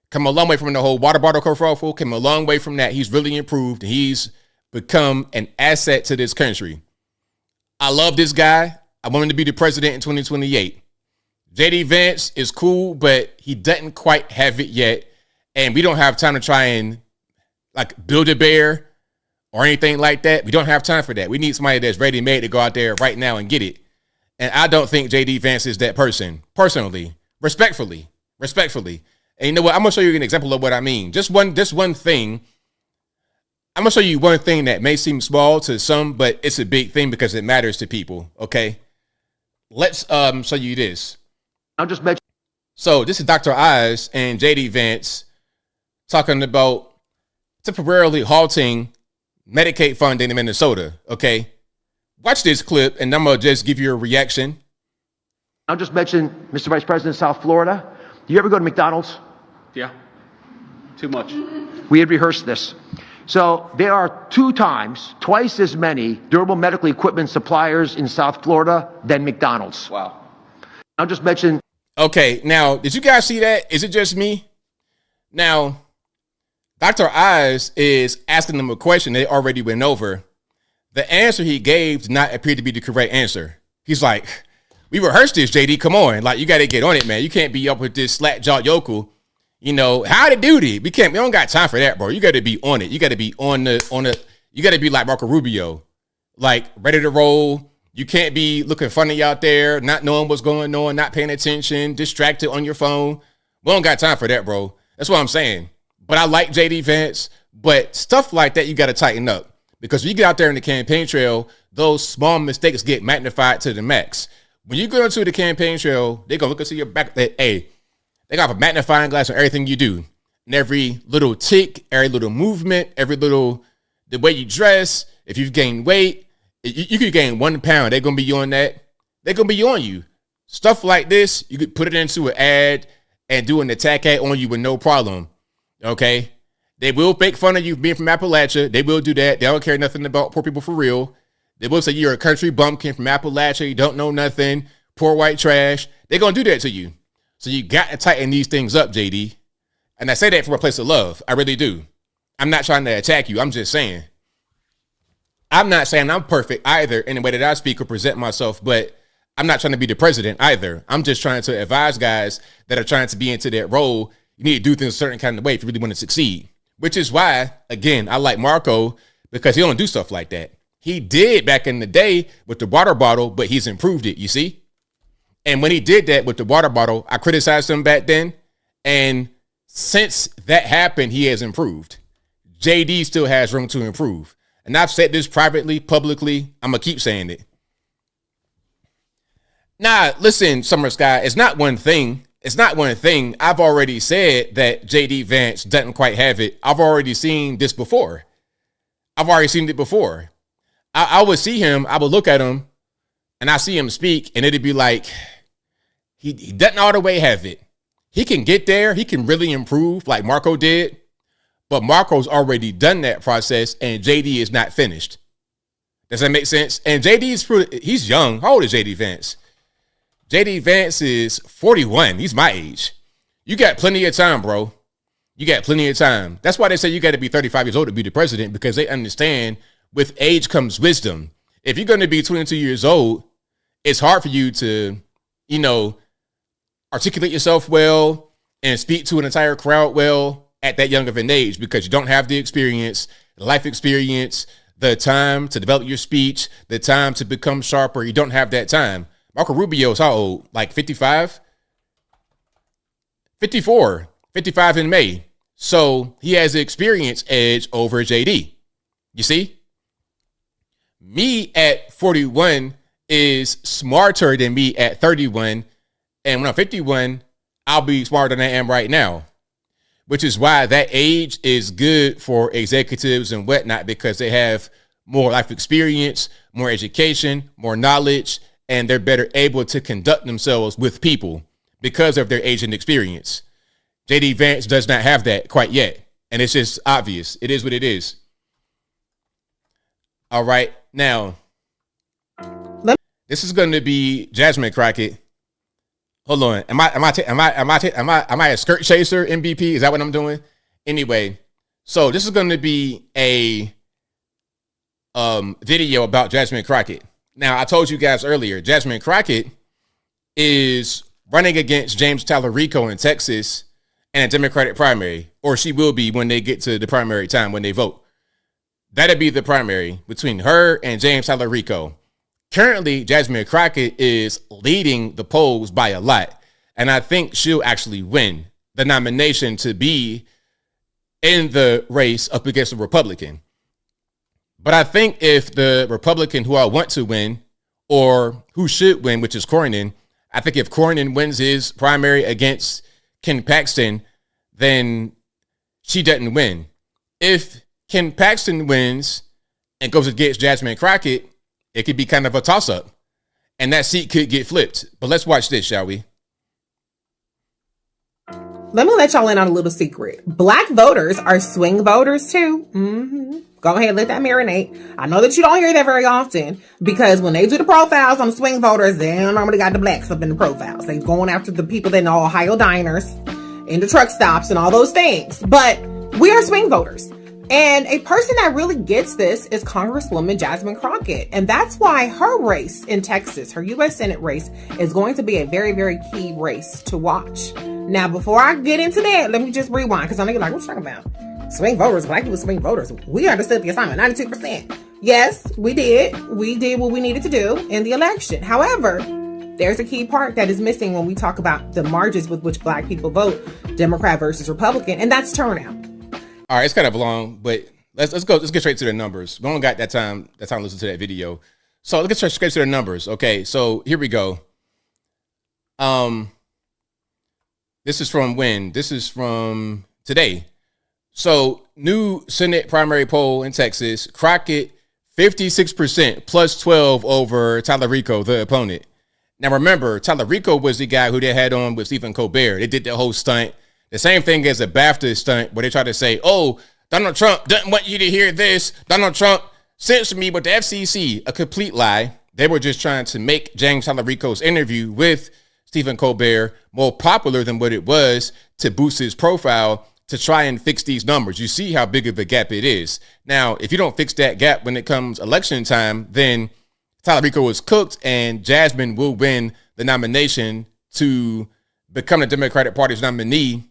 Come a long way from the whole water bottle kerfuffle. Come a long way from that. He's really improved. He's become an asset to this country. I love this guy. I want him to be the president in 2028. JD Vance is cool, but he doesn't quite have it yet. And we don't have time to try and like build a bear or anything like that. We don't have time for that. We need somebody that's ready-made to go out there right now and get it. And I don't think JD Vance is that person, personally, respectfully. And you know what? I'm going to show you an example of what I mean. Just one thing. I'm going to show you one thing that may seem small to some, but it's a big thing because it matters to people, okay? Let's show you this. I'll just mention. So this is Dr. Oz and JD Vance talking about temporarily halting Medicaid funding in Minnesota, okay? Watch this clip, and I'm going to just give you a reaction. I'll just mention, Mr. Vice President, South Florida. Do you ever go to McDonald's? Yeah. Too much. We had rehearsed this. So there are twice as many durable medical equipment suppliers in South Florida than McDonald's. Wow. I'll just mention. Okay, now, did you guys see that? Is it just me? Now, Dr. Oz is asking them a question they already went over. The answer he gave did not appear to be the correct answer. He's like, we rehearsed this, JD. Come on. Like, you got to get on it, man. You can't be up with this slack-jawed yokel. You know, how to duty. We don't got time for that, bro. You got to be on it. You got to be on the, you got to be like Marco Rubio, like ready to roll. You can't be looking funny out there, not knowing what's going on, not paying attention, distracted on your phone. We don't got time for that, bro. That's what I'm saying. But I like JD Vance, but stuff like that, you got to tighten up because when you get out there in the campaign trail, those small mistakes get magnified to the max. When you go into the campaign trail, they're going to look into your back. Hey, they got a magnifying glass on everything you do. And every little tick, every little movement, the way you dress, if you've gained weight, you could gain 1 pound. They're going to be on that. They're going to be on you. Stuff like this, you could put it into an ad and do an attack ad on you with no problem. Okay? They will make fun of you being from Appalachia. They will do that. They don't care nothing about poor people for real. They will say you're a country bumpkin from Appalachia. You don't know nothing. Poor white trash. They're going to do that to you. So you got to tighten these things up, JD. And I say that from a place of love. I really do. I'm not trying to attack you. I'm just saying. I'm not saying I'm perfect either in the way that I speak or present myself, but I'm not trying to be the president either. I'm just trying to advise guys that are trying to be into that role. You need to do things a certain kind of way if you really want to succeed, which is why, again, I like Marco because he don't do stuff like that. He did back in the day with the water bottle, but he's improved it, you see? And when he did that with the water bottle, I criticized him back then. And since that happened, he has improved. JD still has room to improve. And I've said this privately, publicly. I'm going to keep saying it. Nah, listen, Summer Sky, it's not one thing. It's not one thing. I've already said that JD Vance doesn't quite have it. I've already seen this before. I've already seen it before. I would see him, I would look at him, and I see him speak, and it'd be like, he doesn't all the way have it. He can get there. He can really improve like Marco did, but Marco's already done that process, and JD is not finished. Does that make sense? And he's young. How old is JD Vance? JD Vance is 41. He's my age. You got plenty of time, bro. You got plenty of time. That's why they say you got to be 35 years old to be the president, because they understand with age comes wisdom. If you're going to be 22 years old, it's hard for you to, articulate yourself well and speak to an entire crowd well at that young of an age, because you don't have the experience, the life experience, the time to develop your speech, the time to become sharper. You don't have that time. Marco Rubio is how old? Like 55? 54. 55 in May. So he has the experience edge over JD. You see? Me at 41 is smarter than me at 31. And when I'm 51, I'll be smarter than I am right now. Which is why that age is good for executives and whatnot, because they have more life experience, more education, more knowledge, and they're better able to conduct themselves with people because of their age and experience. JD Vance does not have that quite yet. And it's just obvious. It is what it is. All right. Now, this is going to be Jasmine Crockett. Hold on. Am I a skirt chaser MVP? Is that what I'm doing? Anyway, so this is going to be a video about Jasmine Crockett. Now, I told you guys earlier, Jasmine Crockett is running against James Tallarico in Texas in a Democratic primary, or she will be when they get to the primary time when they vote. That'd be the primary between her and James Tallarico. Currently, Jasmine Crockett is leading the polls by a lot, and I think she'll actually win the nomination to be in the race up against a Republican. But I think if the Republican who I want to win, or who should win, which is Cornyn, I think if Cornyn wins his primary against Ken Paxton, then she doesn't win. If Ken Paxton wins and goes against Jasmine Crockett, it could be kind of a toss-up, and that seat could get flipped. But let's watch this, shall we? Let me let y'all in on a little secret. Black voters are swing voters too. Go ahead, let that marinate. I know that you don't hear that very often, because when they do the profiles on the swing voters, they don't normally got the blacks up in the profiles. They going after the people in the Ohio diners, in the truck stops, and all those things. But we are swing voters. And a person that really gets this is Congresswoman Jasmine Crockett. And that's why her race in Texas, her U.S. Senate race, is going to be a very, very key race to watch. Now, before I get into that, let me just rewind, because I know you're like, what you talking about? Swing voters, black people swing voters. We understood the assignment, 92%. Yes, we did. We did what we needed to do in the election. However, there's a key part that is missing when we talk about the margins with which black people vote, Democrat versus Republican, and that's turnout. All right, it's kind of long, but let's get straight to the numbers. We only got that time to listen to that video. So let's get straight to the numbers. Okay, so here we go. This is from when? This is from today. So new Senate primary poll in Texas, Crockett 56% plus 12 over Tallarico, the opponent. Now remember, Tallarico was the guy who they had on with Stephen Colbert. They did the whole stunt. The same thing as a BAFTA stunt where they try to say, oh, Donald Trump doesn't want you to hear this. Donald Trump censored me with the FCC. A complete lie. They were just trying to make James Tallarico's interview with Stephen Colbert more popular than what it was to boost his profile, to try and fix these numbers. You see how big of a gap it is. Now, if you don't fix that gap when it comes election time, then Tallarico is cooked and Jasmine will win the nomination to become the Democratic Party's nominee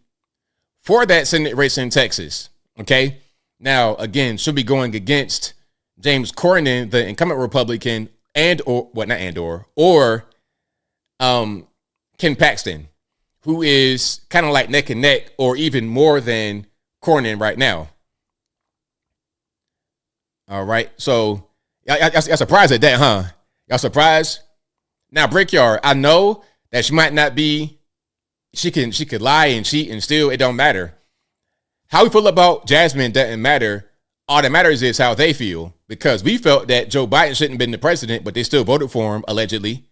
for that Senate race in Texas. Okay. Now, again, she'll be going against James Cornyn, the incumbent Republican, or Ken Paxton, who is kind of like neck and neck or even more than Cornyn right now. All right. So y'all surprised at that, huh? Y'all surprised? Now, Brickyard, I know that she might not be, she could lie and cheat and steal. It don't matter. How we feel about Jasmine doesn't matter. All that matters is how they feel, because we felt that Joe Biden shouldn't have been the president, but they still voted for him, allegedly.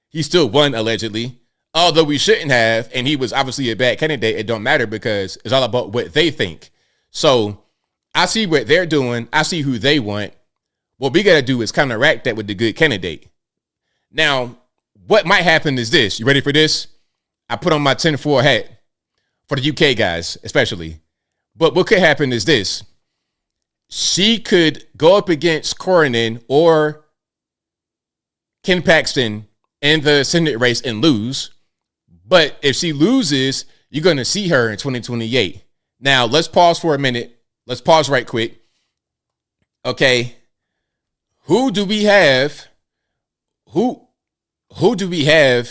He still won, allegedly. Although we shouldn't have, and he was obviously a bad candidate, it don't matter because it's all about what they think. So I see what they're doing. I see who they want. What we got to do is counteract that with the good candidate. Now, what might happen is this. You ready for this? I put on my tinfoil hat for the UK guys, especially. But what could happen is this. She could go up against Cornyn or Ken Paxton in the Senate race and lose. But if she loses, you're going to see her in 2028. Now, let's pause for a minute. Let's pause right quick. Okay. Who do we have? Who do we have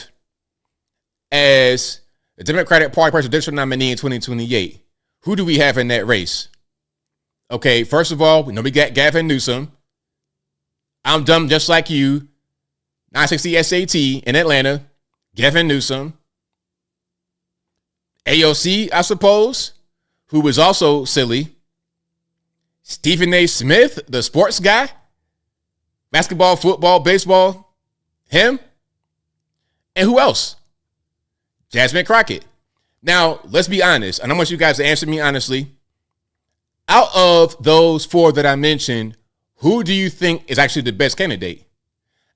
as the Democratic Party presidential nominee in 2028? Who do we have in that race? Okay, first of all, we know we got Gavin Newsom. I'm dumb just like you. 960 SAT in Atlanta. Gavin Newsom. AOC, I suppose, who was also silly. Stephen A. Smith, the sports guy. Basketball, football, baseball. Him. And who else? Jasmine Crockett. Now, let's be honest, and I want you guys to answer me honestly. Out of those four that I mentioned, who do you think is actually the best candidate?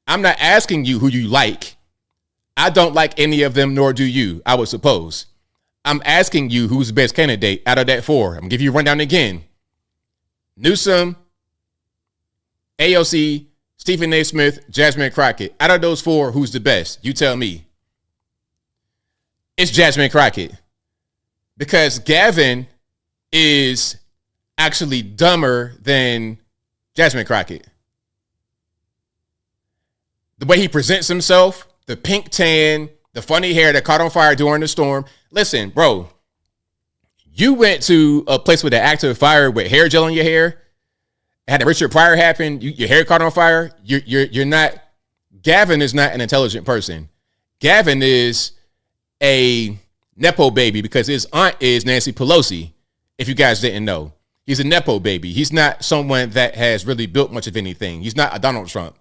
I'm not asking you who you like. I don't like any of them, nor do you, I would suppose. I'm asking you who's the best candidate out of that four. I'm going to give you a rundown again. Newsom, AOC, Stephen A. Smith, Jasmine Crockett. Out of those four, who's the best? You tell me. It's Jasmine Crockett. Because Gavin is actually dumber than Jasmine Crockett. The way he presents himself, the pink tan, the funny hair that caught on fire during the storm. Listen, bro, you went to a place with an active fire with hair gel in your hair. Had a Richard Pryor happen. Your hair caught on fire. You're not. Gavin is not an intelligent person. Gavin is a Nepo baby because his aunt is Nancy Pelosi. If you guys didn't know, he's a Nepo baby. He's not someone that has really built much of anything. He's not a Donald Trump.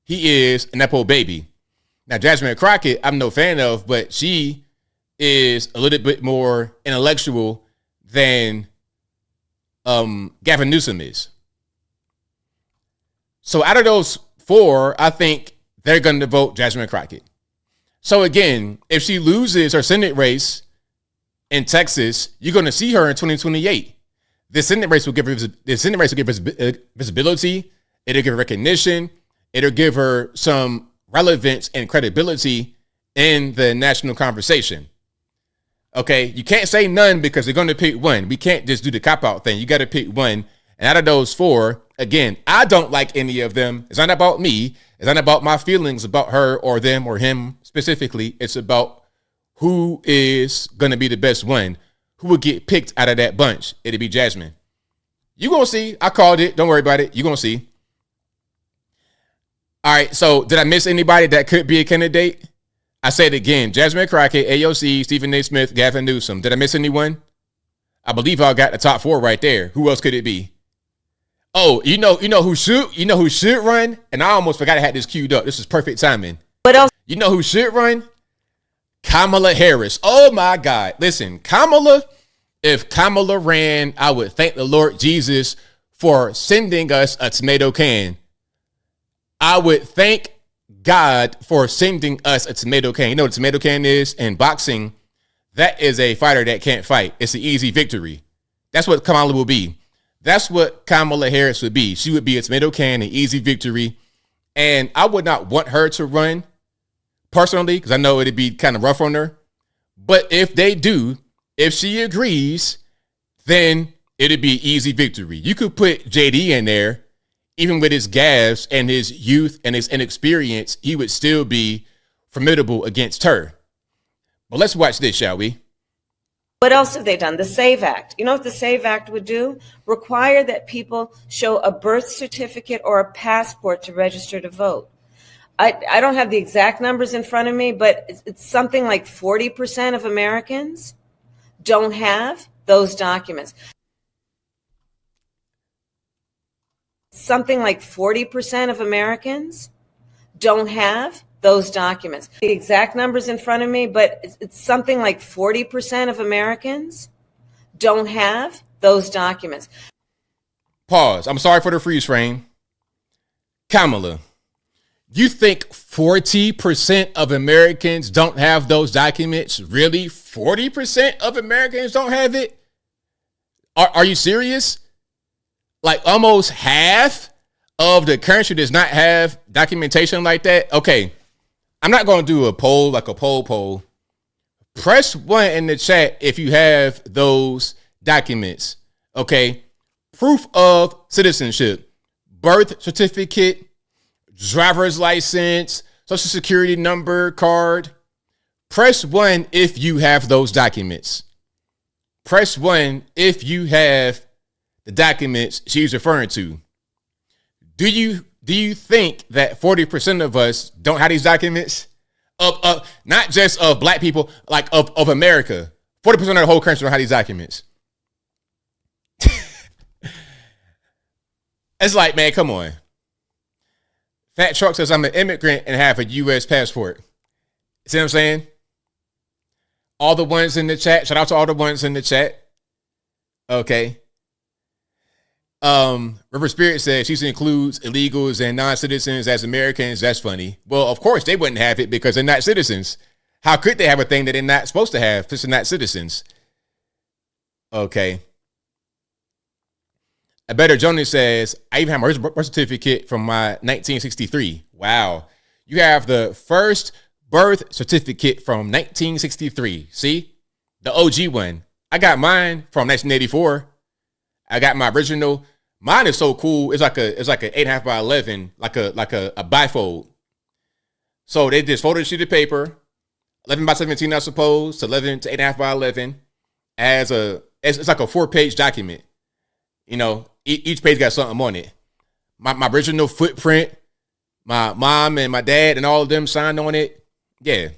He is a Nepo baby. Now, Jasmine Crockett, I'm no fan of, but she is a little bit more intellectual than Gavin Newsom is. So out of those four, I think they're going to vote Jasmine Crockett. So again, if she loses her Senate race in Texas, you're going to see her in 2028. The Senate race will give her visibility. It'll give her recognition. It'll give her some relevance and credibility in the national conversation. Okay, you can't say none because they're going to pick one. We can't just do the cop-out thing. You got to pick one. And out of those four, again, I don't like any of them. It's not about me. It's not about my feelings about her or them or him specifically. It's about who is going to be the best one. Who will get picked out of that bunch? It'll be Jasmine. You're going to see. I called it. Don't worry about it. You're going to see. All right, so did I miss anybody that could be a candidate? I said again, Jasmine Crockett, AOC, Stephen A. Smith, Gavin Newsom. Did I miss anyone? I believe I got the top four right there. Who else could it be? Oh, you know who should run? And I almost forgot I had this queued up. This is perfect timing. What else? You know who should run? Kamala Harris. Oh my God. Listen, if Kamala ran, I would thank the Lord Jesus for sending us a tomato can. I would thank God for sending us a tomato can. You know what a tomato can is? In boxing, that is a fighter that can't fight. It's an easy victory. That's what Kamala will be. That's what Kamala Harris would be. She would be a tomato can, an easy victory. And I would not want her to run personally because I know it'd be kind of rough on her. But if they do, if she agrees, then it'd be easy victory. You could put JD in there, even with his gaffes and his youth and his inexperience, he would still be formidable against her. But let's watch this, shall we? What else have they done? The SAVE Act. You know what the SAVE Act would do? Require that people show a birth certificate or a passport to register to vote. I don't have the exact numbers in front of me, but it's something like 40% of Americans don't have those documents. Something like 40% of Americans don't have those documents. The exact numbers in front of me, but it's something like 40% of Americans don't have those documents. Pause. I'm sorry for the freeze frame. Kamala, you think 40% of Americans don't have those documents? Really? 40% of Americans don't have it? Are you serious? Like almost half of the country does not have documentation like that? Okay, I'm not going to do a poll, like a poll. Press 1 in the chat if you have those documents. Okay, proof of citizenship, birth certificate, driver's license, social security number, card. Press 1 if you have those documents. Press 1 if you have the documents she's referring to. Do you think that 40% of us don't have these documents? Of not just of black people, like of America. 40% of the whole country don't have these documents. It's like, man, come on. Fat Truck says I'm an immigrant and have a U.S. passport. See what I'm saying? All the ones in the chat. Shout out to all the ones in the chat. Okay. River Spirit says she includes illegals and non-citizens as Americans. That's funny. Well, of course they wouldn't have it because they're not citizens. How could they have a thing that they're not supposed to have since they're not citizens? Okay. A Better Jonas says, I even have my birth certificate from my 1963. Wow. You have the first birth certificate from 1963. See? The OG one. I got mine from 1984. I got my original. Mine is so cool. It's like an 8.5 by 11, like a bifold. So they just folded a sheet of paper, 11 by 17, I suppose, to 11 to 8.5 by 11, it's like a 4-page document. You know, each page got something on it. My original footprint, my mom and my dad and all of them signed on it. Yeah.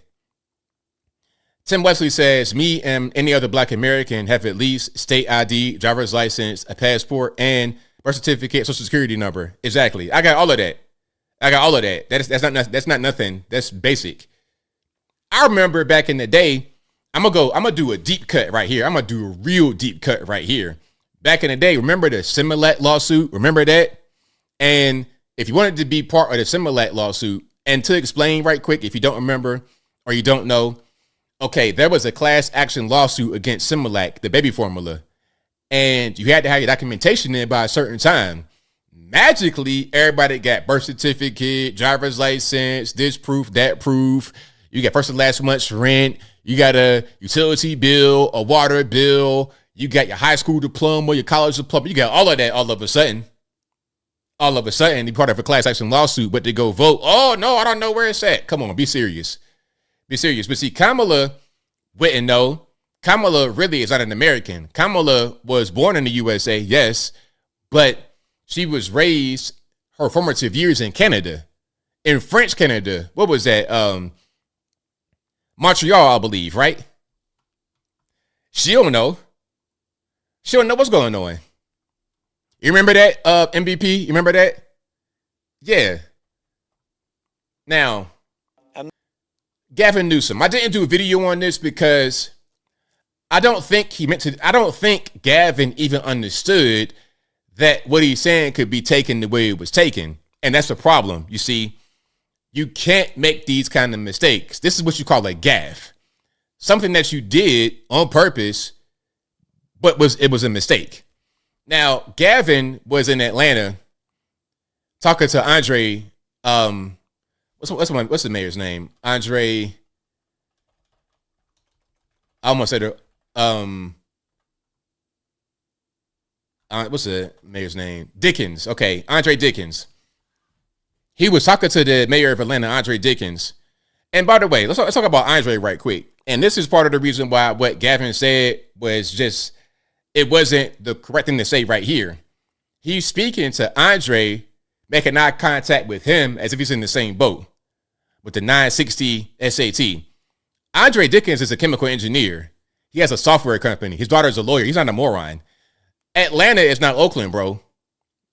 Tim Wesley says, me and any other black American have at least state ID, driver's license, a passport, and birth certificate, social security number. Exactly. I got all of that. That's not nothing. That's basic. I remember back in the day, I'm gonna do a deep cut right here. I'm gonna do a real deep cut right here. Back in the day, remember the Similac lawsuit? Remember that? And if you wanted to be part of the Similac lawsuit, and to explain right quick, if you don't remember or you don't know, okay, there was a class action lawsuit against Similac, the baby formula, and you had to have your documentation in by a certain time. Magically, everybody got birth certificate, driver's license, this proof, that proof. You got first and last month's rent. You got a utility bill, a water bill. You got your high school diploma, your college diploma. You got all of that all of a sudden. All of a sudden, you're part of a class action lawsuit, but to go vote, oh, no, I don't know where it's at. Come on, be serious. Be serious. But see, Kamala wouldn't know. Kamala really is not an American. Kamala was born in the USA, yes, but she was raised her formative years in Canada, in French Canada. What was that? Montreal, I believe, right? She don't know. She don't know what's going on. You remember that, MVP? You remember that? Yeah. Now, Gavin Newsom. I didn't do a video on this because I don't think Gavin even understood that what he's saying could be taken the way it was taken. And that's the problem. You see, you can't make these kind of mistakes. This is what you call a gaffe. Something that you did on purpose, but it was a mistake. Now, Gavin was in Atlanta talking to Andre what's the mayor's name? Andre. I almost said what's the mayor's name? Dickens. Okay, Andre Dickens. He was talking to the mayor of Atlanta, Andre Dickens. And by the way, let's talk about Andre right quick. And this is part of the reason why what Gavin said was just, it wasn't the correct thing to say right here. He's speaking to Andre, making eye contact with him as if he's in the same boat with the 960 SAT. Andre Dickens is a chemical engineer. He has a software company. His daughter is a lawyer. He's not a moron. Atlanta is not Oakland, bro.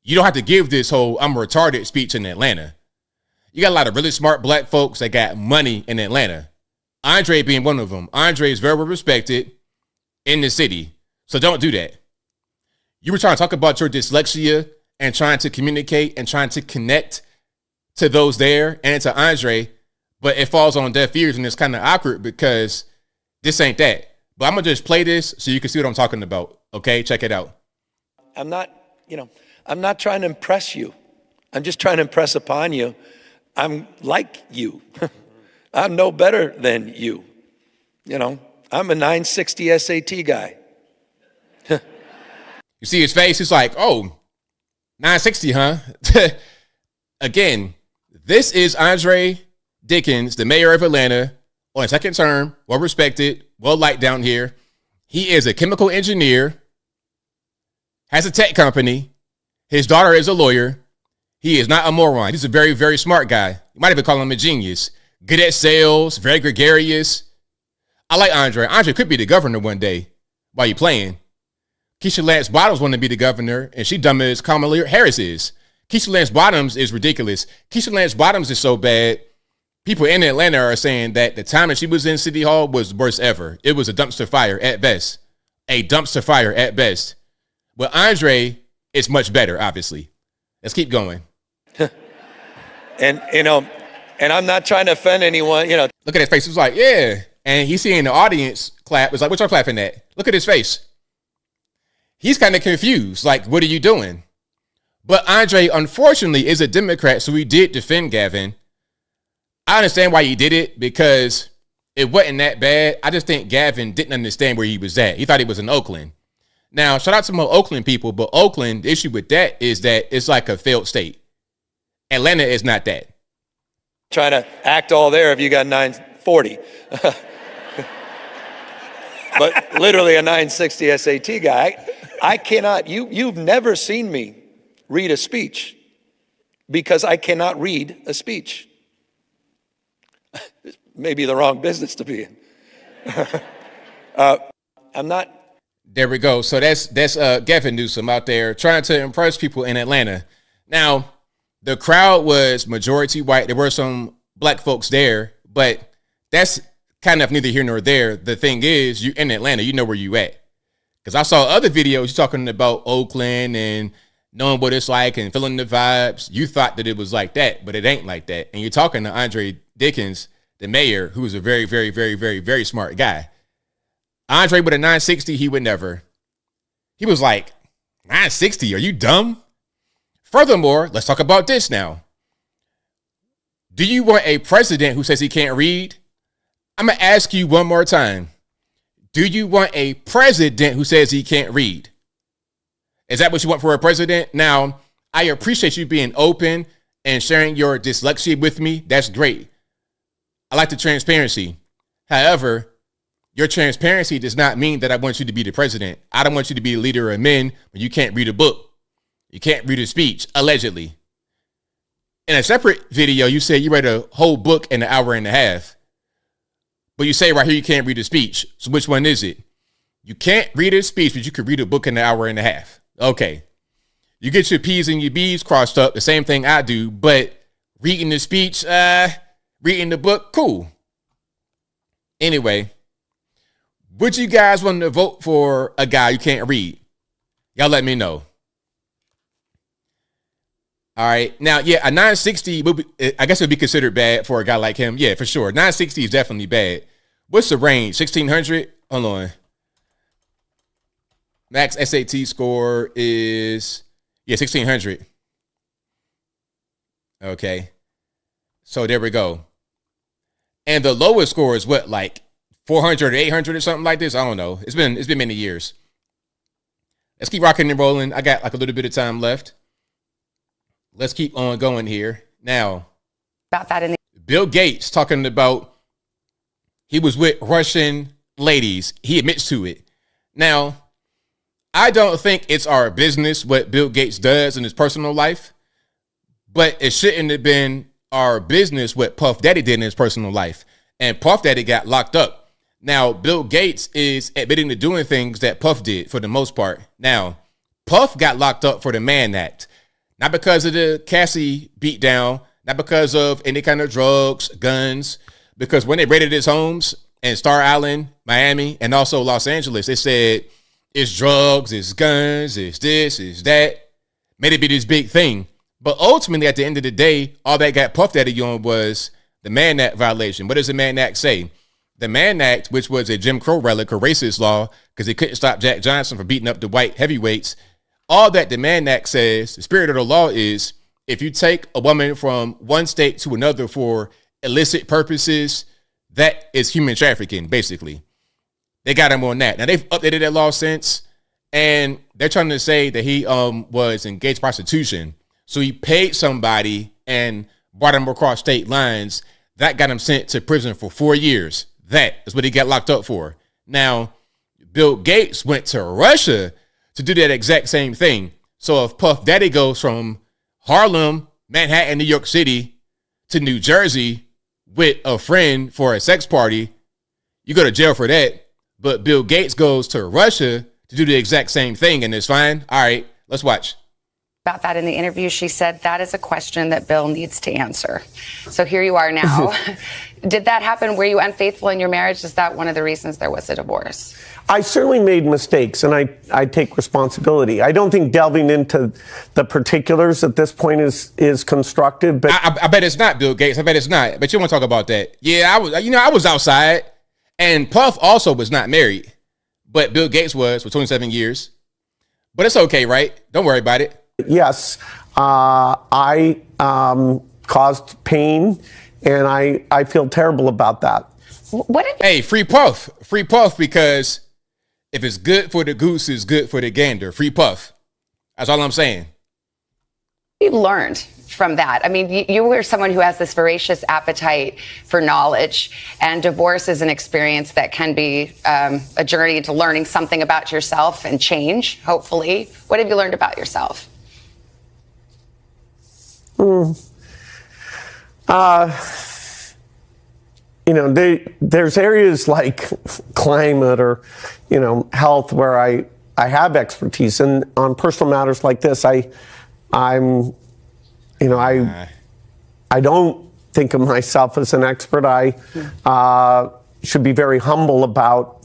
You don't have to give this whole I'm retarded speech in Atlanta. You got a lot of really smart black folks that got money in Atlanta. Andre being one of them. Andre is very respected in the city. So don't do that. You were trying to talk about your dyslexia and trying to communicate and trying to connect to those there and to Andre, but it falls on deaf ears and it's kind of awkward because this ain't that. But I'm going to just play this so you can see what I'm talking about. Okay, check it out. I'm not trying to impress you. I'm just trying to impress upon you. I'm like you. I'm no better than you. I'm a 960 SAT guy. You see his face? He's like, oh, 960, huh? Again, this is Andre Dickens, the mayor of Atlanta, on second term, well respected, well liked down here. He is a chemical engineer, has a tech company. His daughter is a lawyer. He is not a moron. He's a very, very smart guy. You might even call him a genius. Good at sales, very gregarious. I like Andre. Andre could be the governor one day while you playing. Keisha Lance Bottoms wanted to be the governor, and she dumb as Kamala Harris is. Keisha Lance Bottoms is ridiculous. Keisha Lance Bottoms is so bad, people in Atlanta are saying that the time that she was in City Hall was the worst ever. It was a dumpster fire at best. A dumpster fire at best. But Andre is much better, obviously. Let's keep going. And I'm not trying to offend anyone, Look at his face. He's like, yeah. And he's seeing the audience clap. It's like, what y'all clapping at? Look at his face. He's kind of confused. Like, what are you doing? But Andre, unfortunately, is a Democrat, so he did defend Gavin. I understand why he did it, because it wasn't that bad. I just think Gavin didn't understand where he was at. He thought he was in Oakland. Now, shout out to my Oakland people, but Oakland, the issue with that is that it's like a failed state. Atlanta is not that. Trying to act all there if you got 940. But literally a 960 SAT guy. I cannot, you've never seen me read a speech because I cannot read a speech. Maybe the wrong business to be in. I'm not. There we go. So that's Gavin Newsom out there trying to impress people in Atlanta. Now, the crowd was majority white. There were some black folks there, but that's kind of neither here nor there. The thing is, you in Atlanta, you know where you at. Because I saw other videos talking about Oakland and knowing what it's like and feeling the vibes. You thought that it was like that, but it ain't like that. And you're talking to Andre Dickens, the mayor, who is a very, very, very, very, very smart guy. Andre with a 960, he would never. He was like, 960, are you dumb? Furthermore, let's talk about this now. Do you want a president who says he can't read? I'm going to ask you one more time. Do you want a president who says he can't read? Is that what you want for a president? Now, I appreciate you being open and sharing your dyslexia with me. That's great. I like the transparency. However, your transparency does not mean that I want you to be the president. I don't want you to be a leader of men when you can't read a book. You can't read a speech, allegedly. In a separate video, you said you read a whole book in an hour and a half. But you say right here you can't read a speech. So which one is it? You can't read a speech, but you could read a book in an hour and a half. Okay. You get your P's and your B's crossed up, the same thing I do, but reading the speech, reading the book, cool. Anyway, would you guys want to vote for a guy you can't read? Y'all let me know. All right. Now, yeah, a 960, I guess it would be considered bad for a guy like him. Yeah, for sure. 960 is definitely bad. What's the range? 1600? Hold on. Max SAT score is, 1600. Okay. So there we go. And the lowest score is what, like 400 or 800 or something like this? I don't know. It's been many years. Let's keep rocking and rolling. I got like a little bit of time left. Let's keep on going here. Now, about that in the Bill Gates talking about he was with Russian ladies. He admits to it. Now, I don't think it's our business what Bill Gates does in his personal life, but it shouldn't have been our business what Puff Daddy did in his personal life. And Puff Daddy got locked up. Now, Bill Gates is admitting to doing things that Puff did for the most part. Now, Puff got locked up for the Mann Act, not because of the Cassie beatdown, not because of any kind of drugs, guns, because when they raided his homes in Star Island, Miami, and also Los Angeles, they said it's drugs, it's guns, it's this, it's that. Made it be this big thing. But ultimately, at the end of the day, all that got Puff Daddy on was the Mann Act violation. What does the Mann Act say? The Mann Act, which was a Jim Crow relic, a racist law, because they couldn't stop Jack Johnson from beating up the white heavyweights. All that the Mann Act says, the spirit of the law is, if you take a woman from one state to another for illicit purposes, that is human trafficking, basically. They got him on that. Now, they've updated that law since, and they're trying to say that he was engaged in prostitution. So he paid somebody and brought him across state lines. That got him sent to prison for 4 years. That is what he got locked up for. Now, Bill Gates went to Russia to do that exact same thing. So if Puff Daddy goes from Harlem, Manhattan, New York City to New Jersey with a friend for a sex party, you go to jail for that. But Bill Gates goes to Russia to do the exact same thing, and it's fine. All right, let's watch. about that in the interview. She said that is a question that Bill needs to answer. So here you are now. Did that happen? Were you unfaithful in your marriage? Is that one of the reasons there was a divorce? I certainly made mistakes, and I take responsibility. I don't think delving into the particulars at this point is constructive. But I bet it's not, Bill Gates. I bet it's not. But you want to talk about that? Yeah, I was outside, and Puff also was not married, but Bill Gates was for 27 years. But it's okay, right? Don't worry about it. Yes, I caused pain, and I feel terrible about that. Hey, free Puff, because if it's good for the goose, it's good for the gander. Free Puff. That's all I'm saying. You learned from that. I mean, you were someone who has this voracious appetite for knowledge, and divorce is an experience that can be a journey into learning something about yourself and change, hopefully. What have you learned about yourself? There's areas like climate or, health where I have expertise, and on personal matters like this, I don't think of myself as an expert. I should be very humble about,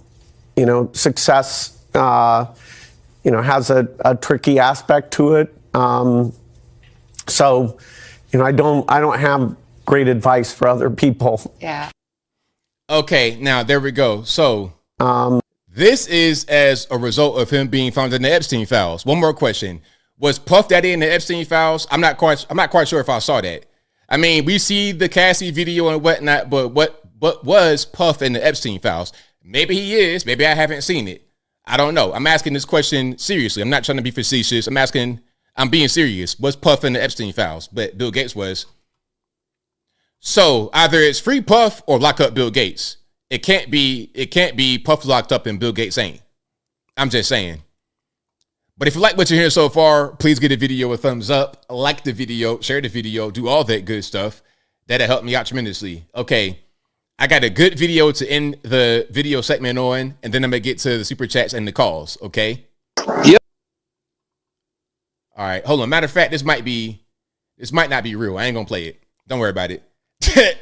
success, has a tricky aspect to it. So, I don't have great advice for other people. Yeah. Okay, now there we go. So, this is as a result of him being found in the Epstein files. One more question. Was Puff Daddy in the Epstein files? I'm not quite sure if I saw that. I mean, we see the Cassie video and whatnot, but what was Puff in the Epstein files? Maybe he is. Maybe I haven't seen it. I don't know. I'm asking this question seriously. I'm not trying to be facetious. I'm being serious. Was Puff in the Epstein files? But Bill Gates was. So either it's free Puff or lock up Bill Gates. It can't be Puff locked up and Bill Gates ain't. I'm just saying. But if you like what you're hearing so far, please give the video a thumbs up, like the video, share the video, do all that good stuff. That'll help me out tremendously. Okay, I got a good video to end the video segment on, and then I'm gonna get to the super chats and the calls. Okay. Yep. All right, hold on. Matter of fact, this might not be real. I ain't gonna play it. Don't worry about it.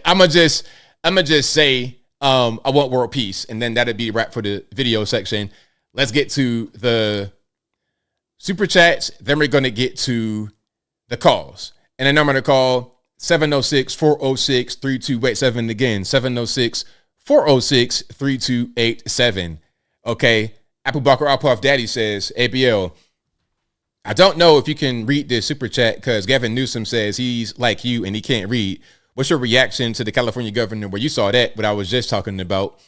I'm gonna just say I want world peace, and then that'll be wrap for the video section. Let's get to the super chats, then we're going to get to the calls. And the number to call, 706-406-3287. Again, 706-406-3287. Okay. Apple Bucker Puff Daddy says, ABL, I don't know if you can read this super chat because Gavin Newsom says he's like you and he can't read. What's your reaction to the California governor where you saw that, what I was just talking about?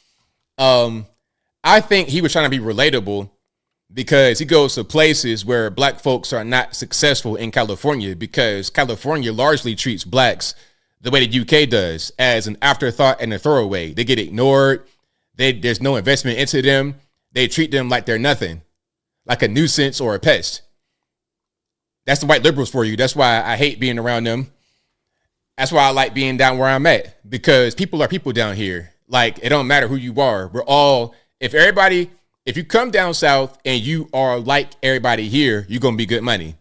I think he was trying to be relatable because he goes to places where black folks are not successful in California because California largely treats blacks the way the UK does, as an afterthought and a throwaway. They get ignored. There's no investment into them. They treat them like they're nothing, like a nuisance or a pest. That's the white liberals for you. That's why I hate being around them. That's why I like being down where I'm at, because people are people down here. Like, it don't matter who you are. We're all, if you come down south and you are like everybody here, you're going to be good money.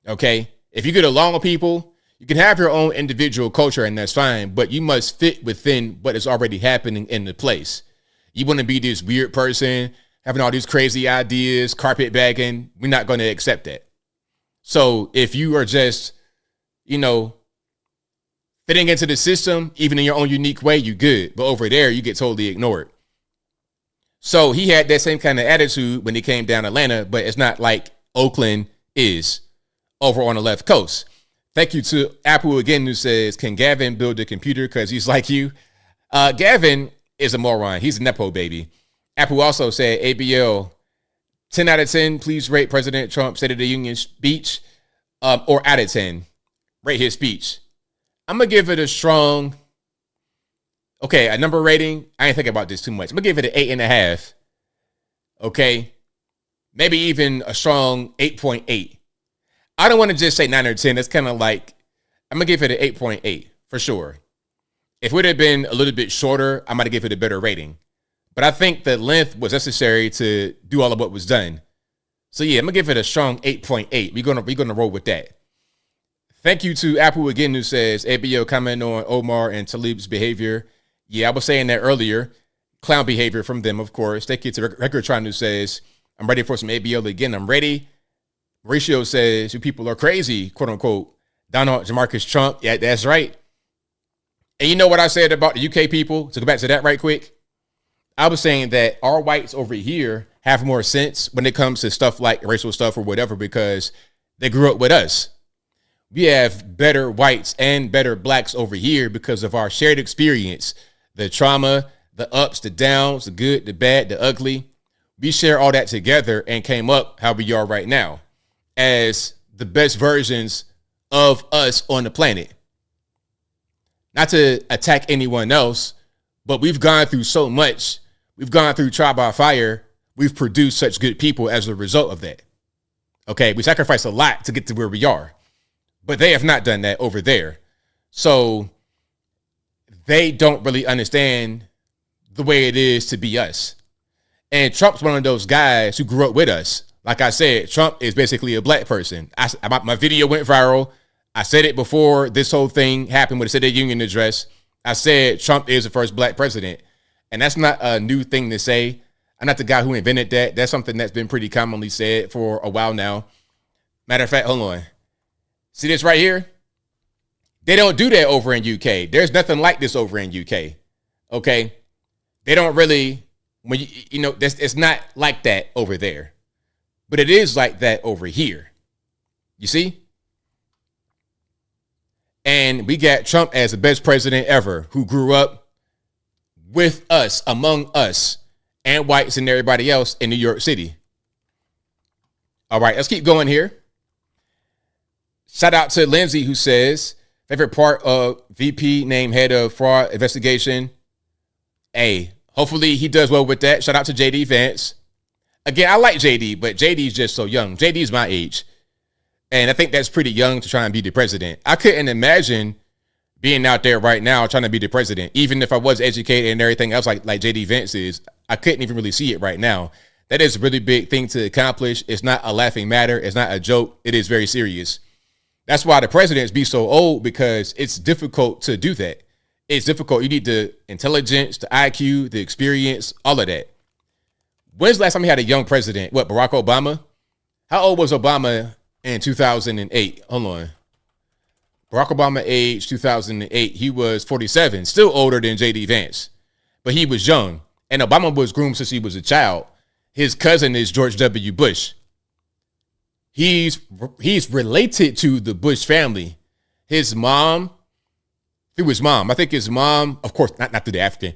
Okay? If you get along with people, you can have your own individual culture and that's fine, but you must fit within what is already happening in the place. You want to be this weird person, having all these crazy ideas, carpet bagging. We're not going to accept that. So if you are just, fitting into the system, even in your own unique way, you good. But over there, you get totally ignored. So he had that same kind of attitude when he came down Atlanta, but it's not like Oakland is over on the left coast. Thank you to Apple again, who says, can Gavin build a computer because he's like you? Gavin is a moron. He's a Nepo baby. Apple also said, ABL, 10 out of 10, please rate President Trump's State of the Union speech, or out of 10, rate his speech. I'm going to give it a strong, a number rating. I ain't thinking about this too much. I'm going to give it an 8.5. Okay. Maybe even a strong 8.8. I don't want to just say 9 or 10. That's kind of like, I'm going to give it an 8.8 for sure. If it would have been a little bit shorter, I might have given it a better rating. But I think the length was necessary to do all of what was done. So yeah, I'm going to give it a strong 8.8. We're gonna roll with that. Thank you to Apple again, who says, ABL comment on Omar and Talib's behavior. Yeah, I was saying that earlier. Clown behavior from them, of course. Thank you to Recordtron, who says, I'm ready for some ABL again. I'm ready. Mauricio says, you people are crazy, quote unquote. Donald Jamarcus Trump. Yeah, that's right. And you know what I said about the UK people? To go back to that right quick. I was saying that our whites over here have more sense when it comes to stuff like racial stuff or whatever, because they grew up with us. We have better whites and better blacks over here because of our shared experience, the trauma, the ups, the downs, the good, the bad, the ugly. We share all that together and came up how we are right now as the best versions of us on the planet. Not to attack anyone else, but we've gone through so much. We've gone through trial by fire. We've produced such good people as a result of that. Okay, we sacrificed a lot to get to where we are. But they have not done that over there. So they don't really understand the way it is to be us. And Trump's one of those guys who grew up with us. Like I said, Trump is basically a black person. My video went viral. I said it before this whole thing happened with the State of the Union address. I said Trump is the first black president. And that's not a new thing to say. I'm not the guy who invented that. That's something that's been pretty commonly said for a while now. Matter of fact, hold on. See this right here? They don't do that over in UK. There's nothing like this over in UK. Okay? They don't really, it's not like that over there. But it is like that over here. You see? And we got Trump as the best president ever, who grew up with us, among us, and whites and everybody else in New York City. All right, let's keep going here. Shout out to Lindsay, who says, favorite part of VP named head of fraud investigation. Hey, hopefully he does well with that. Shout out to JD Vance. Again, I like JD, but JD's just so young. JD's my age. And I think that's pretty young to try and be the president. I couldn't imagine being out there right now trying to be the president. Even if I was educated and everything else like JD Vance is, I couldn't even really see it right now. That is a really big thing to accomplish. It's not a laughing matter. It's not a joke. It is very serious. That's why the presidents be so old, because it's difficult to do that. It's difficult. You need the intelligence, the IQ, the experience, all of that. When's the last time we had a young president? What, Barack Obama? How old was Obama in 2008? Hold on. Barack Obama age 2008. He was 47, still older than JD Vance, but he was young. And Obama was groomed since he was a child. His cousin is George W. Bush. He's related to the Bush family. His mom through his mom. I think his mom, of course, not through the African,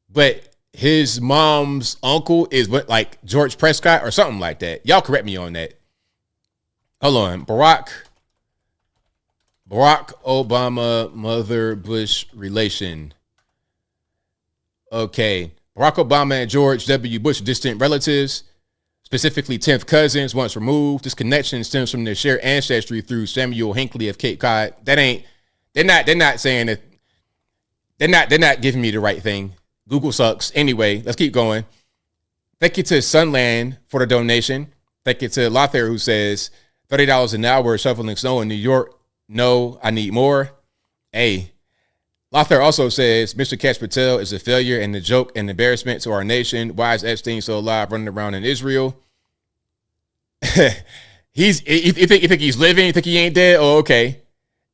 but his mom's uncle is what, like George Prescott or something like that. Y'all correct me on that. Hold on. Barack Obama, mother Bush relation. Okay. Barack Obama and George W. Bush, distant relatives, specifically 10th cousins, once removed. This connection stems from their shared ancestry through Samuel Hinckley of Cape Cod. They're not saying that. They're not giving me the right thing. Google sucks. Anyway, let's keep going. Thank you to Sunland for the donation. Thank you to Lothair, who says $30 an hour shoveling snow in New York. No, I need more. Hey, Lothair also says Mr. Kash Patel is a failure and a joke and embarrassment to our nation. Why is Epstein still alive, running around in Israel? You think he's living? You think he ain't dead? Oh, okay.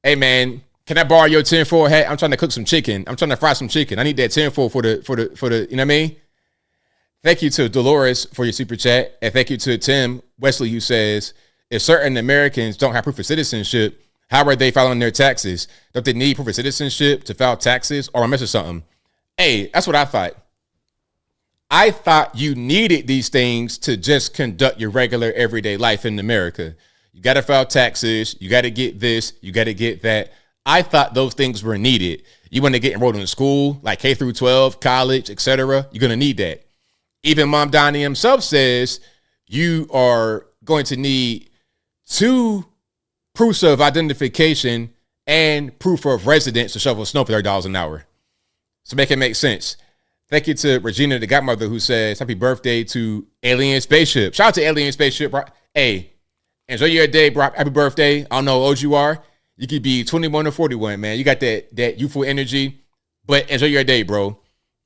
Hey, man, can I borrow your tinfoil hat? I'm trying to cook some chicken. I'm trying to fry some chicken. I need that tinfoil for the, you know what I mean? Thank you to Dolores for your super chat. And thank you to Tim Wesley, who says, if certain Americans don't have proof of citizenship, how are they filing their taxes? Don't they need proof of citizenship to file taxes? Or I missing something? Hey, that's what I thought. I thought you needed these things to just conduct your regular everyday life in America. You got to file taxes. You got to get this. You got to get that. I thought those things were needed. You want to get enrolled in school, like K through 12, college, etc. You're going to need that. Even Mom Donnie himself says you are going to need 2 proofs of identification and proof of residence to shovel snow for $30 an hour. So make it make sense. Thank you to Regina, the godmother, who says happy birthday to Alien Spaceship. Shout out to Alien Spaceship, bro. Hey, enjoy your day, bro. Happy birthday. I don't know how old you are. You could be 21 or 41, man. You got that youthful energy, but enjoy your day, bro.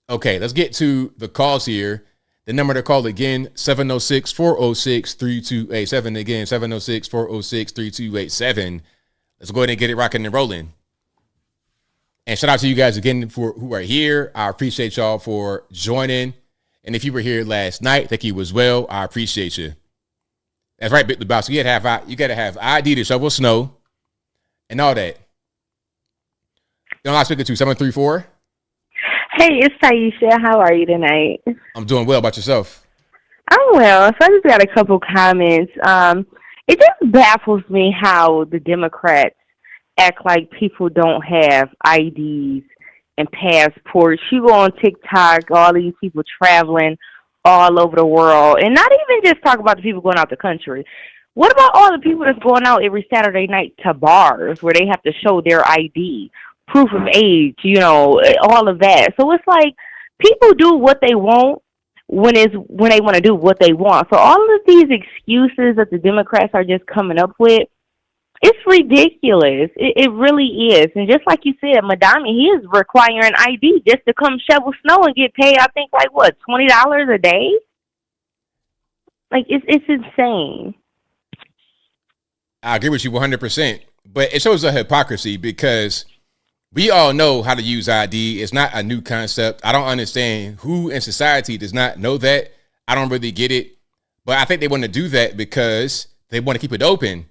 Okay, let's get to the calls here. The number to call again, 706-406-3287. Again, 706-406-3287. Let's go ahead and get it rocking and rolling. And shout out to you guys again for who are here. I appreciate y'all for joining. And if you were here last night, thank you as well. I appreciate you. That's right, Big Lebowski. You gotta have ID to shovel snow and all that. You know, I'm speaking to 734. Hey, it's Taisha. How are you tonight? I'm doing well. About yourself? I'm well. So I just got a couple comments. It just baffles me how the Democrats act like people don't have IDs and passports. You go on TikTok, all these people traveling all over the world, and not even just talk about the people going out the country. What about all the people that's going out every Saturday night to bars where they have to show their ID? Proof of age, you know, all of that. So it's like people do what they want when they want to do what they want. So all of these excuses that the Democrats are just coming up with, it's ridiculous. It really is. And just like you said, Madami, he is requiring ID just to come shovel snow and get paid, I think, like, what, $20 a day? Like, it's insane. I agree with you 100%. But it shows a hypocrisy because we all know how to use ID. It's not a new concept. I don't understand who in society does not know that. I don't really get it. But I think they want to do that because they want to keep it open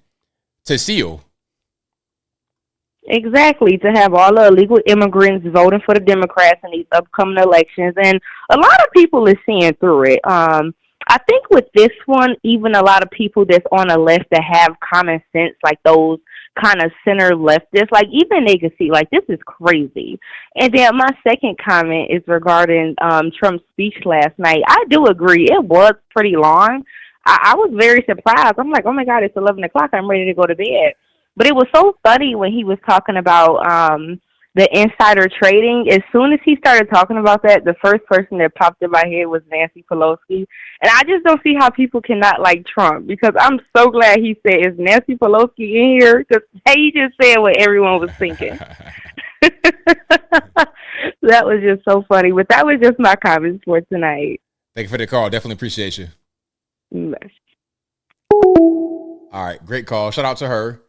to seal. Exactly, to have all the illegal immigrants voting for the Democrats in these upcoming elections. And a lot of people are seeing through it. I think with this one, even a lot of people that's on the left that have common sense, like those kind of center leftists, like even they can see, like, this is crazy. And then my second comment is regarding Trump's speech last night. I do agree. It was pretty long. I was very surprised. I'm like, oh my God, it's 11 o'clock. I'm ready to go to bed. But it was so funny when he was talking about the insider trading. As soon as he started talking about that, the first person that popped in my head was Nancy Pelosi. And I just don't see how people cannot like Trump, because I'm so glad he said, is Nancy Pelosi in here? Because he just said what everyone was thinking. That was just so funny. But that was just my comments for tonight. Thank you for the call. Definitely appreciate you. Bye. All right, great call. Shout out to her.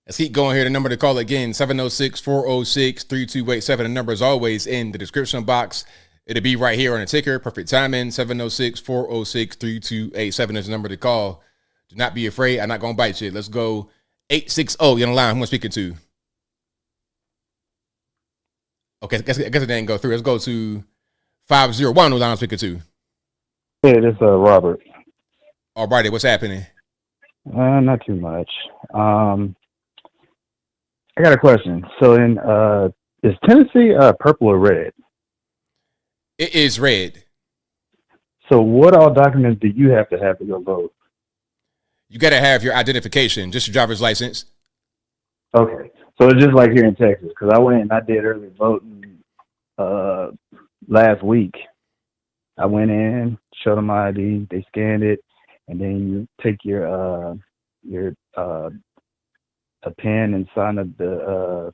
Let's keep going here. The number to call again, 706-406-3287. The number is always in the description box. It'll be right here on the ticker. Perfect timing, 706-406-3287 is the number to call. Do not be afraid. I'm not going to bite you. Let's go 860. You're on the line. Who am I speaking to? Okay, I guess it didn't go through. Let's go to 501 who's on speaker 2. Yeah, this is Robert. All righty, what's happening? Not too much. I got a question. So is Tennessee purple or red? It is red. So what all documents do you have to go vote? You got to have your identification, just your driver's license. Okay. So it's just like here in Texas, because I went and I did early voting last week. I went in, showed them my ID, they scanned it, and then you take your a pen and sign up the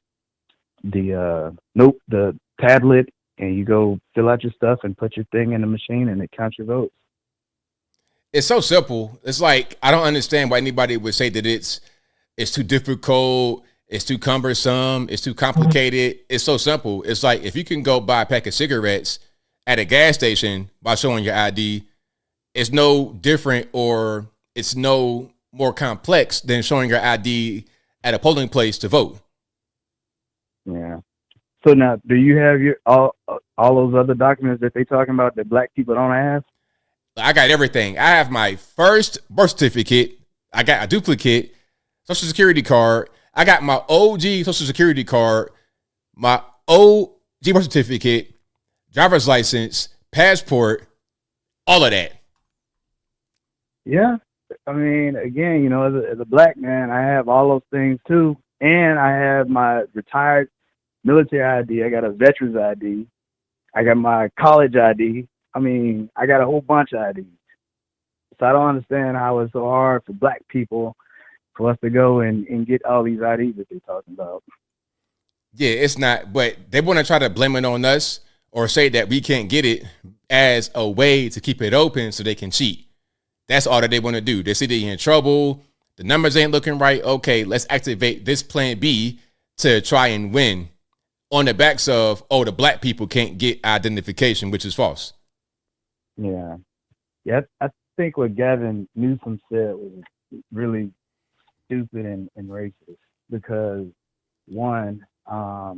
tablet, and you go fill out your stuff and put your thing in the machine, and it counts your votes. It's so simple. It's like, I don't understand why anybody would say that it's too difficult, it's too cumbersome, it's too complicated. It's so simple. It's like, if you can go buy a pack of cigarettes at a gas station by showing your ID, it's no different or it's no more complex than showing your ID at a polling place to vote. Yeah. So now, do you have your all those other documents that they talking about that black people don't have? I got everything. I have my first birth certificate. I got a duplicate social security card. I got my OG social security card, my OG birth certificate, driver's license, passport, all of that. Yeah. I mean, again, you know, as a black man, I have all those things too. And I have my retired military ID. I got a veteran's ID. I got my college ID. I mean, I got a whole bunch of IDs. So I don't understand how it's so hard for black people for us to go and get all these IDs that they're talking about. Yeah, it's not, but they want to try to blame it on us or say that we can't get it as a way to keep it open so they can cheat. That's all that they want to do. They see they're in trouble. The numbers ain't looking right. Okay, let's activate this plan B to try and win on the backs of, oh, the black people can't get identification, which is false. Yeah. Yeah, I think what Gavin Newsom said was really stupid and racist because, one, I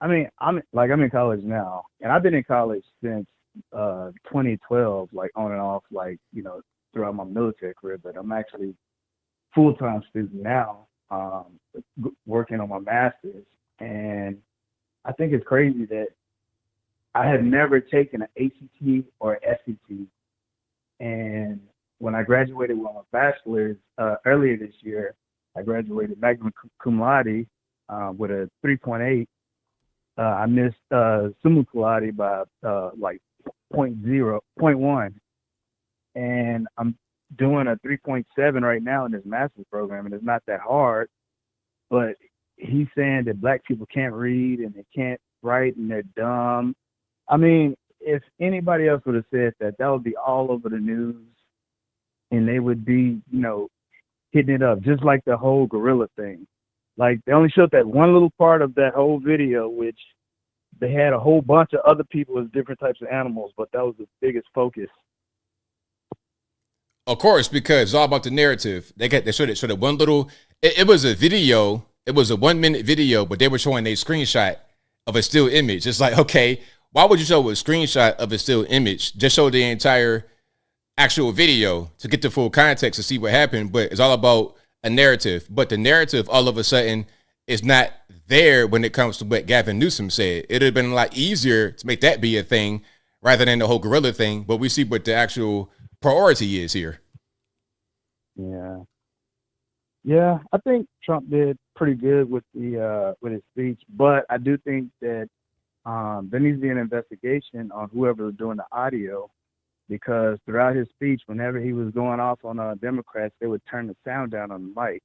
mean, I'm in college now, and I've been in college since 2012, like on and off, like, you know, throughout my military career, but I'm actually full-time student now, working on my master's. And I think it's crazy that I had never taken an ACT or SAT. And when I graduated with my bachelor's earlier this year, I graduated magna cum laude with a 3.8. I missed summa cum laude by like 0.1. And I'm doing a 3.7 right now in this master's program, and it's not that hard. But he's saying that black people can't read and they can't write and they're dumb. I mean, if anybody else would have said that, that would be all over the news, and they would be, you know, hitting it up, just like the whole gorilla thing. Like, they only showed that one little part of that whole video, which they had a whole bunch of other people as different types of animals, but that was the biggest focus. Of course, because it's all about the narrative. They showed it one little. It was a video. It was a 1 minute video, but they were showing a screenshot of a still image. It's like, okay, why would you show a screenshot of a still image? Just show the entire actual video to get the full context to see what happened. But it's all about a narrative. But the narrative, all of a sudden, is not there when it comes to what Gavin Newsom said. It would have been a lot easier to make that be a thing rather than the whole gorilla thing. But we see what the actual priority is here. Yeah. Yeah, I think Trump did pretty good with his speech, but I do think that there needs to be an investigation on whoever was doing the audio, because throughout his speech, whenever he was going off on Democrats, they would turn the sound down on the mic.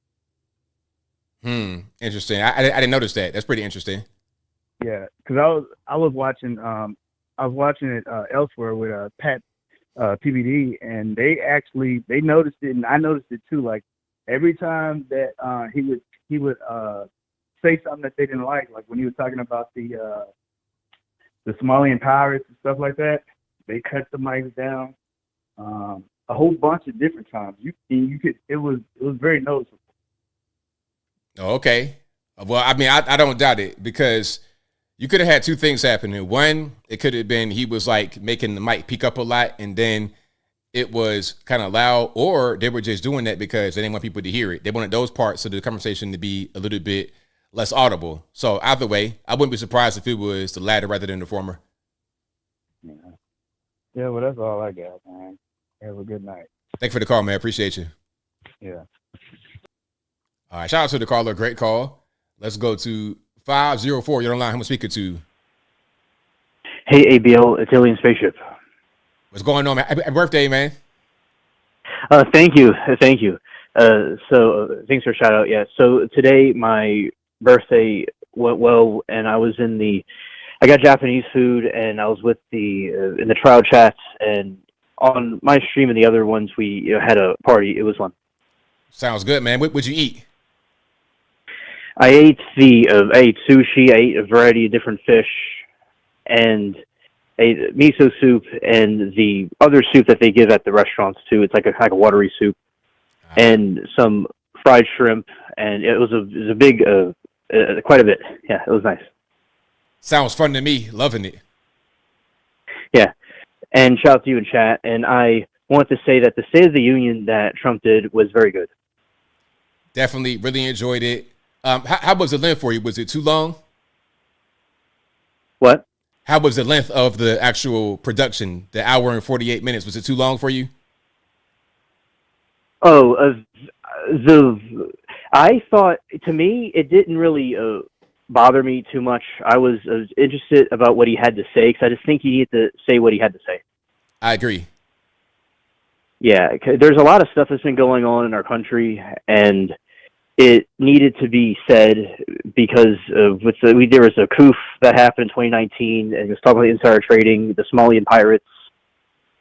Interesting. I didn't notice that. That's pretty interesting. Yeah, because I was watching it elsewhere with Pat PBD, and they noticed it, and I noticed it too. Like every time that he would say something that they didn't like when he was talking about the Somalian pirates and stuff like that, they cut the mics down a whole bunch of different times. You could it was very noticeable. Oh, okay. Well, I mean, I don't doubt it, because You could have had two things happening. One, it could have been he was like making the mic peak up a lot, and then it was kind of loud, or they were just doing that because they didn't want people to hear it. They wanted those parts of the conversation to be a little bit less audible. So either way, I wouldn't be surprised if it was the latter rather than the former. Yeah, well, that's all I got, man. Have a good night. Thank you for the call, man. Appreciate you. Yeah. All right, shout out to the caller. Great call. Let's go to 504. You're online. Who am I speaking to? Hey, ABL, it's Alien Spaceship. What's going on, man? Happy birthday, man. Thank you. Thank you. Thanks for a shout out. Yeah. So today my birthday went well, and I got Japanese food, and I was with in the trial chats, and on my stream and the other ones, we had a party. It was fun. Sounds good, man. What would you eat? I ate sushi. I ate a variety of different fish, and ate miso soup and the other soup that they give at the restaurants too. It's like a watery soup, and some fried shrimp, and it was a big, quite a bit. Yeah, it was nice. Sounds fun to me. Loving it. Yeah, and shout out to you in chat. And I want to say that the State of the Union that Trump did was very good. Definitely, really enjoyed it. How was the length for you? Was it too long? What? How was the length of the actual production? The hour and 48 minutes. Was it too long for you? Oh, I thought, to me, it didn't really bother me too much. I was interested about what he had to say, because I just think he needed to say what he had to say. I agree. Yeah, there's a lot of stuff that's been going on in our country, and it needed to be said because there was a coup that happened in 2019, and it was talking about the insider trading, the Somalian pirates.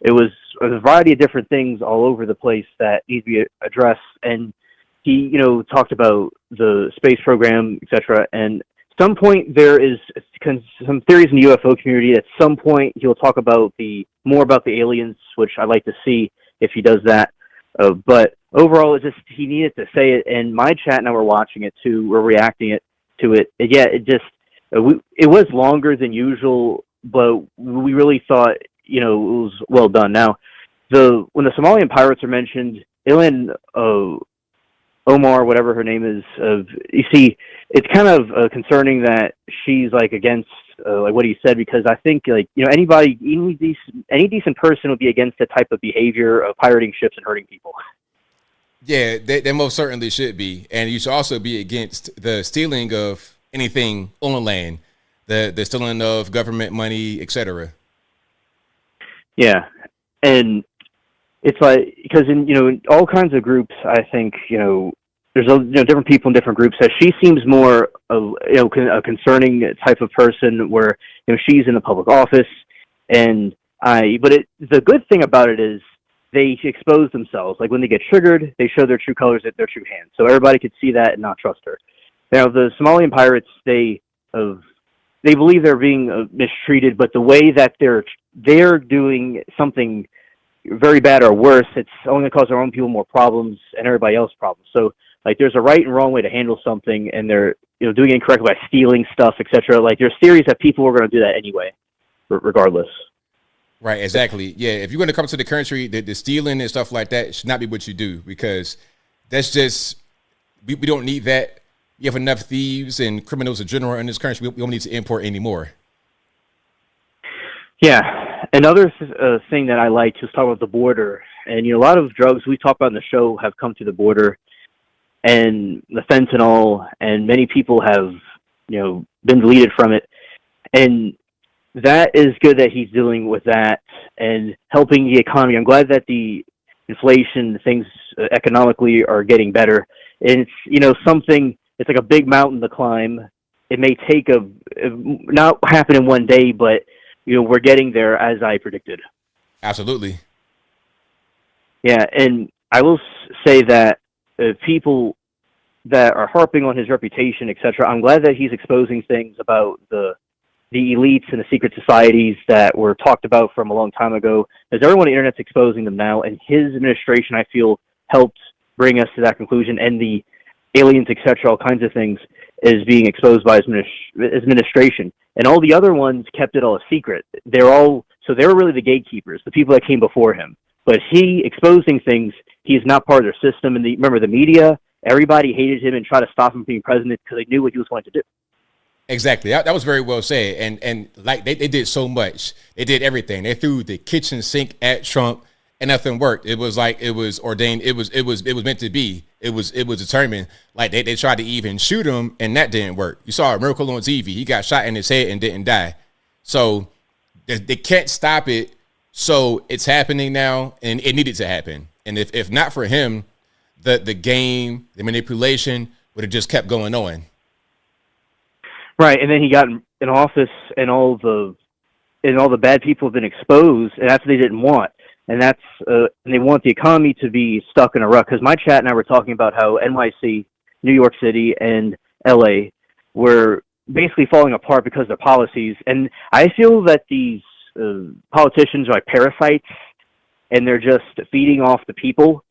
It was a variety of different things all over the place that need to be addressed. And he, talked about the space program, etc. And at some point there is some theories in the UFO community. At some point he'll talk about more about the aliens, which I'd like to see if he does that. But overall, he needed to say it, and my chat and I were watching it too. We're reacting to it. Yeah, it was longer than usual, but we really thought it was well done. Now, when the Somalian pirates are mentioned, Ilan Omar, whatever her name is, you see, it's kind of concerning that she's against what he said, because I think any decent person would be against that type of behavior of pirating ships and hurting people. Yeah, they most certainly should be. And you should also be against the stealing of anything on land, the stealing of government money, etc. Yeah. And it's because in all kinds of groups, I think, there's different people in different groups. She seems more of a concerning type of person where she's in the public office, but the good thing about it is they expose themselves. Like when they get triggered, they show their true colors at their true hands, so everybody could see that and not trust her. Now the Somalian pirates, they believe they're being mistreated, but the way that they're doing something very bad or worse, it's only going to cause their own people more problems and everybody else problems. So there's a right and wrong way to handle something, and they're doing it incorrectly by stealing stuff, etc. There's theories that people were going to do that anyway, regardless. Right, exactly. Yeah, if you're going to come to the country, the stealing and stuff like that should not be what you do, because that's just we don't need that. You have enough thieves and criminals in general in this country. We don't need to import anymore. Yeah. Another thing that I liked was talking about the border. And, a lot of drugs we talk about in the show have come through the border, and the fentanyl, and many people have, been deleted from it. And that is good that he's dealing with that and helping the economy. I'm glad that the inflation, things economically are getting better. And it's, something, it's like a big mountain to climb. It may take not happen in one day, but, we're getting there as I predicted. Absolutely. Yeah. And I will say that people that are harping on his reputation, etc., I'm glad that he's exposing things about the elites and the secret societies that were talked about from a long time ago. As everyone on the internet's exposing them now, and his administration, I feel, helped bring us to that conclusion, and the aliens, etc., all kinds of things. is being exposed by his administration, and all the other ones kept it all a secret. They were really the gatekeepers, the people that came before him. But he exposing things, he is not part of their system. And remember, the media, everybody hated him and tried to stop him from being president because they knew what he was going to do. Exactly. That was very well said. And like they did so much. They did everything. They threw the kitchen sink at Trump and nothing worked. It was like it was ordained. It was meant to be. It was determined. Like they tried to even shoot him and that didn't work. You saw a miracle on TV. He got shot in his head and didn't die. So they can't stop it. So it's happening now, and it needed to happen. And if not for him, the game, the manipulation would have just kept going on. Right, and then he got in office, and all the bad people have been exposed, and that's what they didn't want. And that's and they want the economy to be stuck in a rut. Because my chat and I were talking about how NYC, New York City, and LA were basically falling apart because of their policies. And I feel that these politicians are like parasites, and they're just feeding off the people,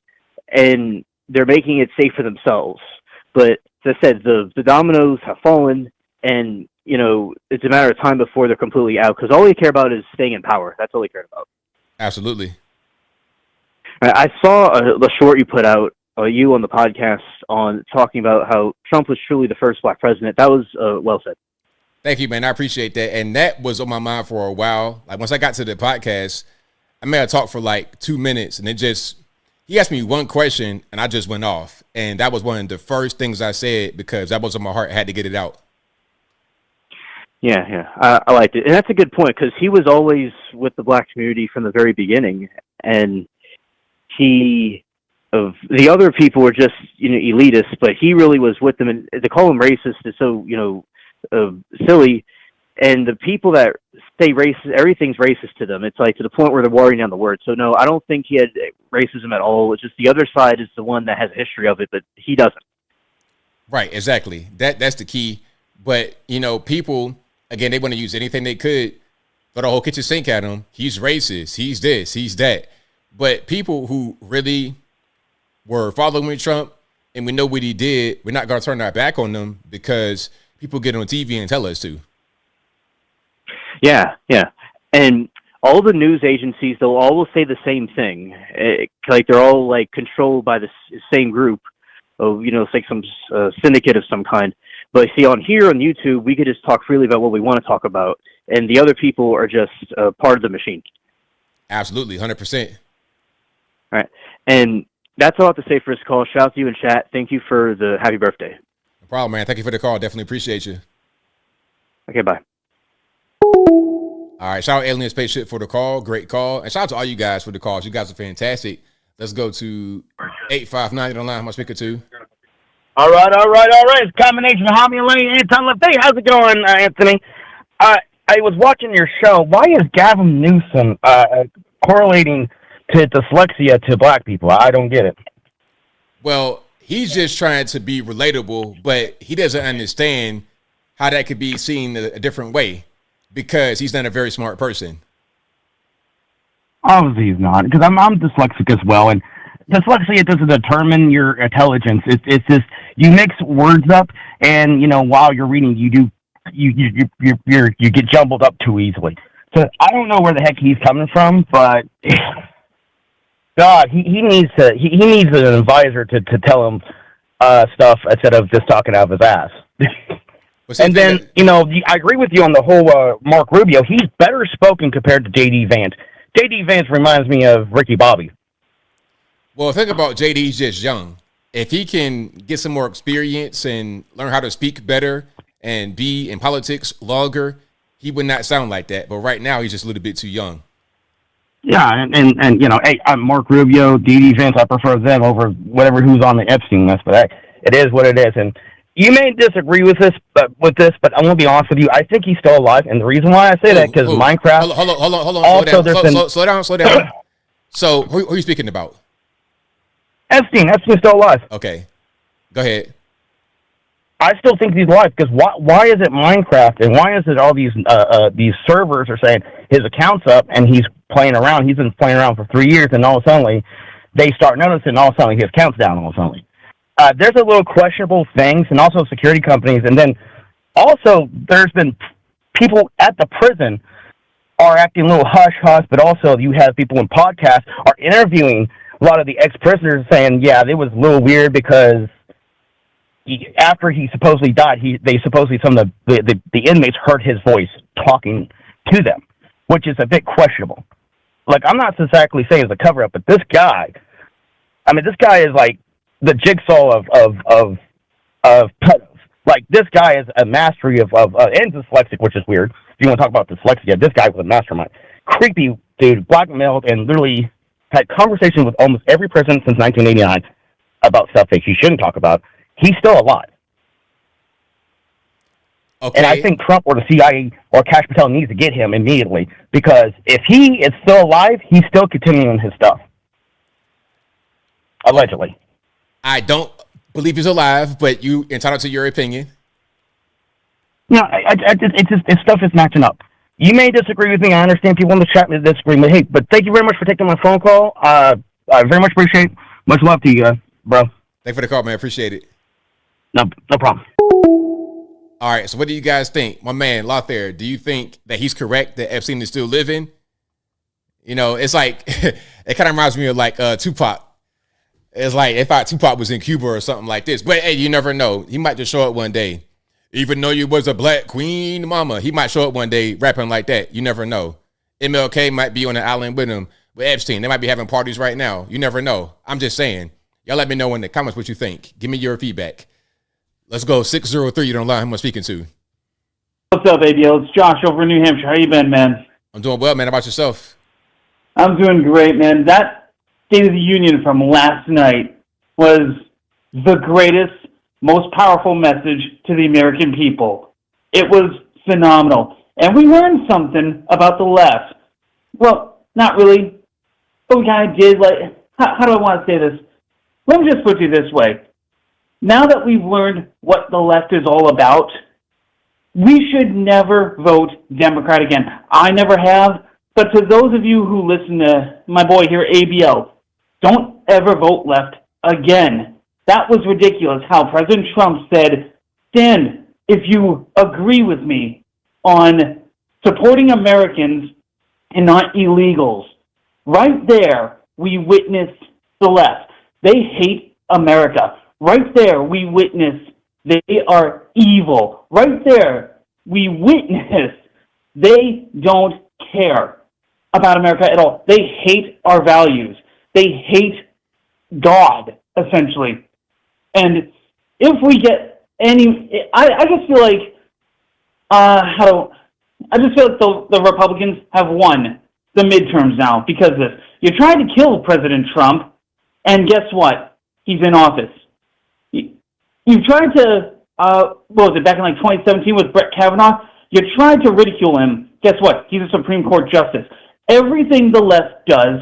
and they're making it safe for themselves. But as I said, the dominoes have fallen, and it's a matter of time before they're completely out, because all they care about is staying in power. That's all they care about. Absolutely. I saw the short you put out, you on the podcast, on talking about how Trump was truly the first black president. That was well said. Thank you, man. I appreciate that. And that was on my mind for a while. Like once I got to the podcast, I may have talked for like 2 minutes, and he asked me one question and I just went off. And that was one of the first things I said because that was on my heart. I had to get it out. Yeah. I liked it. And that's a good point, because he was always with the black community from the very beginning. And the other people were just, elitists, but he really was with them. And to call him racist is so, silly. And the people that say racist, everything's racist to them. It's like to the point where they're watering down the word. So no, I don't think he had racism at all. It's just the other side is the one that has a history of it, but he doesn't. Right, exactly. That's the key. But, people, again, they want to use anything they could, throw the whole kitchen sink at him. He's racist. He's this, he's that. But people who really were following Trump and we know what he did, we're not going to turn our back on them because people get on TV and tell us to. Yeah. And all the news agencies, they'll always say the same thing. Like they're all like controlled by the same group of, it's like some syndicate of some kind. But see, on here on YouTube, we could just talk freely about what we want to talk about. And the other people are just part of the machine. Absolutely, 100%. All right. And that's all I have to say for this call. Shout out to you in chat. Thank you for the happy birthday. No problem, man. Thank you for the call. Definitely appreciate you. Okay, bye. All right. Shout out Alien Spaceship for the call. Great call. And shout out to all you guys for the calls. You guys are fantastic. Let's go to 859 on the line. Am I speaking to? All right. It's a combination of Hami Lane and Anton LaFay. How's it going, Anthony? I was watching your show. Why is Gavin Newsom correlating to dyslexia to black people? I don't get it. Well, he's just trying to be relatable, but he doesn't understand how that could be seen a different way because he's not a very smart person. Obviously he's not, because I'm dyslexic as well, and dyslexia doesn't determine your intelligence. It's just you mix words up, and while you're reading, you get jumbled up too easily. So I don't know where the heck he's coming from, but God, he needs an advisor to tell him stuff instead of just talking out of his ass. And then I agree with you on the whole Mark Rubio. He's better spoken compared to J.D. Vance. J.D. Vance reminds me of Ricky Bobby. Well, think about JD. He's just young. If he can get some more experience and learn how to speak better and be in politics longer, he would not sound like that. But right now, he's just a little bit too young. Yeah, and hey, I'm Mark Rubio, D.D. Vance. I prefer them over whatever who's on the Epstein list. But it is what it is. And you may disagree with this, but I'm gonna be honest with you. I think he's still alive, and the reason why I say that because Minecraft. Hold on. Also, slow down. So, who are you speaking about? Epstein's still alive. Okay, go ahead. I still think he's alive because why is it Minecraft and why is it all these servers are saying his account's up and he's playing around? He's been playing around for 3 years and all of a sudden they start noticing all of a sudden his account's down all of a sudden. there's a little questionable things, and also security companies, and then also there's been people at the prison are acting a little hush-hush, but also you have people in podcasts are interviewing a lot of the ex-prisoners saying, yeah, it was a little weird because after he supposedly died, some of the inmates heard his voice talking to them, which is a bit questionable. Like, I'm not exactly saying it's a cover-up, but this guy is like the jigsaw of pedos. Like, this guy is a mastery of and dyslexic, which is weird. If you want to talk about dyslexia, this guy was a mastermind. Creepy dude, blackmailed and literally had conversations with almost every president since 1989 about stuff that he shouldn't talk about. He's still alive. Okay. And I think Trump or the CIA or Cash Patel needs to get him immediately, because if he is still alive, he's still continuing his stuff. Allegedly. I don't believe he's alive, but you entitled to your opinion. No, it's stuff is matching up. You may disagree with me. I understand people in the chat may disagree. But hey, thank you very much for taking my phone call. I very much appreciate it. Much love to you, bro. Thanks for the call, man. Appreciate it. No problem. All right, so what do you guys think? My man, Lothair, do you think that he's correct that Epstein is still living? You know, it's like, it kind of reminds me of like Tupac. It's like if Tupac was in Cuba or something like this. But hey, you never know. He might just show up one day. Even though you was a black queen mama, he might show up one day rapping like that. You never know. MLK might be on an island with him, with Epstein. They might be having parties right now. You never know. I'm just saying. Y'all let me know in the comments what you think. Give me your feedback. Let's go. 603. You don't lie. Who am I speaking to? What's up, ABL? It's Josh over in New Hampshire. How you been, man? I'm doing well, man. How about yourself? I'm doing great, man. That State of the Union from last night was the greatest, most powerful message to the American people. It was phenomenal. And we learned something about the left. Well, not really. But we kind of did. Like, how do I want to say this? Let me just put it this way. Now that we've learned what the left is all about, we should never vote Democrat again. I never have, but to those of you who listen to my boy here, ABL, don't ever vote left again. That was ridiculous how President Trump said, Stan, if you agree with me on supporting Americans and not illegals, right there we witnessed the left. They hate America. Right there, we witness they are evil. Right there, we witness they don't care about America at all. They hate our values. They hate God, essentially. And if we get any, I just feel like, I just feel like the Republicans have won the midterms now because of this. You tried to kill President Trump, and guess what? He's in office. You tried to, what was it, back in like 2017 with Brett Kavanaugh? You tried to ridicule him. Guess what? He's a Supreme Court justice. Everything the left does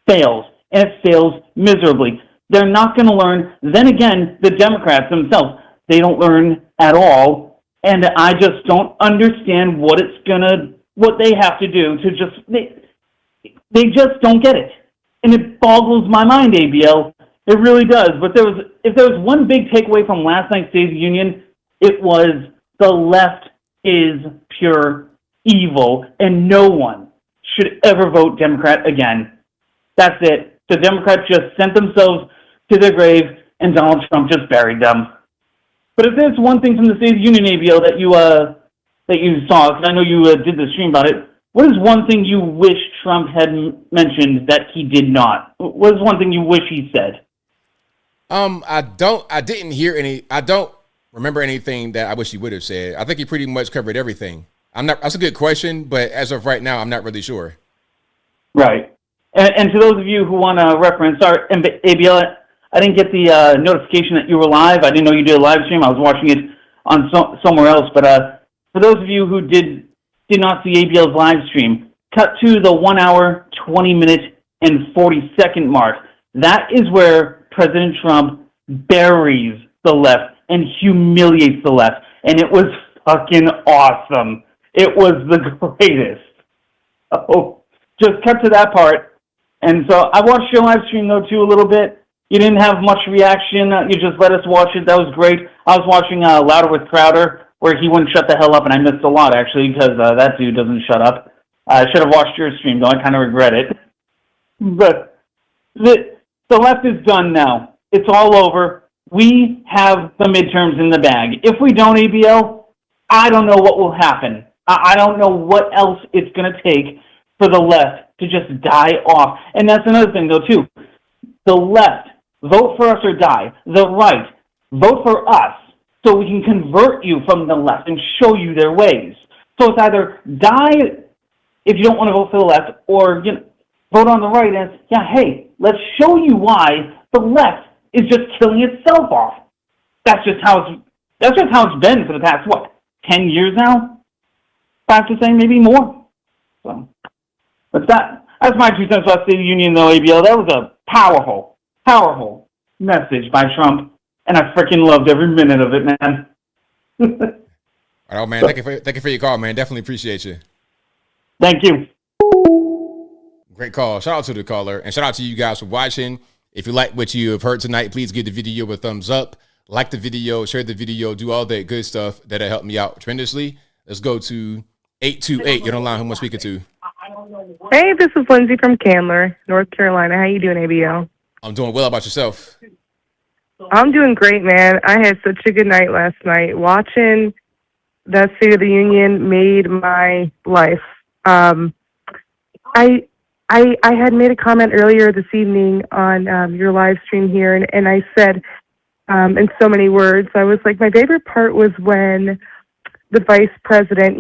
fails, and it fails miserably. They're not going to learn. Then again, the Democrats themselves, they don't learn at all, and I just don't understand what they have to do to just, they just don't get it. And it boggles my mind, ABL. It really does. But if there was one big takeaway from last night's State of the Union, it was the left is pure evil, and no one should ever vote Democrat again. That's it. The Democrats just sent themselves to their grave, and Donald Trump just buried them. But if there's one thing from the State of the Union, ABL, that you saw, because I know you did the stream about it, what is one thing you wish Trump had mentioned that he did not? What is one thing you wish he said? I don't remember anything that I wish he would have said. I think he pretty much covered everything. That's a good question, but as of right now, I'm not really sure. Right. And to those of you who want to reference our ABL, I didn't get the notification that you were live. I didn't know you did a live stream. I was watching it on somewhere else. But for those of you who did not see ABL's live stream, cut to the 1 hour, 20 minute, and 40-second mark. That is where President Trump buries the left and humiliates the left. And it was fucking awesome. It was the greatest. Oh, just cut to that part. And so I watched your live stream, though, too, a little bit. You didn't have much reaction. You just let us watch it. That was great. I was watching Louder with Crowder, where he wouldn't shut the hell up, and I missed a lot, actually, because that dude doesn't shut up. I should have watched your stream, though. I kind of regret it. But the left is done now. It's all over. We have the midterms in the bag. If we don't, ABL, I don't know what will happen. I don't know what else it's going to take for the left to just die off. And that's another thing, though, too. The left, vote for us or die. The right, vote for us so we can convert you from the left and show you their ways. So it's either die if you don't want to vote for the left, or vote on the right and, hey, let's show you why the left is just killing itself off. That's just how it's been for the past, 10 years now? I have to say, maybe more. So, but that's my 2 cents about State of the Union, though, ABL. That was a powerful, powerful message by Trump, and I freaking loved every minute of it, man. All right, man. Thank you for your call, man. Definitely appreciate you. Thank you. Great call. Shout out to the caller, and shout out to you guys for watching. If you like what you have heard tonight, please give the video a thumbs up, like the video, share the video, do all that good stuff. That'll help me out tremendously. Let's go to 828. You're on line. Who am I speaking to? Hey, this is Lindsay from Candler, North Carolina. How you doing, ABL? I'm doing well. About yourself? I'm doing great, man. I had such a good night last night. Watching that State of the Union made my life. I had made a comment earlier this evening on your live stream here, and I said in so many words, I was like, my favorite part was when the vice president,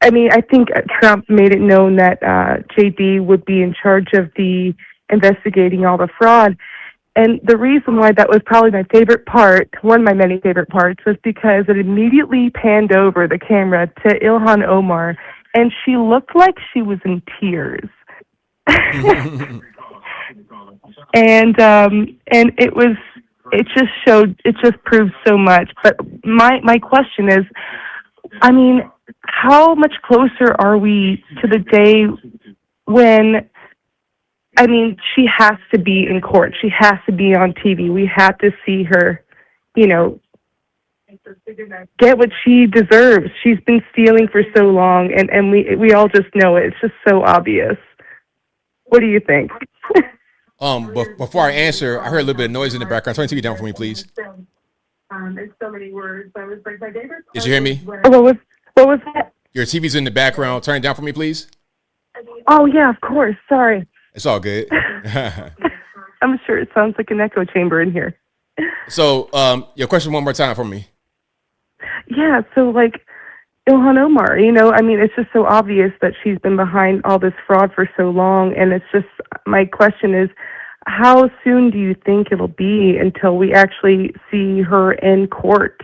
I think Trump made it known that JD would be in charge of the investigating all the fraud. And the reason why that was probably my favorite part, one of my many favorite parts, was because it immediately panned over the camera to Ilhan Omar, and she looked like she was in tears. and it just proved so much. But my question is, how much closer are we to the day when, she has to be in court. She has to be on TV. We have to see her, get what she deserves. She's been stealing for so long, and we all just know it. It's just so obvious. What do you think? Before I answer, I heard a little bit of noise in the background. Turn the TV down for me, please. In so many words, I was like, my favorite. Did you hear me? What was that? Your TV's in the background. Turn it down for me, please. Oh yeah, of course. Sorry. It's all good. I'm sure it sounds like an echo chamber in here. So, your question one more time for me. Yeah, so Ilhan Omar, it's just so obvious that she's been behind all this fraud for so long, and it's just, my question is, how soon do you think it'll be until we actually see her in court?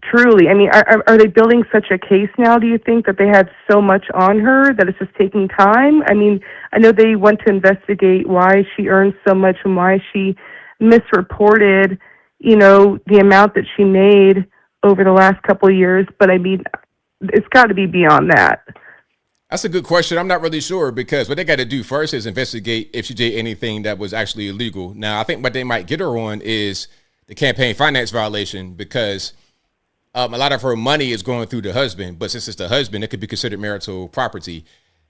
Truly, are they building such a case now, do you think, that they had so much on her that it's just taking time? I know they went to investigate why she earned so much and why she misreported, the amount that she made over the last couple of years, but it's got to be beyond that. That's a good question. I'm not really sure, because what they got to do first is investigate if she did anything that was actually illegal. Now, I think what they might get her on is the campaign finance violation, because a lot of her money is going through the husband, but since it's the husband, it could be considered marital property.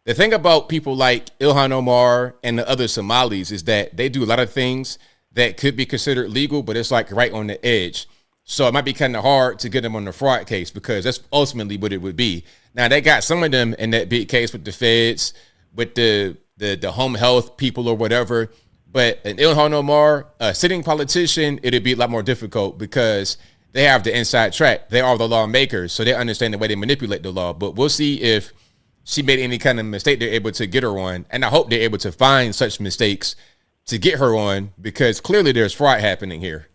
The thing about people like Ilhan Omar and the other Somalis is that they do a lot of things that could be considered legal, but it's right on the edge. So it might be kind of hard to get them on the fraud case, because that's ultimately what it would be. Now, they got some of them in that big case with the feds, with the home health people or whatever. But an Ilhan Omar, a sitting politician, it'd be a lot more difficult, because they have the inside track. They are the lawmakers, so they understand the way they manipulate the law. But we'll see if she made any kind of mistake they're able to get her on. And I hope they're able to find such mistakes to get her on, because clearly there's fraud happening here.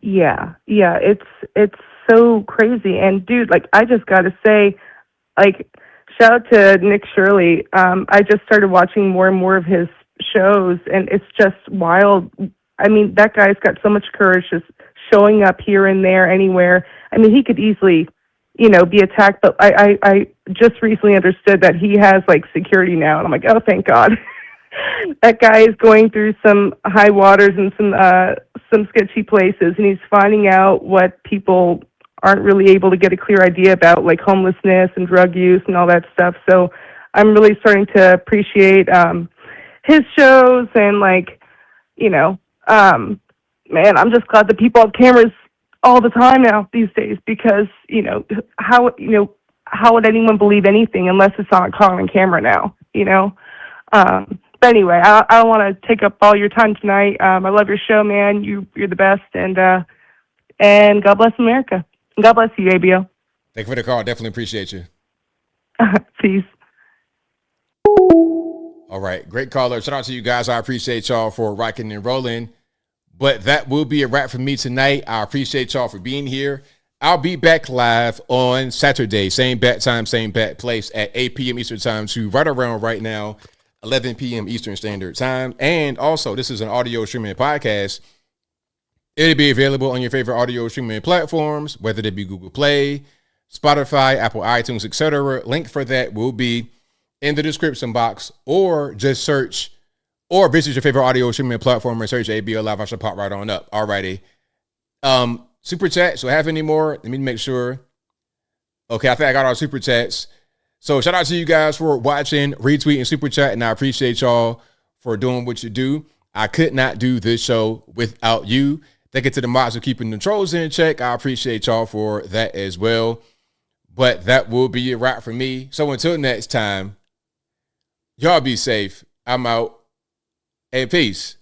Yeah, it's so crazy. And dude, I just gotta say, shout out to Nick Shirley. I just started watching more and more of his shows, and it's just wild. That guy's got so much courage, just showing up here and there, anywhere. He could easily, be attacked, but I just recently understood that he has security now, and I'm like, oh, thank God. that guy is going through some high waters and some sketchy places, and he's finding out what people aren't really able to get a clear idea about, like homelessness and drug use and all that stuff. So I'm really starting to appreciate his shows, and like, you know, man, I'm just glad that people have cameras all the time now these days, because how would anyone believe anything unless it's on camera now, you know? But anyway, I don't want to take up all your time tonight. I love your show, man. You're the best, and God bless America. And God bless you, ABL. Thank you for the call. Definitely appreciate you. Peace. All right. Great caller. Shout out to you guys. I appreciate y'all for rocking and rolling. But that will be a wrap for me tonight. I appreciate y'all for being here. I'll be back live on Saturday. Same bat time, same bat place at 8 p.m. Eastern time to right around right now, 11 p.m. Eastern Standard Time. And also, this is an audio streaming podcast. It'll be available on your favorite audio streaming platforms, whether it be Google Play, Spotify, Apple iTunes, etc. Link for that will be in the description box, or just search or visit your favorite audio streaming platform and search ABL Live. I should pop right on up. Alrighty. Super chat. So have any more? Let me make sure. Okay, I think I got our super chats. So shout out to you guys for watching, retweeting, super chat, and I appreciate y'all for doing what you do. I could not do this show without you. Thank you to the mods for keeping the trolls in check. I appreciate y'all for that as well. But that will be a wrap for me. So until next time, y'all be safe. I'm out. And peace.